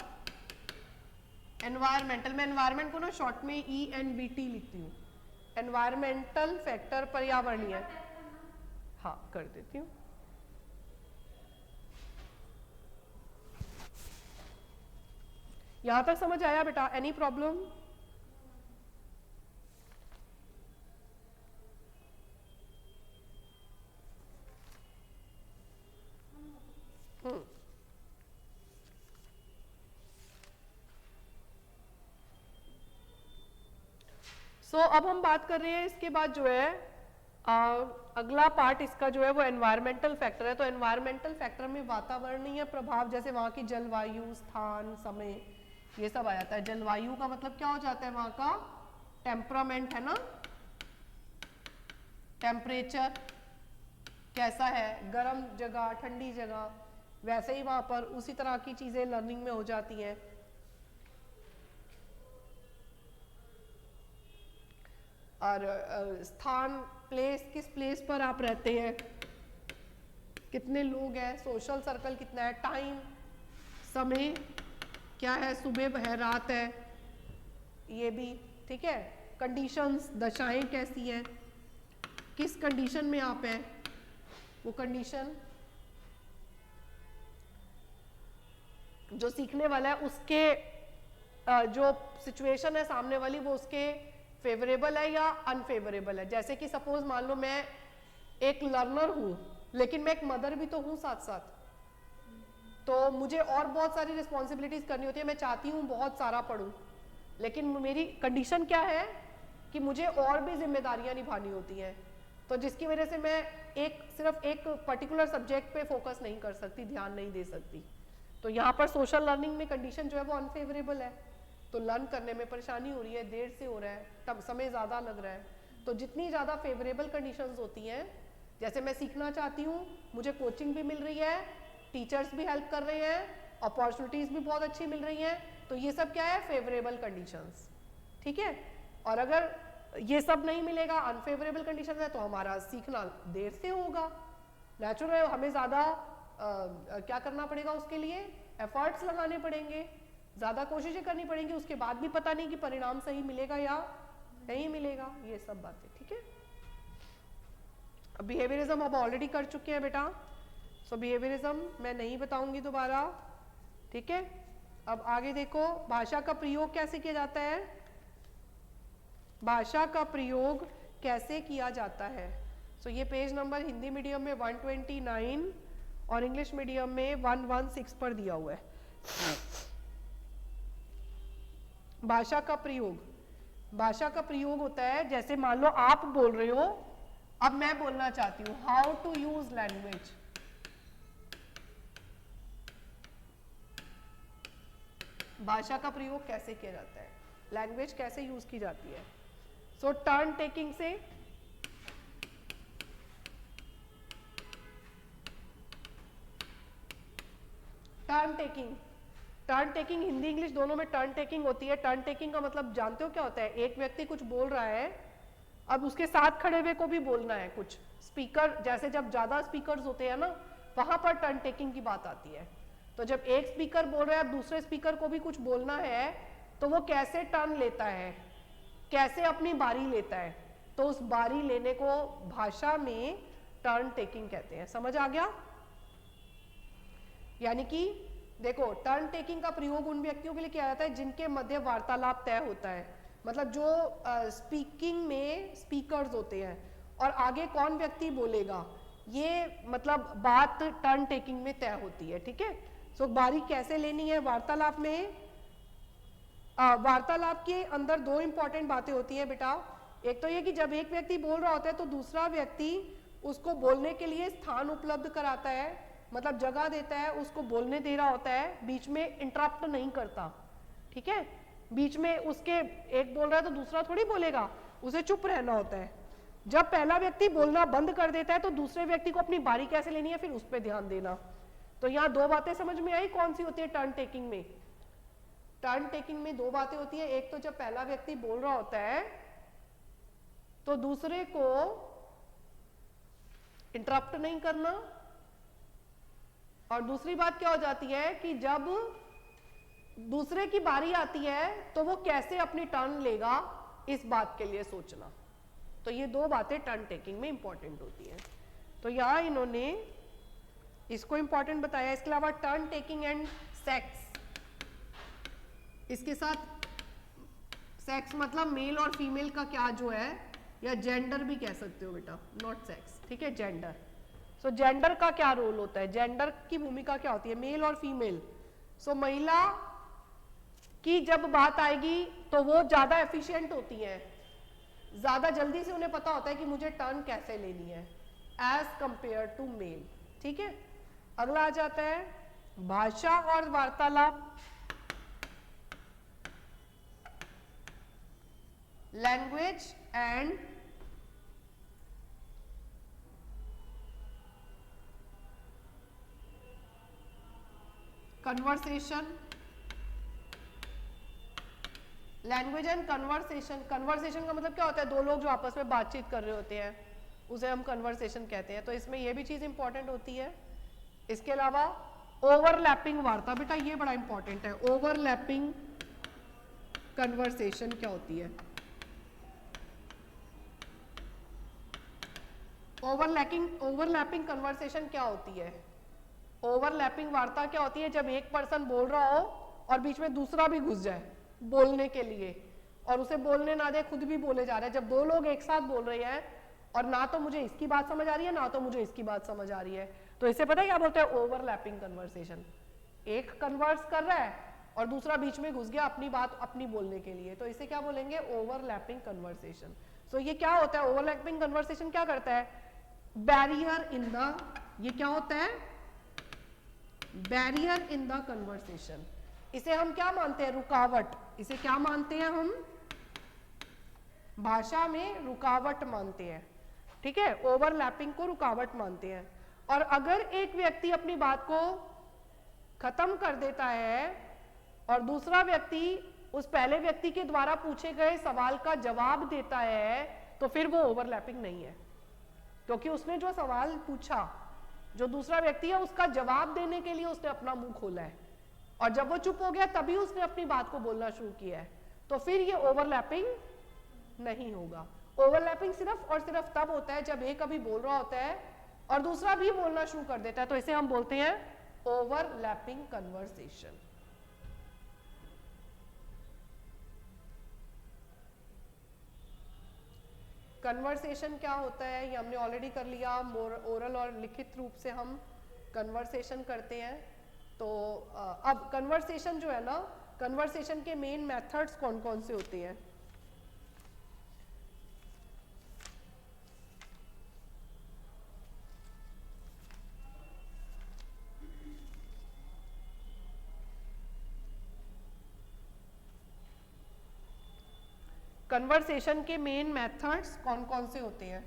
एनवायरमेंटल। मैं एनवायरमेंट को ना शॉर्ट में ENVT लिखती हूँ। एनवायरमेंटल फैक्टर पर्यावरणीय। हाँ कर देती हूँ। यहां तक समझ आया बेटा? Any problem? अब हम बात कर रहे हैं इसके बाद जो है अगला पार्ट इसका जो है वो एनवायरमेंटल फैक्टर है। तो एनवायरमेंटल फैक्टर में वातावरणीय प्रभाव, जैसे वहाँ की जलवायु, स्थान, समय, ये सब आ जाता है। जलवायु का मतलब क्या हो जाता है? वहाँ का टेम्परामेंट है ना, टेम्परेचर कैसा है, गर्म जगह, ठंडी जगह, वैसे ही वहाँ पर उसी तरह की चीज़ें लर्निंग में हो जाती हैं। और स्थान, प्लेस, किस प्लेस पर आप रहते हैं, कितने लोग हैं, सोशल सर्कल कितना है, टाइम, समय क्या है, सुबह है रात है, ये भी ठीक है। कंडीशंस, दशाएं कैसी हैं, किस कंडीशन में आप हैं, वो कंडीशन जो सीखने वाला है उसके जो सिचुएशन है सामने वाली वो उसके फेवरेबल है या अनफेवरेबल है। जैसे कि सपोज मान लो मैं एक लर्नर हूं लेकिन मैं एक मदर भी तो हूं साथ साथ, तो मुझे और बहुत सारी रिस्पॉन्सिबिलिटीज करनी होती है। मैं चाहती हूँ बहुत सारा पढूं लेकिन मेरी कंडीशन क्या है कि मुझे और भी जिम्मेदारियां निभानी होती हैं, तो जिसकी वजह से मैं सिर्फ एक पर्टिकुलर सब्जेक्ट पे फोकस नहीं कर सकती, ध्यान नहीं दे सकती। तो यहाँ पर सोशल लर्निंग में कंडीशन जो है वो अनफेवरेबल है, तो लर्न करने में परेशानी हो रही है, देर से हो रहा है, तब समय ज़्यादा लग रहा है। तो जितनी ज़्यादा फेवरेबल कंडीशंस होती हैं, जैसे मैं सीखना चाहती हूँ, मुझे कोचिंग भी मिल रही है, टीचर्स भी हेल्प कर रहे हैं, अपॉर्चुनिटीज़ भी बहुत अच्छी मिल रही हैं, तो ये सब क्या है, फेवरेबल कंडीशंस, ठीक है। और अगर ये सब नहीं मिलेगा, अनफेवरेबल कंडीशन है, तो हमारा सीखना देर से होगा, नेचुरल है, हमें ज़्यादा क्या करना पड़ेगा, उसके लिए एफर्ट्स लगाने पड़ेंगे, ज़्यादा कोशिशें करनी पड़ेंगी, उसके बाद भी पता नहीं कि परिणाम सही मिलेगा या नहीं मिलेगा, ये सब बातें, ठीक है। बिहेवियरिज्म अब ऑलरेडी कर चुके हैं बेटा, सो बिहेवियरिज्म मैं नहीं बताऊंगी दोबारा, ठीक है। अब आगे देखो, भाषा का प्रयोग कैसे किया जाता है, भाषा का प्रयोग कैसे किया जाता है। सो ये पेज नंबर हिंदी मीडियम में 129 और इंग्लिश मीडियम में 116 पर दिया हुआ है। भाषा का प्रयोग, भाषा का प्रयोग होता है, जैसे मान लो आप बोल रहे हो, अब मैं बोलना चाहती हूँ हाउ टू यूज लैंग्वेज, भाषा का प्रयोग कैसे किया जाता है, लैंग्वेज कैसे यूज की जाती है। सो टर्न टेकिंग से, turn taking, turn taking Hindi English दोनों में टर्न टेकिंग होती है। टर्न टेकिंग का मतलब जानते हो क्या होता है, एक व्यक्ति कुछ बोल रहा है, अब उसके साथ खड़े हुए को भी बोलना है कुछ, स्पीकर, जैसे जब ज्यादा स्पीकर्स होते हैं ना, वहां पर टर्न टेकिंग की बात आती है। तो जब एक स्पीकर बोल रहा है, अब दूसरे स्पीकर को भी कुछ बोलना है, तो वो कैसे टर्न लेता है, कैसे अपनी बारी लेता है, तो उस बारी लेने को भाषा में टर्न टेकिंग कहते हैं। समझ आ गया? यानी कि देखो, टर्न टेकिंग का प्रयोग उन व्यक्तियों के लिए किया जाता है जिनके मध्य वार्तालाप तय होता है, मतलब जो स्पीकिंग में स्पीकर्स होते हैं और आगे कौन व्यक्ति बोलेगा, ये मतलब बात टर्न टेकिंग में तय होती है, ठीक है। सो बारी कैसे लेनी है वार्तालाप में, वार्तालाप के अंदर दो इंपॉर्टेंट बातें होती हैं बेटा। एक तो ये कि जब एक व्यक्ति बोल रहा होता है तो दूसरा व्यक्ति उसको बोलने के लिए स्थान उपलब्ध कराता है, मतलब जगह देता है, उसको बोलने दे रहा होता है, बीच में इंटरप्ट नहीं करता, ठीक है। बीच में उसके एक बोल रहा है तो दूसरा थोड़ी बोलेगा, उसे चुप रहना होता है। जब पहला व्यक्ति बोलना बंद कर देता है तो दूसरे व्यक्ति को अपनी बारी कैसे लेनी है फिर उस पर ध्यान देना। तो यहाँ दो बातें समझ में आई कौन सी होती है टर्न टेकिंग में। टर्न टेकिंग में दो बातें होती है, एक तो जब पहला व्यक्ति बोल रहा होता है तो दूसरे को इंटरप्ट नहीं करना, और दूसरी बात क्या हो जाती है कि जब दूसरे की बारी आती है तो वो कैसे अपनी टर्न लेगा, इस बात के लिए सोचना। तो ये दो बातें टर्न टेकिंग में इंपॉर्टेंट होती हैं। तो यहां इन्होंने इसको इंपॉर्टेंट बताया। इसके अलावा टर्न टेकिंग एंड सेक्स, इसके साथ सेक्स मतलब मेल और फीमेल का क्या जो है, या जेंडर भी कह सकते हो बेटा, नॉट सेक्स, ठीक है, जेंडर। सो जेंडर का क्या रोल होता है, जेंडर की भूमिका क्या होती है, मेल और फीमेल। सो महिला की जब बात आएगी तो वो ज्यादा एफिशिएंट होती है, ज्यादा जल्दी से उन्हें पता होता है कि मुझे टर्न कैसे लेनी है एज कंपेयर टू मेल, ठीक है। अगला आ जाता है भाषा और वार्तालाप, language and conversation. Language and conversation, conversation का मतलब क्या होता है, दो लोग जो आपस में बातचीत कर रहे होते हैं उसे हम कन्वर्सेशन कहते हैं, तो इसमें यह भी चीज इंपॉर्टेंट होती है। इसके अलावा ओवरलैपिंग वार्ता, बेटा ये बड़ा इंपॉर्टेंट है, ओवरलैपिंग कन्वर्सेशन क्या होती है, ओवरलैपिंग कन्वर्सेशन क्या होती है, ओवरलैपिंग वार्ता क्या होती है, जब एक पर्सन बोल रहा हो और बीच में दूसरा भी घुस जाए बोलने के लिए और उसे बोलने ना दे, खुद भी बोले जा रहे हैं, जब दो लोग एक साथ बोल रहे हैं और ना तो मुझे इसकी बात समझ आ रही है ना तो मुझे इसकी बात समझ आ रही है, तो इसे पता है क्या बोलते हैं, ओवरलैपिंग कन्वर्सेशन। एक कन्वर्स कर रहा है और दूसरा बीच में घुस गया अपनी बात अपनी बोलने के लिए, तो इसे क्या बोलेंगे, ओवरलैपिंग कन्वर्सेशन। सो ये क्या होता है, ओवरलैपिंग कन्वर्सेशन क्या करता है, बैरियर इन द, ये क्या होता है, बैरियर इन द कन्वर्सेशन। इसे हम क्या मानते हैं, रुकावट, इसे क्या मानते हैं हम, भाषा में रुकावट मानते हैं, ठीक है, ओवरलैपिंग को रुकावट मानते हैं। और अगर एक व्यक्ति अपनी बात को खत्म कर देता है और दूसरा व्यक्ति उस पहले व्यक्ति के द्वारा पूछे गए सवाल का जवाब देता है, तो फिर वो ओवरलैपिंग नहीं है, क्योंकि उसने जो सवाल पूछा, जो दूसरा व्यक्ति है उसका जवाब देने के लिए उसने अपना मुंह खोला है और जब वो चुप हो गया तभी उसने अपनी बात को बोलना शुरू किया है, तो फिर ये ओवरलैपिंग नहीं होगा। ओवरलैपिंग सिर्फ और सिर्फ तब होता है जब एक अभी बोल रहा होता है और दूसरा भी बोलना शुरू कर देता है, तो इसे हम बोलते हैं ओवरलैपिंग कन्वर्सेशन। कन्वर्सेशन क्या होता है ये हमने ऑलरेडी कर लिया, ओरल और लिखित रूप से हम कन्वर्सेशन करते हैं। तो अब कन्वर्सेशन जो है ना, कन्वर्सेशन के मेन मेथड्स कौन कौन से होते हैं, कन्वर्सेशन के मेन मेथड्स कौन कौन से होते हैं,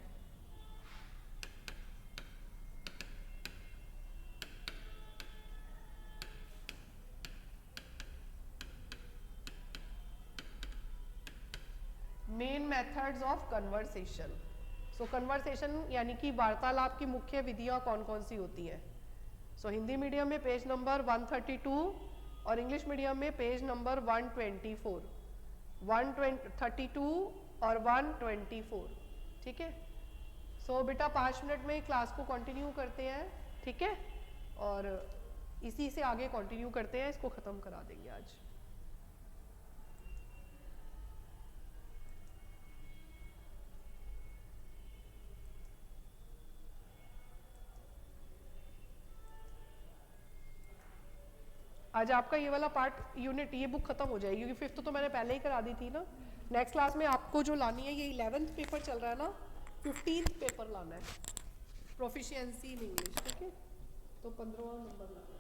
main methods of conversation. So conversation यानी कि वार्तालाप की मुख्य विधियां कौन कौन सी होती हैं। सो हिंदी मीडियम में पेज नंबर 132 और इंग्लिश मीडियम में पेज नंबर 124, 132 और 124, ठीक है। सो बेटा 5 मिनट में क्लास को कंटिन्यू करते हैं, ठीक है, और इसी से आगे कंटिन्यू करते हैं, इसको ख़त्म करा देंगे आज। आज आपका ये वाला पार्ट यूनिट, ये बुक खत्म हो जाएगी क्योंकि 5th तो मैंने पहले ही करा दी थी ना। नेक्स्ट क्लास में आपको जो लानी है, ये 11th पेपर चल रहा है ना, 15th पेपर लाना है, प्रोफिशिएंसी इन इंग्लिश, ठीक है, तो 15वां नंबर लाना है।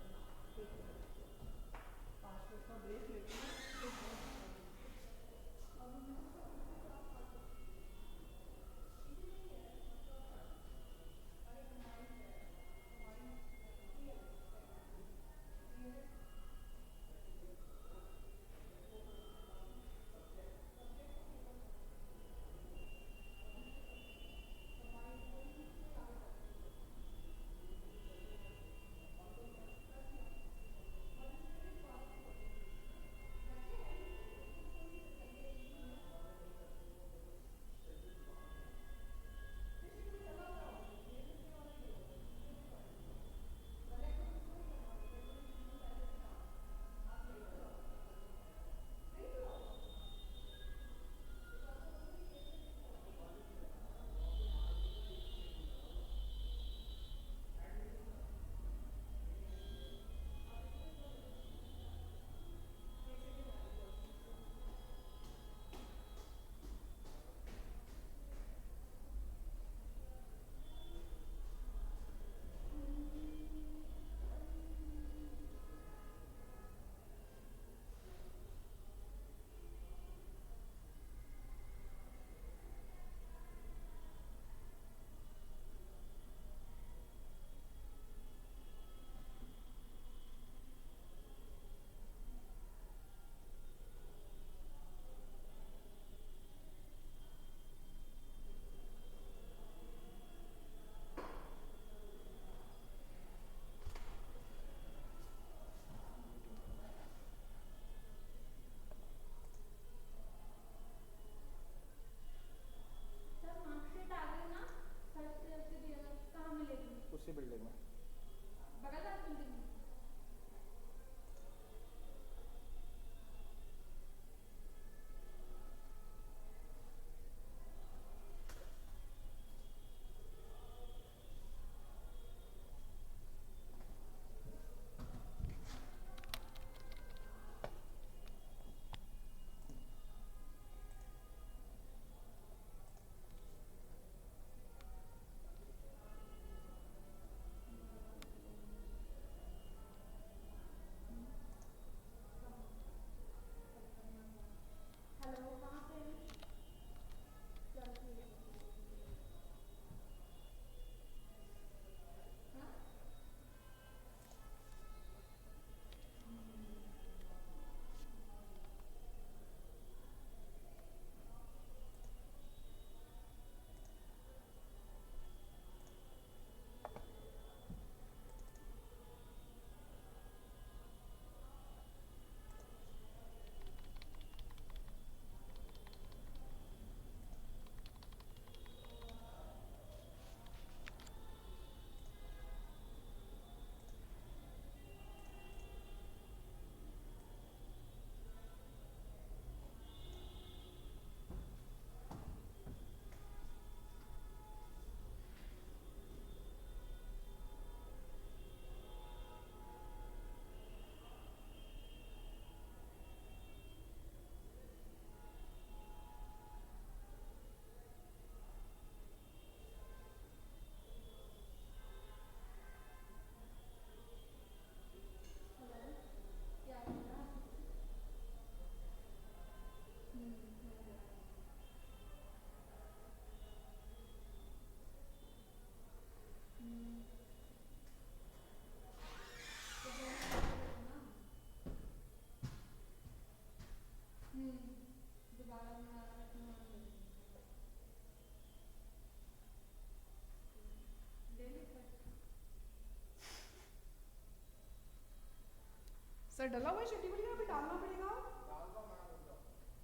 है शेट्टी भैया, अभी डालना पड़ेगा।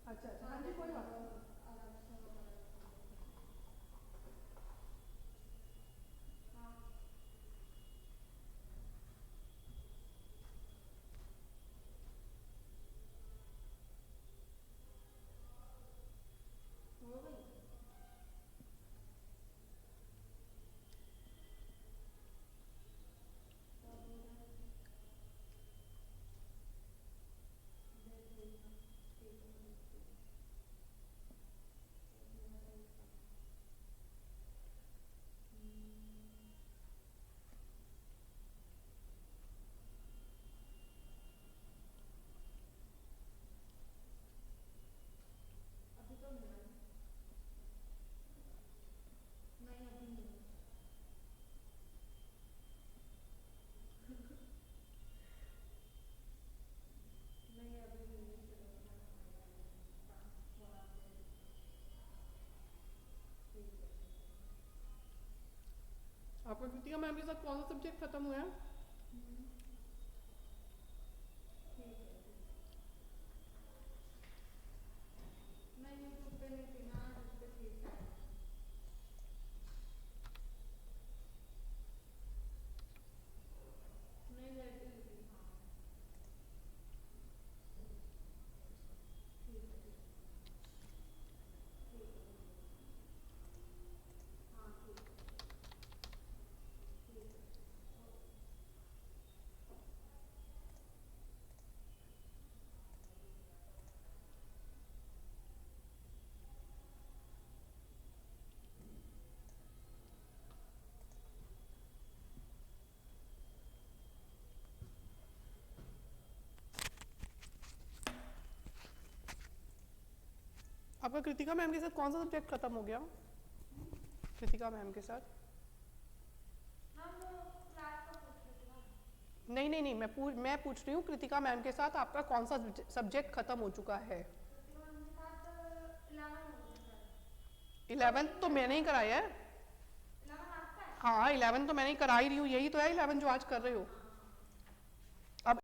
अच्छा अच्छा, हाँ जी, कोई बात नहीं। आपका कृतिका मैम के साथ कौन सा सब्जेक्ट खत्म हुआ है? आपका कृतिका मैम के साथ कौन सा सब्जेक्ट खत्म हो गया? कृतिका मैम के साथ? नहीं नहीं नहीं, मैं पूछ रही हूँ कृतिका मैम के साथ आपका कौन सा सब्जेक्ट खत्म हो चुका है? 11th तो मैंने ही कराया है। हाँ 11th तो मैंने ही करा ही रही हूँ, यही तो है 11th जो आज कर रहे हो।